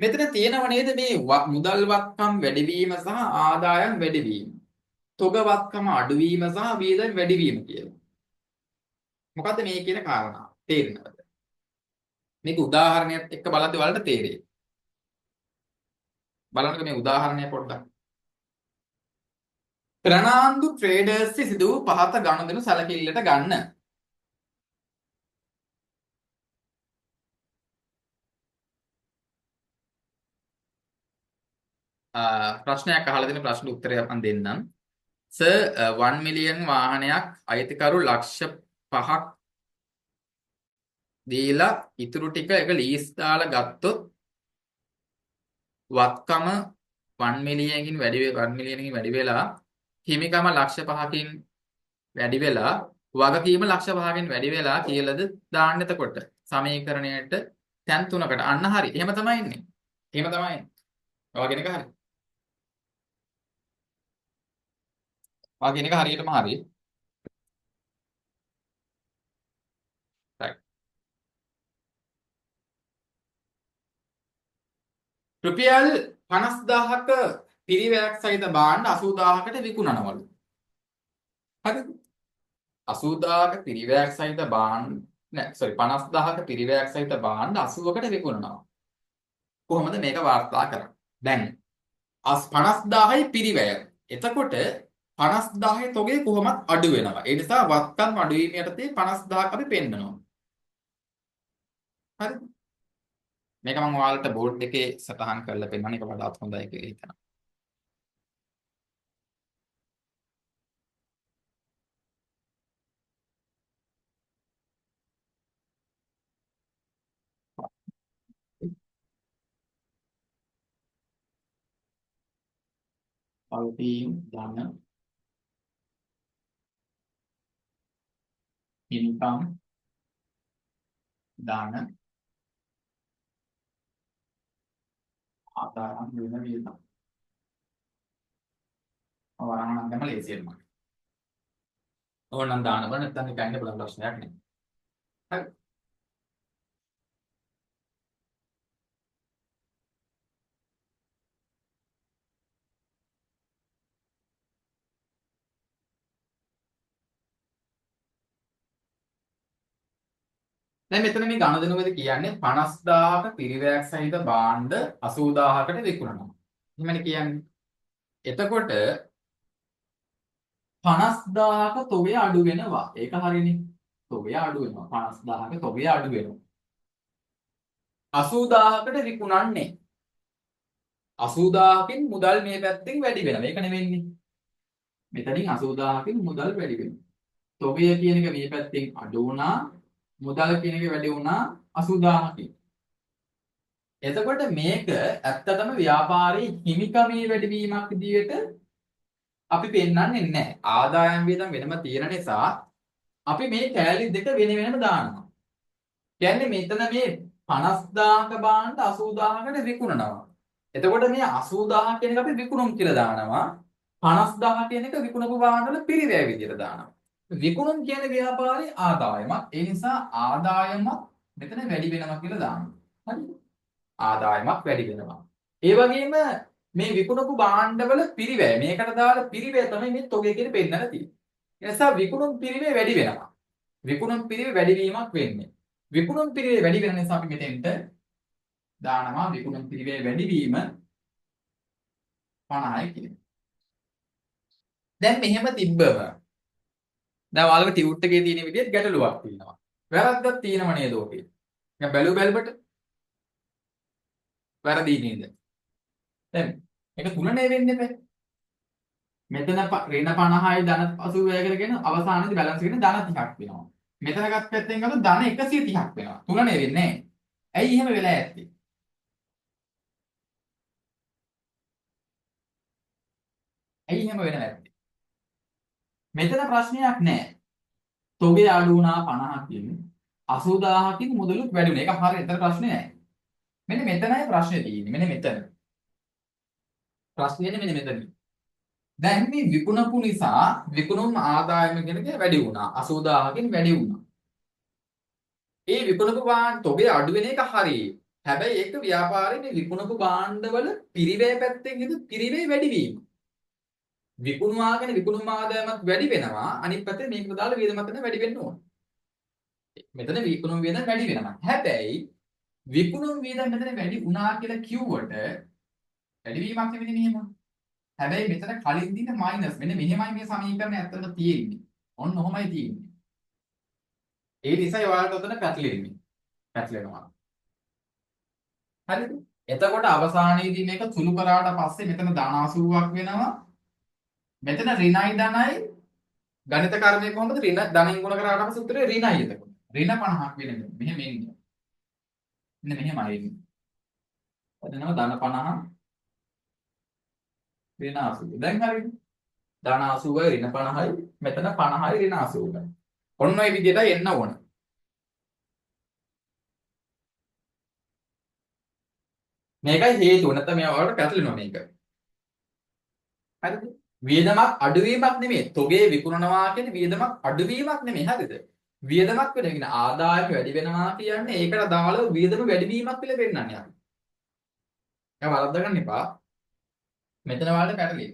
මෙතන තියෙනව නේද මේ මුදල් වත්කම් වැඩි වීම සහ ආදායම් වැඩි වීම. තොග වත්කම අඩු වීම සහ වියදම් වැඩි වීම කියලා. මොකද්ද මේ කියන කාරණා? තේරෙනවද? මේක උදාහරණයක් එක්ක බලද්දී වලට තේරෙයි. බලන්නකෝ මේ උදාහරණය පොඩ්ඩක්. ප්‍රනාන්දු ට්‍රේඩර්ස් සිදු වූ පහත ගනුදෙනු සැලකිල්ලට ගන්න. ප්‍රශ්නයක් අහලා තියෙන ප්‍රශ්න උත්තරයක් මම දෙන්නම්. සර් 1 මිලියන් වාහනයක් අයිතිකරු ලක්ෂ 5ක් දීලා ඉතුරු ටික එක ලීස් දාලා ගත්තොත් වත්කම 1 මිලියනකින් වැඩි වෙලා හිමිකම ලක්ෂ 5කින් වැඩි වෙලා වගකීම ලක්ෂ 5කින් වැඩි වෙලා කියලාද දාන්න එතකොට සමීකරණයට තැන් තුනකට අන්න හරි. එහෙම තමයි ඉන්නේ. එහෙම තමයි. ඔයා කියන එක හරි. ඔයා කියන එක හරියටම හරි. right. රුපියල් 50000ක පිරිවැයක් සහිත භාණ්ඩ 80000කට විකුණනවලු. හරිද? 80000ක පිරිවැයක් සහිත භාණ්ඩ නෑ සෝරි 50000ක පිරිවැයක් සහිත භාණ්ඩ 80කට විකුණනවා. කොහොමද මේක වාර්තා කරන්නේ? දැන් 50000යි පිරිවැය. එතකොට 50000 තොගේ කොහොමත් අඩු වෙනවා. ඒ නිසා වත්කම් අඩු වීම යටතේ 50000ක් අපි පෙන්නනවා. හරිද? මේක මම ඔයාලට බෝඩ් එකේ සටහන් කරලා පෙන්නන එක වඩාත් හොඳයි කියලා හිතනවා. පවතීම් ධන ඉන්කම් ධන ආදායම් වෙන වියදම්. වරහන් ගම ලේසියෙන් මම. ඕනනම් දාන්න බෑ නැත්නම් ඒක අයින්න බලන්න ප්‍රශ්නයක් නෑ. හරි. දැන් මෙතන මේ ගණදෙනුවේදී කියන්නේ 50000ක පිරිවැයක් සහිත භාණ්ඩ 80000කට විකුණනවා. එහෙමනේ කියන්නේ. එතකොට 50000ක තොගය අඩු වෙනවා. ඒක හරිනේ. තොගය අඩු වෙනවා. 50000ක තොගය අඩු වෙනවා. 80000කට විකුණන්නේ. 80000කින් මුදල් මේ පැත්තෙන් වැඩි වෙනවා. ඒක නෙවෙන්නේ. මෙතනින් 80000කින් මුදල් වැඩි වෙනවා. තොගය කියන එක මේ පැත්තෙන් අඩු වුණා. මුදල් කියන එක වැඩි වුණා 80000කින්. එතකොට මේක ඇත්තටම ව්‍යාපාරයේ හිමිකමේ වැඩිවීමක් විදියට අපි පෙන්වන්නේ නැහැ. ආදායම් වියදම් වෙනම තියෙන නිසා අපි මේ කෑලි දෙක වෙන වෙනම දානවා. කියන්නේ මෙතන මේ 50000ක භාණ්ඩ 80000කට විකුණනවා. එතකොට මේ 80000 කියන එක අපි විකුණුම් කියලා දානවා. 50000 කියන එක විකුණපු භාණ්ඩ වල පිරිවැය විදියට දානවා. විකුණුම් කියන ව්‍යාපාරයේ ආදායමක්. ඒ නිසා ආදායමක් මෙතන වැඩි වෙනවා කියලා දානවා. හරිද? ආදායමක් වැඩි වෙනවා. ඒ වගේම මේ විකුණපු භාණ්ඩවල පිරිවැය මේකට දාලා පිරිවැය තමයි මේ තොගය කියන පෙන්නලා තියෙන්නේ. ඒ නිසා විකුණුම් පිරිවැය වැඩි වෙනවා. විකුණුම් පිරිවැය වැඩි වීමක් වෙන්නේ. විකුණුම් පිරිවැය වැඩි වෙන නිසා අපි මෙතෙන්ට දානවා විකුණුම් පිරිවැය වැඩි වීම 50යි කියලා. දැන් මෙහෙම තිබ්බම දැන් ඔයාලගේ ටියුට් එකේ තියෙන විදිහට ගැටලුවක් තියෙනවා. වැරද්දක් තියෙනව නේද ඔකේ? දැන් බැලුවට වැරදි නේද? දැන් මේක තුනනේ වෙන්නේ බෑ. මෙතන ඍණ 50යි ධන 80 කරගෙන අවසානයේදී බැලන්ස් එකෙන් ධන 30ක් වෙනවා. මෙතන ගත් පැත්තෙන් ගත්තොත් ධන 130ක් වෙනවා. තුනනේ වෙන්නේ නැහැ. ඇයි එහෙම වෙලා ඇත්තේ? ඇයි එහෙම වෙන්නේ නැත්තේ? මෙතන ප්‍රශ්නයක් නැහැ. තොගේ අඩු වුණා 50කින් 80000කින් මුදලුත් වැඩි වුණා. ඒක හරියට එතන ප්‍රශ්නේ නැහැ. මෙන්න මෙතනයි ප්‍රශ්නේ තියෙන්නේ. මෙන්න මෙතන. ප්‍රශ්නේ මෙන්න මෙතන. දැන් මේ විකුණපු නිසා විකුණුම් ආදායම කියන එක වැඩි වුණා. 80000කින් වැඩි වුණා. ඒ විකුණපු භාණ්ඩ තොගේ අඩු වෙන එක හරියි. හැබැයි ඒක ව්‍යාපාරයේ මේ විකුණපු භාණ්ඩවල පිරිවැය පැත්තෙන් ඉඳ පිරිවැය වැඩි වීම. විකුණුවාගෙන විකුණුම් ආදායමත් වැඩි වෙනවා. අනිත් පැත්තේ මේකට දාලා වියදමත් වැඩි වෙන්න ඕන. මෙතන විකුණුම් වියදම් වැඩි වෙනවා. හැබැයි විකුණුම් වියදම් මෙතන වැඩි වුණා කියලා කිව්වට වැඩිවීමක් නෙවෙයි මෙහෙම. හැබැයි මෙතන කලින් දින මයිනස් මෙන්න මෙහෙමයි මේ සමීකරණය ඇත්තටම තියෙන්නේ. ඔන්න ඔහොමයි තියෙන්නේ. ඒ නිසා ඔයාලට උතන පැටලෙන්නේ. පැටලෙනවා. හරිද? එතකොට අවසානයේදී මේක සුළු කරාට පස්සේ මෙතන ධන 80ක් වෙනවා. මෙතන ඍණයි ධනයි ගණිත කර්මය කොහොමද ඍණ ධනෙන් ගුණ කරාට පස්සේ උත්තරේ ඍණයි එතකොට. ඍණ 50ක් වෙන්නේ. මෙහෙම එන්නේ. මෙන්න මෙහෙමයි එන්නේ. එතනම ධන 50 ඍණ 80. දැන් හරිද? ධන 80යි ඍණ 50යි මෙතන 50යි ඍණ 80යි. ඔන්න ඔය විදිහටයි එන්න ඕන. මේකයි හේතුව නැත්නම් මේ වලට පැටලෙනවා මේක. හරිද? වියදමක් අඩුවීමක් නෙමෙයි. තොගේ විකුණනවා කියන්නේ වියදමක් අඩුවීමක් නෙමෙයි. හරිද? වියදමක් වෙන ආදායම වැඩි වෙනවා කියන්නේ ඒකට දාලා වියදම වැඩි වීමක් කියලා පෙන්නන්නේ අපි. ඒක වරද්ද ගන්න එපා. මෙතන ඔයාලට පැටලෙයි.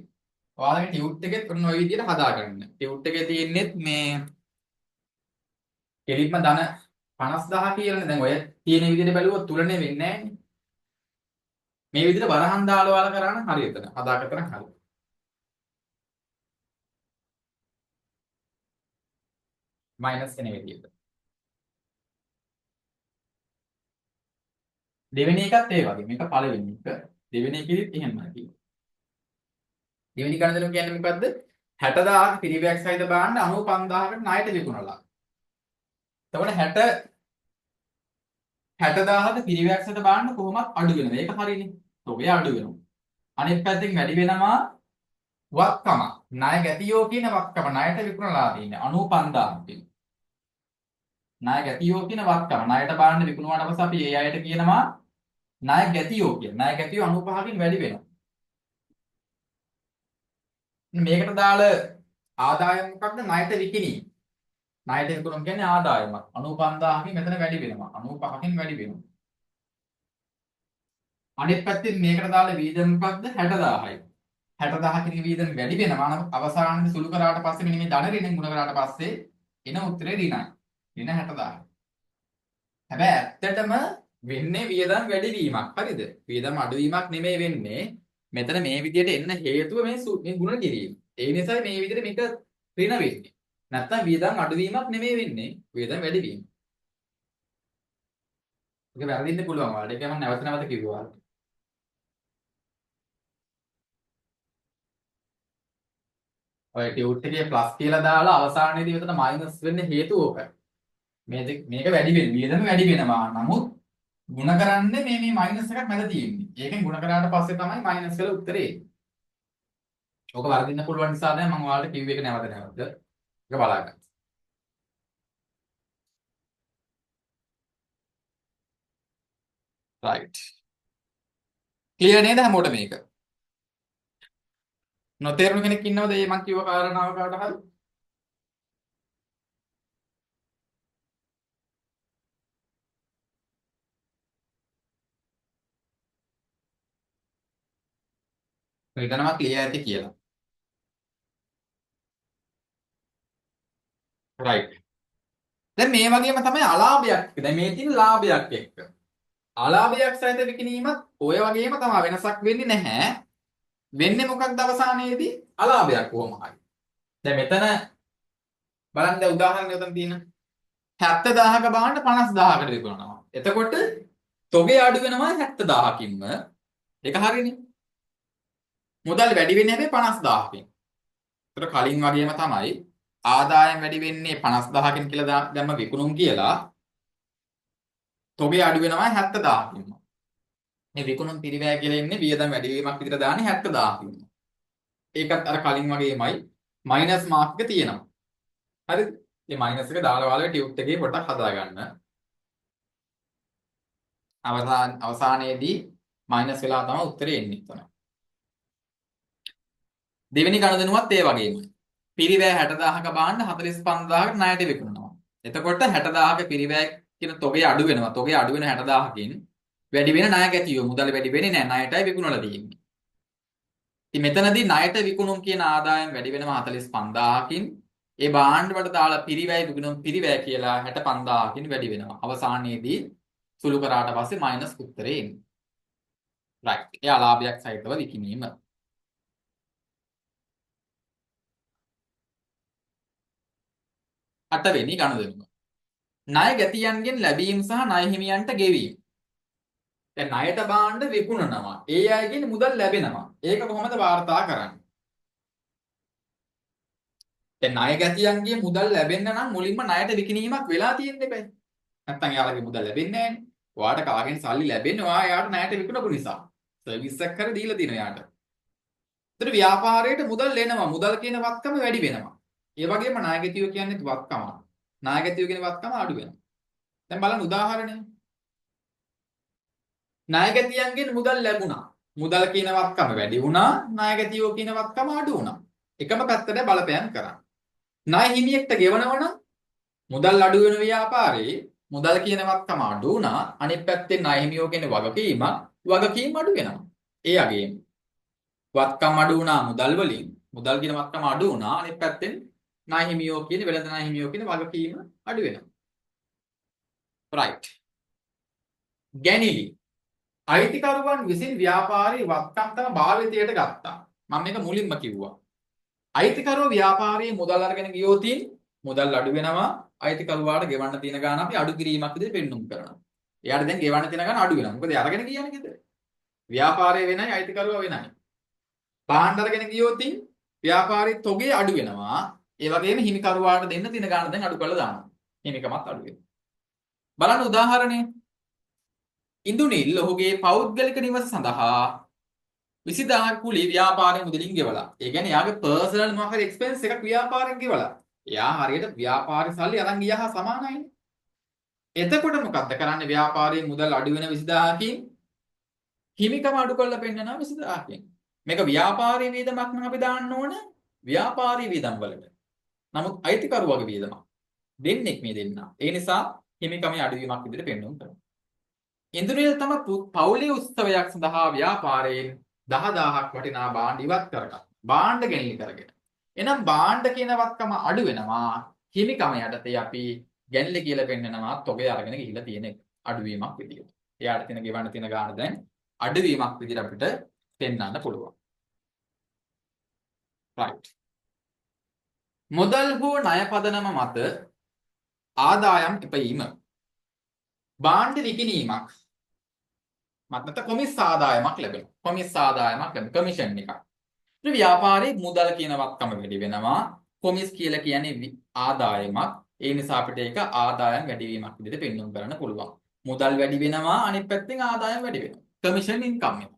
ඔයාලගේ ටියුට් එකෙත් ඔන්න ඔය විදිහට හදාගන්න. ටියුට් එකේ තියෙන්නේ මේ කෙලින්ම ධන 50000 කියලානේ. දැන් ඔය තියෙන විදිහට බැලුවොත් තුලනේ වෙන්නේ නැහැනේ. මේ විදිහට වරහන් දාලා ඔයාලා කරා නම් හරි එතන. හදාගත්තා නම් හරි. මයිනස් වෙන විදිහට. දෙවෙනි එකත් ඒ වගේ. මේක පළවෙනි එක. දෙවෙනි එකෙදිත් එහෙමයි තියෙන්නේ. දෙවෙනි ගණදෙනු කියන්නේ මොකද්ද? 60000ක පිරිවැයක් සහිත භාණ්ඩ 95000කට ණයට විකුණලා. එතකොට 60000ක පිරිවැයක් සහිත භාණ්ඩ කොහොමත් අඩු වෙනවා. ඒක හරියනේ. ඔබේ අඩු වෙනවා. අනිත් පැත්තෙන් වැඩි වෙනවා වක්කම. ණය ගැතියෝ කියන වක්කම ණයට විකුණලා තියෙන්නේ 95000 ණය ගැතියෝ කියන වක්කම ණයට භාණ්ඩ විකුණුවාට පස්සේ අපි ඒ අයට කියනවා ණය ගැතියෝ කියන. ණය ගැතියෝ 95කින් වැඩි වෙනවා. මේකට දාල ආදායම මොකක්ද? ණයට විකිණීම. ණයට විකුණුම් කියන්නේ ආදායමක්. 95000කින් මෙතන වැඩි වෙනවා. 95කින් වැඩි වෙනවා. අනිත් පැත්තෙන් මේකට දාල වීදම් මොකක්ද? 60000යි. 60000කින් වීදම් වැඩි වෙනවා. නම් අවසානයේ සුළු කරාට පස්සේ මෙන්න මේ ධන ඍණෙන් ගුණ කරාට පස්සේ එන උත්තරේ ඍණයි. ඍණ 60000. හැබැයි ඇත්තටම වෙන්නේ වියදම් වැඩි වීමක්. හරිද? වියදම් අඩු වීමක් නෙමෙයි වෙන්නේ. මෙතන මේ විදිහට එන්න හේතුව මේ ගුණ කිරීම. ඒ නිසා මේ විදිහට මේක ඍණ වෙන්නේ. නැත්තම් වියදම් අඩු වීමක් නෙමෙයි වෙන්නේ. වියදම් වැඩි වීම. ඒක වැරදින්න පුළුවන් වලට. ඒක මම නැවත නැවත කිව්වා. ඔය ටියුට් එකේ ප්ලස් කියලා දාලා අවසානයේදී මෙතන මයිනස් වෙන්න හේතුව ඕකයි. මේක වැඩි වෙන වියදම වැඩි වෙනවා. නමුත් ಗುಣ කරන්නේ මේ මයිනස් එකක් මැද තියෙන්නේ. ඒකෙන් ಗುಣ කරාට පස්සේ තමයි මයිනස් කියලා උත්තරේ එන්නේ. ඔක වරදින්න පුළුවන් නිසා දැන් මම ඔයාලට කිව්ව එක නැවත නැවත. ඒක බලාගන්න. right. clear නේද හැමෝටම මේක? නොතේරුණු කෙනෙක් ඉන්නවද මේ මං කිව්ව කාරණාව කාට හරි? හිතනවා ක්ලියර් ඇති කියලා. right. දැන් මේ වගේම තමයි අලාභයක්. දැන් මේ තියෙන ලාභයක් එක්ක. අලාභයක් සහිත විකිණීමත් ඔය වගේම තමයි වෙනසක් වෙන්නේ නැහැ. වෙන්නේ මොකක්ද අවසානයේදී? අලාභයක් කොහොම හරි. දැන් මෙතන බලන්න දැන් උදාහරණයක් උතන තියෙන 70000ක භාණ්ඩ 50000කට විකුණනවා. එතකොට තොගේ අඩු වෙනවා 70000කින්ම. ඒක හරිනේ. මුදල් වැඩි වෙන්නේ හැබැයි 50000කින්. ඒතර කලින් වගේම තමයි ආදායම් වැඩි වෙන්නේ 50000කින් කියලා දැම්ම විකුණුම් කියලා. තොගේ අඩු වෙනවා 70000කින්ම. මේ විකුණුම් පිරිවැය කියලා ඉන්නේ වියදම් වැඩි වීමක් විතර දාන්නේ 70000කින්ම. ඒකත් අර කලින් වගේමයි මයිනස් මාර්ක් එක තියෙනවා. හරිද? මේ මයිනස් එක දාලා ඔයාලගේ ටියුට් එකේ පොඩ්ඩක් හදා ගන්න. අවසානයේදී මයිනස් වෙලා තමයි උත්තරේ එන්නේ තමයි. දෙවෙනි ගණදෙනුවත් ඒ වගේමයි. පිරිවැය 60000ක භාණ්ඩ 45000කට ණයට විකුණනවා. එතකොට 60000ක පිරිවැය කියන තොගේ අඩු වෙනවා. තොගේ අඩු වෙන 60000කින් වැඩි වෙන ණය ගැතියෝ මුදල් වැඩි වෙන්නේ නැහැ. ණයටයි විකුණලා තියෙන්නේ. ඉතින් මෙතනදී ණයට විකුණුම් කියන ආදායම් වැඩි වෙනවා 45000කින්. ඒ භාණ්ඩ වලට දාලා පිරිවැය විකුණුම් පිරිවැය කියලා 65000කින් වැඩි වෙනවා. අවසානයේදී සුළු කරාට පස්සේ මයිනස් උත්තරේ එන්නේ. right. ඒ අලාභයක් සහිතව විකිණීම. අටවෙනි ගණදෙනුම. ණය ගැතියන්ගෙන් ලැබීම් සහ ණය හිමියන්ට ගෙවීම. දැන් ණයට භාණ්ඩ විකුණනවා. ඒ අයගෙන් මුදල් ලැබෙනවා. ඒක කොහොමද වාර්තා කරන්නේ? දැන් ණය ගැතියන්ගේ මුදල් ලැබෙන්න නම් මුලින්ම ණයට විකිණීමක් වෙලා තියෙන්න බෑ. නැත්තම් යාළුවගේ මුදල් ලැබෙන්නේ නැහැනේ. ඔයාට කාගෙන් සල්ලි ලැබෙන්නේ ඔයා යාට ණයට විකුණපු නිසා. සර්විස් එකක් කර දීලා දිනවා යාට. ඒතර ව්‍යාපාරයට මුදල් එනවා. මුදල් කියන වත්කම වැඩි වෙනවා. ඒ වගේම ණය ගැතියෝ කියන්නේ වත්කම. ණය ගැතියෝ කියන වත්කම අඩු වෙනවා. දැන් බලන්න උදාහරණයක්. ණයගැතියන්ගෙන් මුදල් ලැබුණා. මුදල් කියන වත්කම වැඩි වුණා. ණයගැතියෝ කියන වත්කම අඩු වුණා. එකම පැත්තට බලපෑම් කරා. ණය හිමියෙක්ට ගෙවනවනම් මුදල් අඩු වෙන ව්‍යාපාරේ මුදල් කියන වත්කම අඩු වුණා. අනිත් පැත්තෙන් ණය හිමියෝ කියන වගකීම අඩු වෙනවා. ඒ අගේම වත්කම් අඩු වුණා මුදල් වලින්. මුදල් කියන වත්කම අඩු වුණා. අනිත් පැත්තෙන් ණය හිමියෝ කියන වෙළඳ ණය හිමියෝ කියන වගකීම අඩු වෙනවා. right. ගැනිලි. අයිතිකරුවන් විසින් ව්‍යාපාරී වත්කම් තම භාවිතයට ගත්තා. මම මේක මුලින්ම කිව්වා. අයිතිකරුවෝ ව්‍යාපාරයේ මුදල් අරගෙන ගියොතින් මුදල් අඩු වෙනවා. අයිතිකරුවාට ගෙවන්න තියෙන ගාණ අපි අඩු කිරීමක් විදිහට පෙන්නුම් කරනවා. එයාට දැන් ගෙවන්න තියෙන ගාණ අඩු වෙනවා. මොකද එයා අරගෙන ගියානේ ගෙදර. ව්‍යාපාරය වෙනයි අයිතිකරුවා වෙනයි. භාණ්ඩ අරගෙන ගියොතින් ව්‍යාපාරී තොගේ අඩු වෙනවා. ඒ වගේම හිමිකරුවාට දෙන්න තියෙන ගාණ දැන් අඩු කරලා දානවා. හිමිකමත් අඩු වෙනවා. බලන්න උදාහරණය. ඉන්දුනිල් ඔහුගේ පෞද්ගලික නිවස සඳහා 20000 කුලි ව්‍යාපාරයෙන් මුදලින් ගෙවලා. ඒ කියන්නේ යාගේ පර්සනල් මොකක් හරි එක්ස්පෙන්ස් එකක් ව්‍යාපාරයෙන් ගෙවලා. එයා හරියට ව්‍යාපාරي සල්ලි අරන් ගියා හා සමානයිනේ. එතකොට මොකද්ද කරන්නේ ව්‍යාපාරයේ මුදල් අඩු වෙන 20000කින් හිමිකම අඩු කරලා පෙන්නනවා 20000කින්. මේක ව්‍යාපාරී වියදමක් නම් අපි දාන්න ඕන ව්‍යාපාරී වියදම් වලට. නමුත් අයිතිකරුවගේ වියදමක් දෙන්නෙක් මේ දෙන්නා. ඒ නිසා හිමිකමේ අඩුවීමක් විදිහට පෙන්වන්න කරනවා. ඉන්දුනිල් තම පවුලේ උත්සවයක් සඳහා ව්‍යාපාරයෙන් 10000ක් වටිනා භාණ්ඩ ඉවත් කරගත්තා. භාණ්ඩ ගෙනිලි කරගෙන. එහෙනම් භාණ්ඩ කියන වත්කම අඩු වෙනවා. හිමිකම යටතේ අපි ගැනිලි කියලා පෙන්නනවා තොගේ අරගෙන ගිහිල්ලා තියෙන එක. අඩුවීමක් විදියට. එයාට තියෙන ගෙවන්න තියෙන ගාණ දැන් අඩුවීමක් විදියට අපිට පෙන්වන්න පුළුවන්. right. මුදල් හෝ ණය පදනම මත ආදායම් ඉපයීම. භාණ්ඩ විකිණීමක් මත කොමිස් ආදායමක් ලැබෙනවා. කොමිස් ආදායමක් ලැබෙනවා. කමිෂන් එකක්. ඒ ව්‍යාපාරයේ මුදල් කියන වත්කම වැඩි වෙනවා. කොමිස් කියලා කියන්නේ ආදායමක්. ඒ නිසා අපිට ඒක ආදායම් වැඩිවීමක් විදිහට පෙන්වන්න කරන්න පුළුවන්. මුදල් වැඩි වෙනවා අනිත් පැත්තෙන් ආදායම් වැඩි වෙනවා. කමිෂන් ඉන්කම් එක.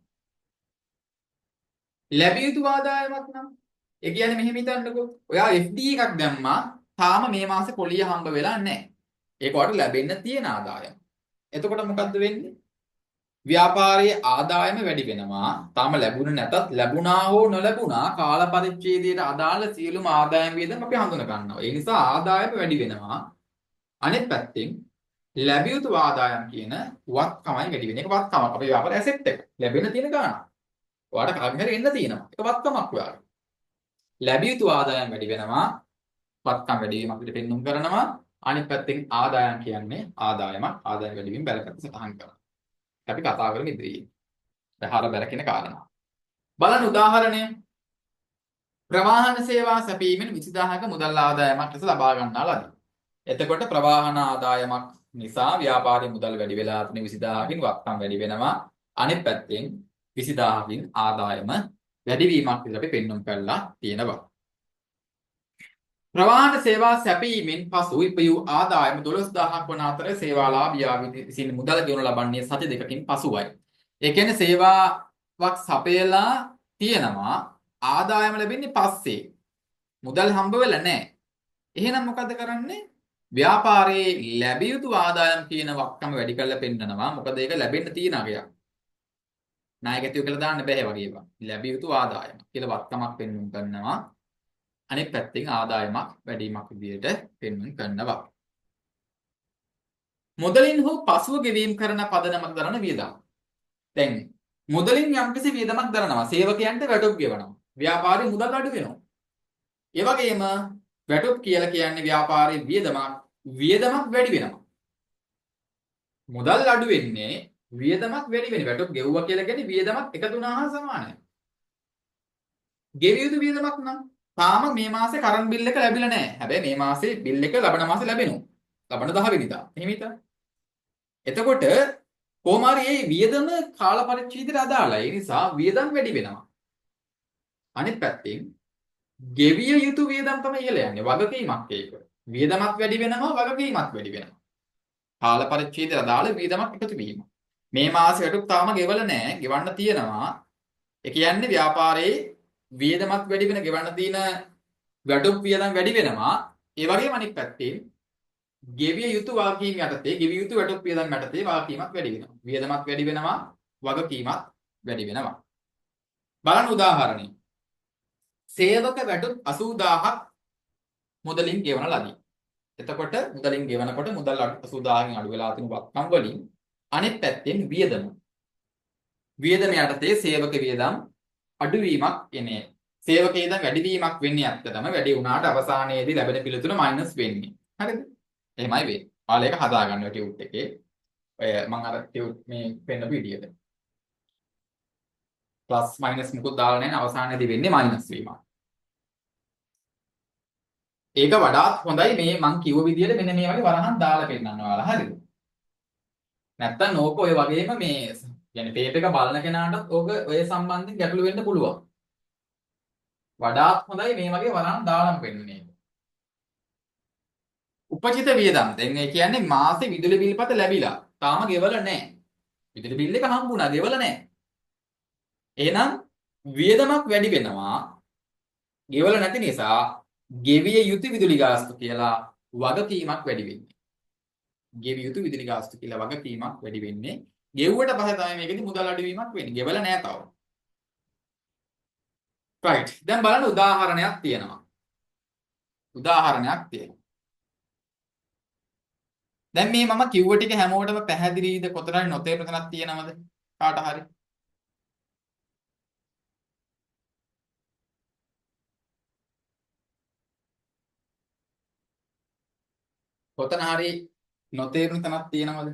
ලැබිය යුතු ආදායමක් නම් ඒ කියන්නේ මෙහෙම හිතන්නකෝ. ඔයා FD එකක් දැම්මා තාම මේ මාසේ පොලිය හම්බ වෙලා නැහැ. ඒක වලට ලැබෙන්න තියෙන ආදායම. එතකොට මොකද්ද වෙන්නේ? ව්‍යාපාරයේ ආදායම වැඩි වෙනවා. තාම ලැබුණ නැතත් ලැබුණා හෝ නොලැබුණා කාල පරිච්ඡේදයට අදාළ සියලුම ආදායම් වියදම් අපි හඳුන ගන්නවා. ඒ නිසා ආදායම වැඩි වෙනවා. අනෙත් පැත්තෙන් ලැබිය යුතු ආදායම් කියන වත්කමයි වැඩි වෙන එක වත්කමක්. අපේ ව්‍යාපාර ඇසෙට් එක ලැබෙන තියෙන ගාණ. ඔයාලට කාගෙන් හරි එන්න තියෙනවා. ඒක වත්කමක් ඔයාලට. ලැබිය යුතු ආදායම් වැඩි වෙනවා. වත්කම් වැඩි වීමක් අපිට පෙන්눔 කරනවා. අනිත් පැත්තෙන් ආදායම් කියන්නේ ආදායමක්. ආදායම් වැඩි වීම බැලකට සටහන් කරනවා. අපි කතා කරමු ඉදිරියේ. දහර බැල කියන කාරණා. බලන්න උදාහරණය. ප්‍රවාහන සේවා සැපීමෙන් 20000ක මුදල් ආදායමක් ලෙස ලබා ගන්නා ලදී. එතකොට ප්‍රවාහන ආදායමක් නිසා ව්‍යාපාරයේ මුදල් වැඩි වෙලා තියෙන 20000කින් වත්කම් වැඩි වෙනවා. අනිත් පැත්තෙන් 20000කින් ආදායම වැඩි වීමක් විතර අපි පෙන්눔 කරලා තියෙනවා. ප්‍රවාහන සේවා සැපීමෙන් පසු ඉපයූ ආදායම 12000ක් වන අතර සේවාලාභියා විසින් මුදල් ගෙවනු ලබන්නේ සති දෙකකින් පසුවයි. ඒ කියන්නේ සේවාවක් සපයලා තියෙනවා ආදායම ලැබෙන්නේ පස්සේ. මුදල් හම්බ වෙලා නැහැ. එහෙනම් මොකද කරන්නේ? ව්‍යාපාරයේ ලැබිය යුතු ආදායම් කියන වක්කම වැඩි කරලා පෙන්නනවා. මොකද ඒක ලැබෙන්න තියෙන අගයක්. ණයගැතියෝ කියලා දාන්න බෑ වගේ ඒවා. ලැබිය යුතු ආදායම කියලා වක්කමක් පෙන්වන්න කරනවා. අනෙක් පැත්තෙන් ආදායමක් වැඩිවීමක් විදිහට පෙන්වන්න කරනවා. මුදලින් හෝ පසුව ගෙවීම කරන පදනමක් දරන වියදම්. දැන් මුදලින් යම්කිසි වියදමක් දරනවා. සේවකයන්ට වැටුප් ගෙවනවා. ව්‍යාපාරයේ මුදල් අඩු වෙනවා. ඒ වගේම වැටුප් කියලා කියන්නේ ව්‍යාපාරයේ වියදමක් වැඩි වෙනවා. මුදල් අඩු වෙන්නේ වියදමක් වැඩි වෙන. වැටුප් ගෙවුවා කියලා කියන්නේ වියදමක් එකතු වුණා හා සමානයි. ගෙවිය යුතු වියදමක් නම් තාම මේ මාසේ කරන්ට් බිල් එක ලැබිලා නැහැ. හැබැයි මේ මාසේ බිල් එක ලබන මාසේ ලැබෙනවා. ලබන 10 වෙනිදා. එහෙම හිතා. එතකොට කොහොම හරි මේ වියදම කාල පරිච්ඡේදයට අදාළයි. ඒ නිසා වියදම් වැඩි වෙනවා. අනිත් පැත්තෙන් ගෙවිය යුතු වියදම් තමයි ඉහළ යන්නේ. වගකීමක් ඒක. වියදමක් වැඩි වෙනවා, වගකීමක් වැඩි වෙනවා. කාල පරිච්ඡේදයට අදාළ වියදමක් එකතු වීම. මේ මාසේ වැටුප් තාම ගෙවල නැහැ. ගෙවන්න තියෙනවා. ඒ කියන්නේ ව්‍යාපාරයේ වියදමක් වැඩි වෙන ගෙවන්න තියෙන වැටුප් වියදම් වැඩි වෙනවා. ඒ වගේම අනිත් පැත්තෙන් ගෙවිය යුතු වගකීම් යටතේ ගෙවිය යුතු වැටුප් වියදම් යටතේ වගකීමක් වැඩි වෙනවා. වියදමක් වැඩි වෙනවා, වගකීමක් වැඩි වෙනවා. බලන්න උදාහරණය. සේවක වැටුප් 80000ක් මුදලින් ගෙවන ලදී. එතකොට මුදලින් ගෙවනකොට මුදල් 80000කින් අඩු වෙලා තියෙන වත්කම් වලින් අනෙක් පැත්තෙන් වියදම වියදම යටතේ සේවක වියදම් අඩුවීමක් එන්නේ. සේවක වියදම් වැඩිවීමක් වෙන්නේ ඇත්තටම වැඩි වුණාට අවසානයේදී ලැබෙන පිළිතුර මයිනස් වෙන්නේ. හරිද? එහෙමයි වෙන්නේ. ඔයාලා ඒක හදාගන්න ටියුට් එකේ. ඔය මම අර ටියුට් මේ පෙන්නපු විදියට. ප්ලස් මයිනස් මුකුත් දාලා නැහැ අවසානයේදී වෙන්නේ මයිනස් වීමක්. ඒක වඩාත් හොඳයි මේ මං කිව්ව විදියට මෙන්න මේ වගේ වරහන් දාලා පෙන්නන්න ඔයාලා හරිද? නැත්තම් ඕක ඔය වගේම මේ يعني ටේප් එක බලන කෙනාටත් ඕක ඔය සම්බන්ධයෙන් ගැටලු වෙන්න පුළුවන්. වඩාත් හොඳයි මේ වගේ වරහන් දාලාම පෙන්නන එක. උපචිත වියදම් දැන් ඒ කියන්නේ මාසේ විදුලි බිල්පත ලැබිලා තාම ගෙවල නැහැ. විදුලි බිල් එක හම්බුණා ගෙවල නැහැ. එහෙනම් වියදමක් වැඩි වෙනවා. ගෙවල නැති නිසා ගෙවිය යුතු විදුලි ගාස්තු කියලා වගකීමක් වැඩි වෙන්නේ. ගෙවිය යුතු විදුලි ගාස්තු කියලා වගකීමක් වැඩි වෙන්නේ. ගෙව්වට පස්සේ තමයි මේකෙදි මුදල් අඩුවීමක් වෙන්නේ. ගෙවල නැහැ තාම. right. දැන් බලන්න උදාහරණයක් තියෙනවා. උදාහරණයක් තියෙනවා. දැන් මේ මම කිව්ව ටික හැමෝටම පැහැදිලිද කොතනරි නොතේරුණ තැනක් තියෙනවද? කාට හරි? කොතන හරි නොතේරුණ තැනක් තියෙනවද?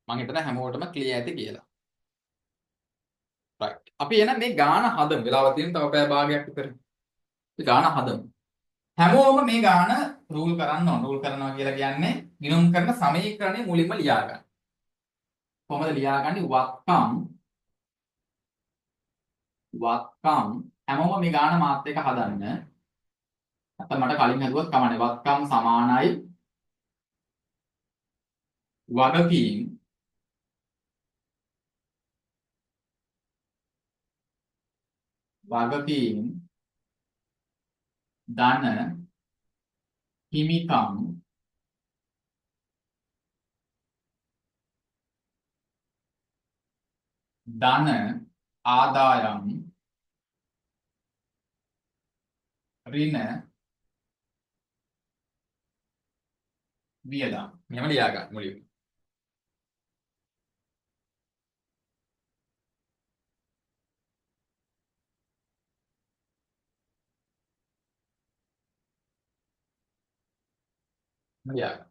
මම හිතන හැමෝටම ක්ලියර් ඇති කියලා. right. අපි එහෙනම් මේ ගාන හදමු. වෙලාව තියෙන තව පැය භාගයක් විතර. මේ ගාන හදමු. හැමෝම මේ ගාන රූල් කරන්න ඕන. රූල් කරනවා කියලා කියන්නේ ගිණුම් කරන සමීකරණය මුලින්ම ලියා ගන්න. කොහොමද ලියාගන්නේ? වත්කම් හැමෝම මේ ගාන මාත් එක හදන්න. නැත්නම් මට කලින් හදුවත් කමන්නේ. වත්කම් සමානයි වගකීම් ධන හිමිකම් ධන ආදායම් ඍණ වියදම්. මෙහෙම ලියා ගන්න මුලින්ම. ලියා ගන්න.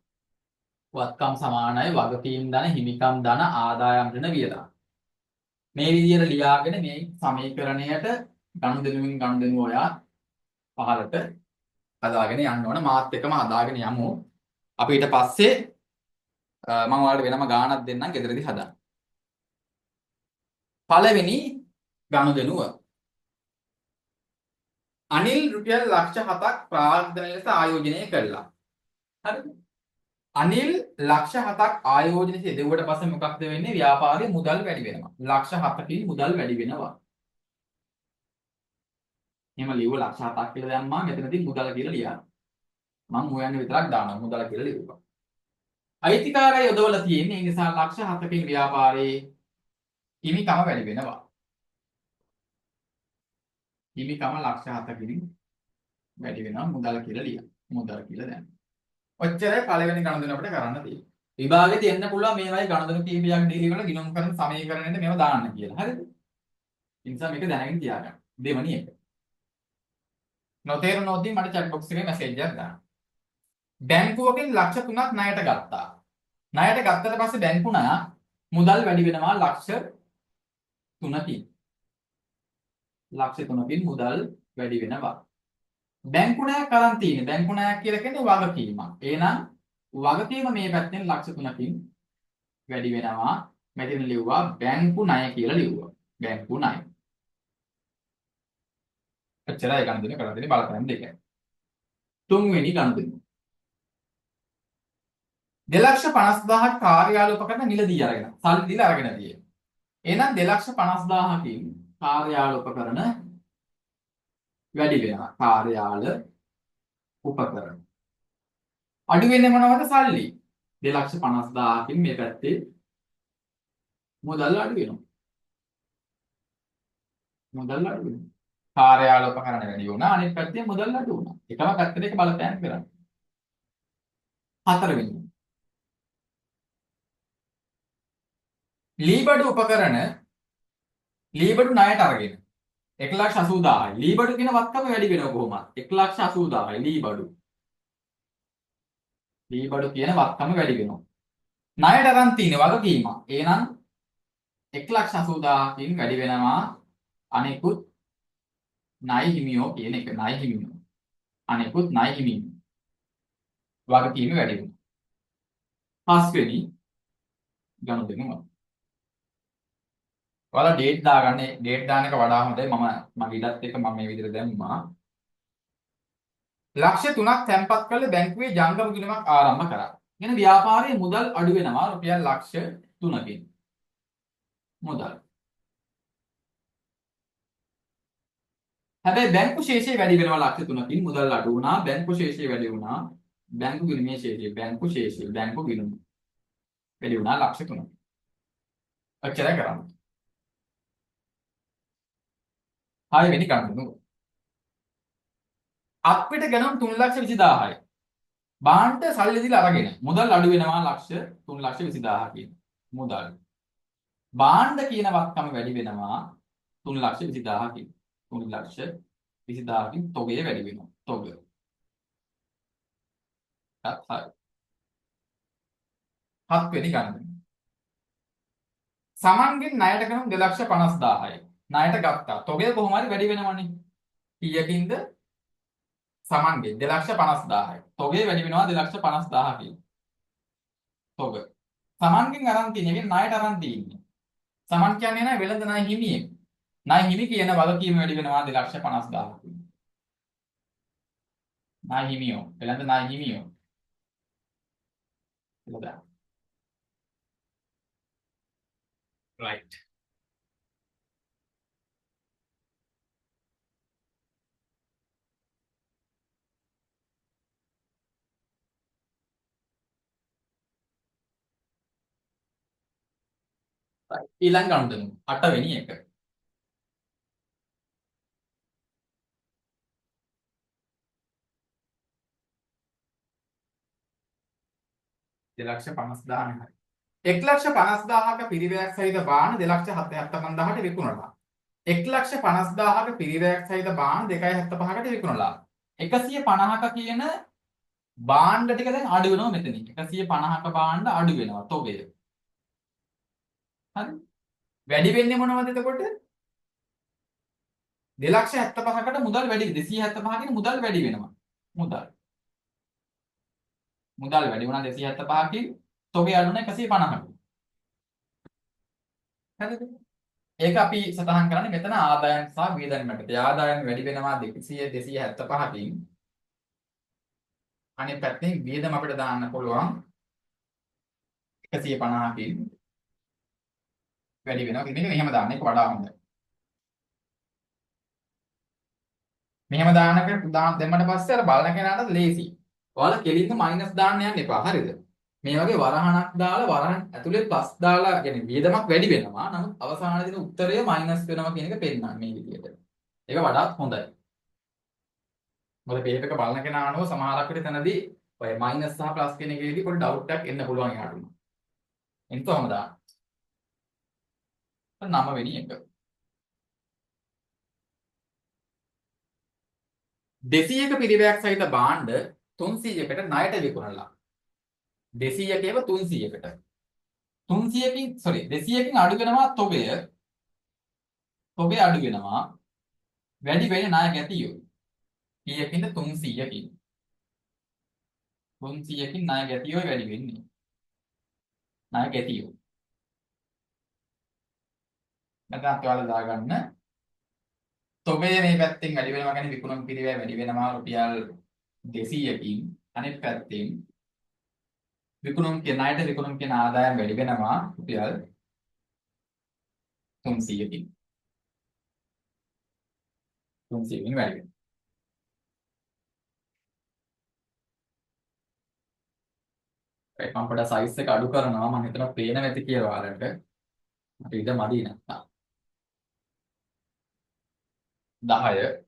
වත්කම් සමානයි වගකීම් ධන හිමිකම් ධන ආදායම් ඍණ වියදම්. මේ විදිහට ලියාගෙන මේ සමීකරණයට ගනුදෙනුවෙන් ගනුදෙනුව ඔයා පහලට හදාගෙන යන්න ඕන. මාත් එකම හදාගෙන යමු. අපි ඊට පස්සේ මම ඔයාලට වෙනම ගාණක් දෙන්නම් ගෙදරදී හදන්න. පළවෙනි ගනුදෙනුව. අනිල් රුපියල් ලක්ෂ 7ක් ප්‍රාර්ථන ලෙස ආයෝජනය කළා. හරිද? අනිල් ලක්ෂ 7ක් ආයෝජනය දෙවුවට පස්සේ මොකක්ද වෙන්නේ? ව්‍යාපාරයේ මුදල් වැඩි වෙනවා. ලක්ෂ 7කින් මුදල් වැඩි වෙනවා. එහෙම ලියුව ලක්ෂ 7ක් කියලා දැම්මා. මෙතනදී මුදල් කියලා ලියනවා. මම හොයන්නේ විතරක් දානවා. මුදල් කියලා ලියුවා. අයිතිකාරය යොදවලා තියෙන්නේ ඒ නිසා ලක්ෂ 7කින් ව්‍යාපාරයේ හිමිකම වැඩි වෙනවා. හිමිකම ලක්ෂ 7කින් වැඩි වෙනවා. මුදල් කියලා ලියන්න. මුදල් කියලා දැම්මා. ඔච්චරයි පළවෙනි ගණන් අපිට කරන්න තියෙන්නේ. විභාගෙට එන්න පුළුවන් මේ වගේ ගණන් කීපයක් දීලා වල ගිණුම් කරන සමීකරණෙට මේව දාන්න කියලා. හරිද? ඒ නිසා මේක දැනගෙන තියාගන්න. දෙවැනි එක. නොතේරුණොත් මට chat box එකේ message එකක් දාන්න. බැංකුවකින් ලක්ෂ 3ක් ණයට ගත්තා. ණයට ගත්තට පස්සේ බැංකු ණය මුදල් වැඩි වෙනවා ලක්ෂ 3කින්. ලක්ෂ 3කින් මුදල් වැඩි වෙනවා. බැංකු ණයක් අරන් තියෙන්නේ. බැංකු ණයක් කියලා කියන්නේ වගකීමක්. එහෙනම් වගකීම මේ පැත්තෙන් ලක්ෂ 3කින් වැඩි වෙනවා. මෙතන ලිව්වා බැංකු ණය කියලා ලිව්වා. බැංකු ණය. එච්චරයි ගණන් කරලා දෙන්නේ බලපෑම් දෙක. තුන්වෙනි ගණන්. 2,50,000ක් කාර්යාල උපකරණ මිලදී අරගෙන. සල්ලි දීලා අරගෙන තියෙනවා. එහෙනම් 2,50,000කින් කාර්යාල උපකරණ වැඩි වෙනවා. කාර්යාල උපකරණ. අඩු වෙන්නේ මොනවද? සල්ලි. 2,50,000කින් මේ පැත්තේ මුදල් අඩු වෙනවා. මුදල් අඩු වෙනවා. කාර්යාල උපකරණ වැඩි වුණා. අනිත් පැත්තේ මුදල් අඩු වුණා. එකම පැත්තට එක බලපෑම් කරනවා. හතරවෙනි. ලීබඩු උපකරණ ලීබඩු ණයට අරගෙන 1,80,000යි. ලීබඩු කියන වත්කම වැඩි වෙනවා කොහොමද? 1,80,000යි ලීබඩු. ලීබඩු කියන වත්කම වැඩි වෙනවා. ණයට අරන් තියෙන වගකීම. එහෙනම් 1,80,000කින් වැඩි වෙනවා අනෙකුත් ණය හිමියෝ කියන එක. ණය හිමියෝ. අනෙකුත් ණය හිමියෝ. වගකීම වැඩි වෙනවා. පස්වෙනි ගනුදෙනුව. ඔයාලා ඩේට් දාගන්න ඩේට් දාන එක වඩා හොඳයි. මගේ ඉඩත් එක්ක මම මේ විදිහට දැම්මා. ලක්ෂ 3ක් තැන්පත් කරලා බැංකුවේ ජංගම ගිණුමක් ආරම්භ කරා. කියන ව්‍යාපාරයේ මුදල් අඩු වෙනවා රුපියල් ලක්ෂ 3කින්. මුදල්. හැබැයි බැංකු ශේෂය වැඩි වෙනවා ලක්ෂ 3කින්. මුදල් අඩු වුණා. බැංකු ශේෂය වැඩි වුණා. බැංකු ගිණුමේ ශේෂය බැංකු ගිණුම වැඩි වුණා ලක්ෂ 3. ඔච්චරයි කරන්නේ. 6 වෙනි ගණනුව. අපිට ගණන් 3,20,000යි. බාණ්ඩ සල්ලි දීලා අරගෙන මුදල් අඩු වෙනවා ලක්ෂ 3,20,000කින්. මුදල්. බාණ්ඩ කියන වත්කම වැඩි වෙනවා 3,20,000කින්. 3,20,000කින් තොගය වැඩි වෙනවා. තොග. හරි. 7 වෙනි ගණන. සමන්ගෙන් ණයට ගන්න 2,50,000යි. ණයට ගත්තා. තොගය කොහොම හරි වැඩි වෙනවනේ. කීයකින්ද? සමන්ගෙන් 2,50,000යි. තොගය වැඩි වෙනවා 2,50,000කින්. තොග. සමන්ගෙන් අරන් තියෙන්නේ ණයට අරන් තියෙන්නේ. සමන් කියන්නේ නෑ වෙළඳ ණය හිමියෙක්. ණය හිමි කියන වගකීම වැඩි වෙනවා 2,50,000කින්. ණය හිමියෝ. වෙළඳ ණය හිමියෝ. කියලා. right. ඊළඟ ගණුදෙනු 8 වෙනි එක. දෙලක්ෂ 50,000යි. 1,50,000ක පිරිවැයක් සහිත බාන 2,75,000ට විකුණලා. 1,50,000ක පිරිවැයක් සහිත බාන 2,75,කට විකුණලා. 150ක කියන බාණ්ඩ ටික දැන් අඩු වෙනවා මෙතනින්. 150ක බාණ්ඩ අඩු වෙනවා තොගය. හරි. වැඩි වෙන්නේ මොනවද එතකොට? 2,75,කට මුදල් වැඩි 275කින් මුදල් වැඩි වෙනවා. මුදල් වැඩි වුණා 275කින් තොගය අඩු වුණා 150කට. හරිද? ඒක අපි සටහන් කරන්නේ මෙතන ආදායම් සහ වියදම් මැටට. ආදායම් වැඩි වෙනවා 200 275කින්. අනිත් පැත්තෙන් වියදම් අපිට දාන්න පුළුවන් 150කින් වැඩි වෙනවා. මේක මෙහෙම දාන්න එක වඩා හොඳයි. මෙහෙම දැම්මට පස්සේ අර බලන කෙනාට ලේසි. ඔයාලා කෙලින්ම මයිනස් දාන්න යන්න එපා. හරිද? මේ වගේ වරහණක් දාලා වරහන් ඇතුලේ ප්ලස් දාලා يعني වියදමක් වැඩි වෙනවා. නමුත් අවසානයේ දෙන උත්තරය මයිනස් වෙනවා කියන එක පෙන්නන්න මේ විදිහට. ඒක වඩාත් හොඳයි. මොකද පේපර් එක බලන කෙනා අනුව සමහරක් විට තැනදී ඔය මයිනස් සහ ප්ලස් කියන එකේදී පොඩි ඩවුට් එකක් එන්න පුළුවන් යාට. එන්න කොහමද? 9 වෙනි එක. 200ක පිරිවැයක් සහිත භාණ්ඩ 300කට ණයට විකුණලා. 200කේව 300කට. 200කින් අඩු වෙනවා තොගය. තොගය අඩු වෙනවා. වැඩි වෙන්නේ ණය ගැතියෝ. කීයකින්ද 300කින්. 300කින් ණය ගැතියෝ වැඩි වෙන්නේ. ණය ගැතියෝ. නැත්නම් ඔයාලා දාගන්න තොගය මේ පැත්තෙන් වැඩි වෙනවා කියන්නේ විකුණුම් පිරිවැය වැඩි වෙනවා රුපියල් 200කින්. අනිත් පැත්තෙන් ණයට විකුණුම් කියන ආදායම් වැඩි වෙනවා රුපියල් 300කින්. 300කින් වැඩි වෙනවා. ඒක මම පොඩ්ඩක් සයිස් එක අඩු කරනවා. මම හිතනවා පේන නැති කියලා ඔයාලට. මට ඉඩ මදි නැත්තම්. 10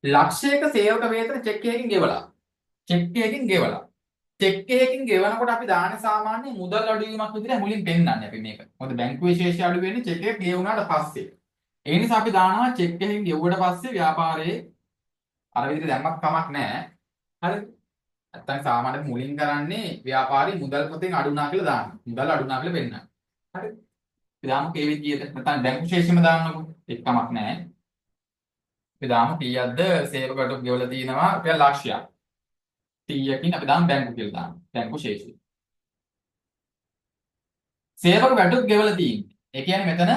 ලක්ෂයක සේවක වේතන චෙක් එකකින් ගෙවලා. චෙක් එකකින් ගෙවලා. චෙක් එකකින් ගෙවනකොට අපි දාන්නේ සාමාන්‍ය මුදල් අඩුවීමක් විදිහට මුලින් පෙන්නන්නේ අපි මේක. මොකද බැංකුවේ ශේෂය අඩු වෙන්නේ චෙක් එක ගෙවුනාට පස්සේ. ඒ නිසා අපි දානවා චෙක් එකකින් ගෙවුවට පස්සේ ව්‍යාපාරයේ අර විදිහට දැම්මක් කමක් නැහැ. හරිද? නැත්තම් සාමාන්‍යයෙන් මුලින් කරන්නේ ව්‍යාපාරේ මුදල් පොතෙන් අඩු වුණා කියලා දානවා. මුදල් අඩු වුණා කියලා පෙන්නනවා. හරිද? අපි දාමු කේවි කීයද? නැත්තම් බැංකු ශේෂෙම දාන්නකො. ඒක කමක් නැහැ. අපි දාමු කීයක්ද සේවකට ගෙවලා තියෙනවා රුපියල් ලක්ෂයක්. 100කින් අපි දාමු බැංකු කියලා දාමු. බැංකු ශේෂය. සේවක වැටුප් ගෙවලා තියෙන්නේ. ඒ කියන්නේ මෙතන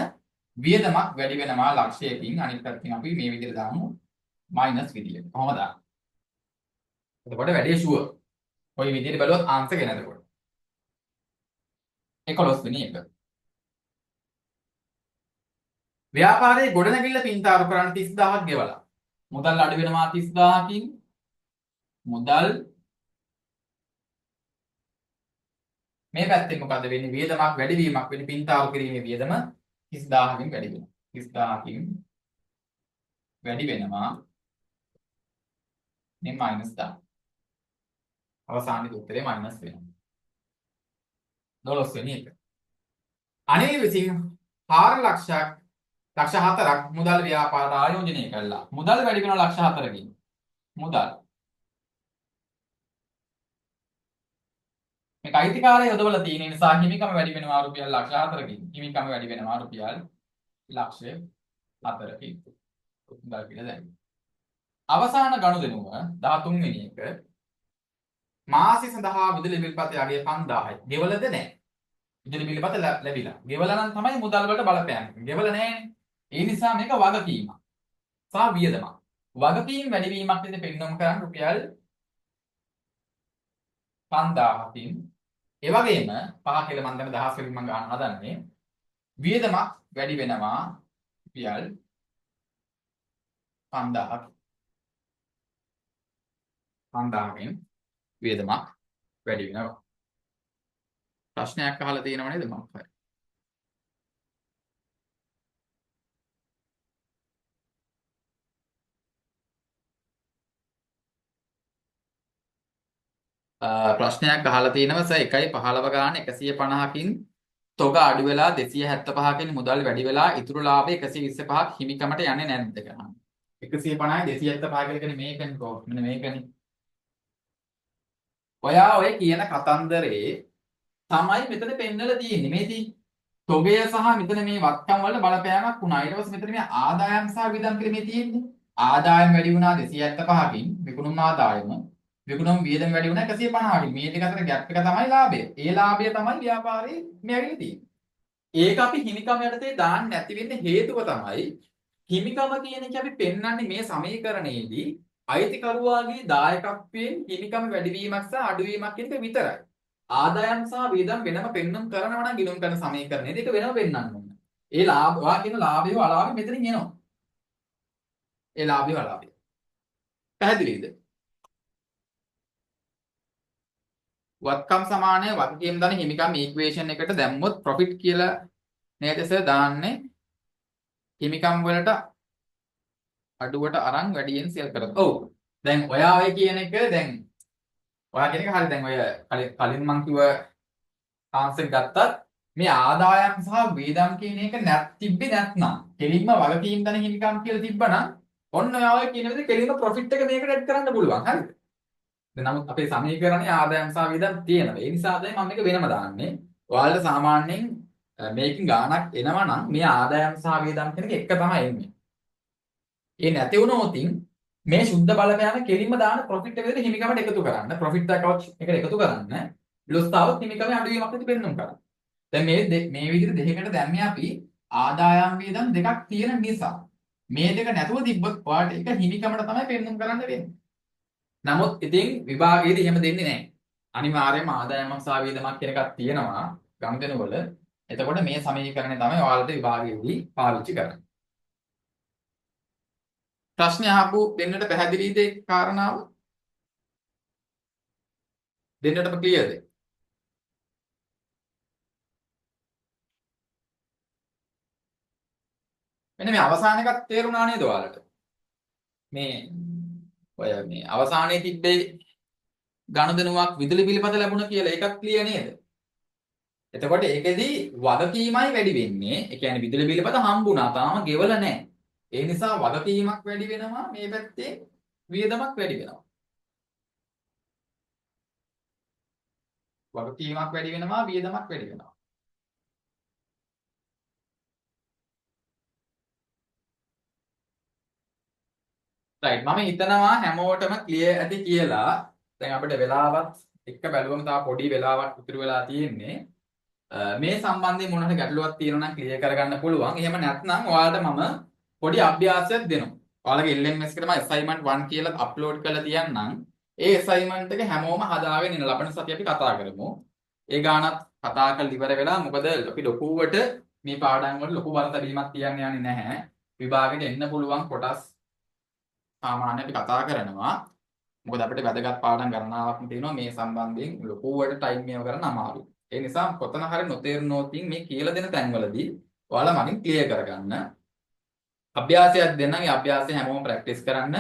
වියදමක් වැඩි වෙනවා ලක්ෂයකින්. අනිත් පැත්තෙන් අපි මේ විදිහට දාමු මයිනස් විදියට. කොහොමද? එතකොට වැඩි ෂුවර්. කොයි විදිහට බලුවත් ආන්සර් ගෙනදකොට. 11 වෙනි එක. ව්‍යාපාරයේ ගොඩනැගිල්ල පින්තාරු කරන්න 30000ක් ගෙවලා. මුදල් අඩු වෙනවා 30000කින්. මුදල් මේ පැත්තෙන් මොකද වෙන්නේ? වියදමක් වැඩි වීමක් වෙන්නේ පින්තාරු කිරීමේ වියදම 30000කින් වැඩි වෙනවා. 30000කින් වැඩි වෙනවා. මේ මයිනස් 10. අවසානයේ උත්තරේ මයිනස් වෙනවා. 12 වෙනි එක. අනිල් විසින් 4 ලක්ෂයක් ලක්ෂ 4ක් මුදල් ව්‍යාපාර ආයෝජනය කළා. මුදල් වැඩි වෙනවා ලක්ෂ 4කින්. මුදල් මේක අයිතිකාරය යොදවලා තියෙන නිසා හිමිකම වැඩි වෙනවා රුපියල් ලක්ෂ 4කින්. හිමිකම වැඩි වෙනවා රුපියල් ලක්ෂ 4කින්. මුදල් කියලා දැන්. අවසාන ගනුදෙනුව 13 වෙනි එක. මාසෙ සඳහා විදුලි බිල් පතේ අගය 5000යි. ගෙවලද නැහැ. විදුලි බිල් පත ලැබිලා. ගෙවලා නම් තමයි මුදල් වලට බලපෑම. ගෙවලා නැහැනේ. ඒ නිසා මේක වගකීමක් සහ වියදමක්. වගකීම් වැඩිවීමක් විදිහට පෙන්වන්න කරන් රුපියල් 5000කින්. ඒ වගේම පහ කියලා මම දැන් දහස් වලින් මම ගන්න හදන්නේ. වියදමක් වැඩි වෙනවා රුපියල් 5000ක්. 5000කින් වියදමක් වැඩි වෙනවා. ප්‍රශ්නයක් අහලා තියෙනව නේද මම? හරි. ප්‍රශ්නයක් අහලා තියෙනවා සර් 1.15 ගාන 150කින් තොග අඩු වෙලා 275කින් මුදල් වැඩි වෙලා ඉතුරු ලාභය 125ක් හිමිකමට යන්නේ නැද්ද කියලා. 150යි 275 කියලා කියන්නේ මේකනේ කො මෙන්න මේකනේ. ඔයා ඔය කියන කතන්දරේ තමයි මෙතන පෙන්නලා තියෙන්නේ. මේදී තොගය සහ මෙතන මේ වත්කම් වල බලපෑමක් වුණා. ඊට පස්සේ මෙතන මේ ආදායම් සහ වියදම් කියලා මේ තියෙන්නේ. ආදායම් වැඩි වුණා 275කින් විකුණුම් ආදායම විකුණුම් වියදම වැඩි වුණා 150කින්. මේ දෙක අතර ගැප් එක තමයි ලාභය. ඒ ලාභය තමයි ව්‍යාපාරයේ මේ ඇවිල්ලා තියෙන්නේ. ඒක අපි හිමිකම යටතේ දාන්න නැති වෙන්න හේතුව තමයි හිමිකම කියන එක අපි පෙන්වන්නේ මේ සමීකරණයේදී අයිතිකරුවාගේ දායකත්වයෙන් හිමිකම වැඩිවීමක් සහ අඩුවීමක් කියන එක විතරයි. ආදායම් සහ වියදම් වෙනම පෙන්වන්න කරනවා නම් ගිණුම් කරන සමීකරණයේදී ඒක වෙනම පෙන්වන්න ඕන. ඒ ලාභ ඔයා කියන ලාභය අලාභය මෙතනින් එනවා. ඒ ලාභය අලාභය. පැහැදිලිද? වත්කම් සමානය වගකීම් දන හිමිකම් ඉක්වේෂන් එකට දැම්මොත් ප්‍රොෆිට් කියලා නේද සර් දාන්නේ හිමිකම් වලට අඩුවට අරන් වැඩියෙන් සෙල් කරනවා. ඔව්. දැන් ඔයා ඔය කියන එක දැන් ඔයා කියන එක හරි. දැන් ඔය කලින් මං කිව්ව ආන්සර් ගත්තත් මේ ආදායම් සහ වේදම් කියන එක තිබ්බේ නැත්නම් කෙලින්ම වගකීම් දන හිමිකම් කියලා තිබ්බනම් ඔන්න ඔයා ඔය කියන විදිහට කෙලින්ම ප්‍රොෆිට් එක මේකට ඇඩ් කරන්න පුළුවන්. හරිද? නමුත් අපේ සමීකරණයේ ආදායම් සහ වියදම් තියෙනවා. ඒ නිසා තමයි මම මේක වෙනම දාන්නේ. ඔයාලට සාමාන්‍යයෙන් මේකෙන් ගාණක් එනවා නම් මේ ආදායම් සහ වියදම් කියන එක එක තමයි එන්නේ. ඒ නැති වුණොතින් මේ සුද්ධ බලපෑම කෙලින්ම දාන ප්‍රොෆිට් එක විදිහට හිමිකමට එකතු කරන්න. ප්‍රොෆිට් එකවත් එකට එකතු කරන්න. ලොස්තාවත් හිමිකමේ අඩුවීමක් විදිහට පෙන්වන්න කරන්න. දැන් මේ විදිහට දෙකකට දැම්මේ අපි ආදායම් වියදම් දෙකක් තියෙන නිසා. මේ දෙක නැතුව තිබ්බොත් ඔයාලට එක හිමිකමට තමයි පෙන්වන්න කරන්න වෙන්නේ. නමුත් ඉතින් විභාගයේදී එහෙම දෙන්නේ නැහැ. අනිවාර්යයෙන්ම ආදායමක් සහ වියදමක් කියන එකක් තියෙනවා ගණිතන වල. එතකොට මේ සමීකරණය තමයි ඔයාලට විභාගයේදී පාවිච්චි කරන්නේ. ප්‍රශ්න අහපු දෙන්නට පැහැදිලිද ඒ කාරණාව? දෙන්නටම ක්ලියර්ද? මෙන්න මේ අවසාන එකක් තේරුණා නේද ඔයාලට? මේ ඔය මේ අවසානයේ තිබ්බේ ගනුදෙනුවක් විදුලි පිළිපද ලැබුණා කියලා ඒකත් ක්ලියර් නේද? එතකොට ඒකෙදි වගකීමයි වැඩි වෙන්නේ. ඒ කියන්නේ විදුලි පිළිපද හම්බුණා තාම ගෙවල නැහැ. ඒ නිසා වගකීමක් වැඩි වෙනවා මේ පැත්තේ වියදමක් වැඩි වෙනවා. වගකීමක් වැඩි වෙනවා වියදමක් වැඩි වෙනවා. රයිට් මම හිතනවා හැමෝටම ක්ලියර් ඇති කියලා. දැන් අපිට වෙලාවත් එක්ක බැලුවම තා පොඩි වෙලාවක් ඉතුරු වෙලා තියෙන්නේ. මේ සම්බන්ධයෙන් මොන හරි ගැටලුවක් තියෙනවා නම් ක්ලියර් කරගන්න පුළුවන්. එහෙම නැත්නම් ඔයාලට මම පොඩි අභ්‍යාසයක් දෙනවා. ඔයාලගේ LMS එකටම assignment 1 කියලා අප්ලෝඩ් කරලා තියන්නම්. ඒ assignment එක හැමෝම හදාගෙන ඉන්න ලබන සතිය අපි කතා කරමු. ඒ ගානත් කතා කරලා ඉවර වෙලා මොකද අපි ලොකුවට මේ පාඩම් වල ලොකු බලතැබීමක් තියන්න යන්නේ නැහැ. විභාගෙට එන්න පුළුවන් කොටස් සාමාන්‍ය අපි කතා කරනවා. මොකද අපිට වැදගත් පාඩම් ගණනාවක් තියෙනවා මේ සම්බන්ධයෙන් ලොකුවට ටයිම් මේව කරන්න අමාරුයි. ඒ නිසා කොතන හරි නොතේරුනොතින් මේ කියලා දෙන තැන්වලදී ඔයාලා මගෙන් ක්ලියර් කරගන්න. අභ්‍යාසයක් දෙන්නම්. ඒ අභ්‍යාසය හැමෝම ප්‍රැක්ටිස් කරන්න.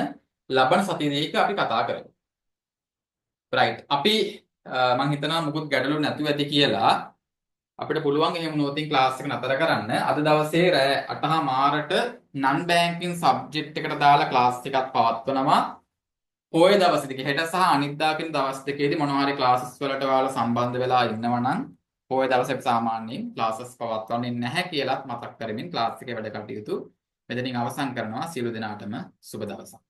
ලබන සතියේදී අපි කතා කරමු. රයිට්. අපි මම හිතනවා මුකුත් ගැටලු නැතුව ඇති කියලා. අපිට පුළුවන් එහෙම නොතින් ක්ලාස් එක නතර කරන්න. අද දවසේ රෑ 8:00ට non banking subject එකට දාලා ක්ලාස් එකක් පවත්වනවා. පොය දවසේදී හෙට සහ අනිද්දා කියන දවස් දෙකේදී මොනවා හරි ක්ලාසස් වලට ඔයාලා සම්බන්ධ වෙලා ඉන්නවා නම් පොය දවසේ අපි සාමාන්‍යයෙන් ක්ලාසස් පවත්වන්නේ නැහැ කියලා මතක් කරමින් ක්ලාස් එකේ වැඩ කටයුතු මෙතනින් අවසන් කරනවා. සියලු දෙනාටම සුබ දවසක්.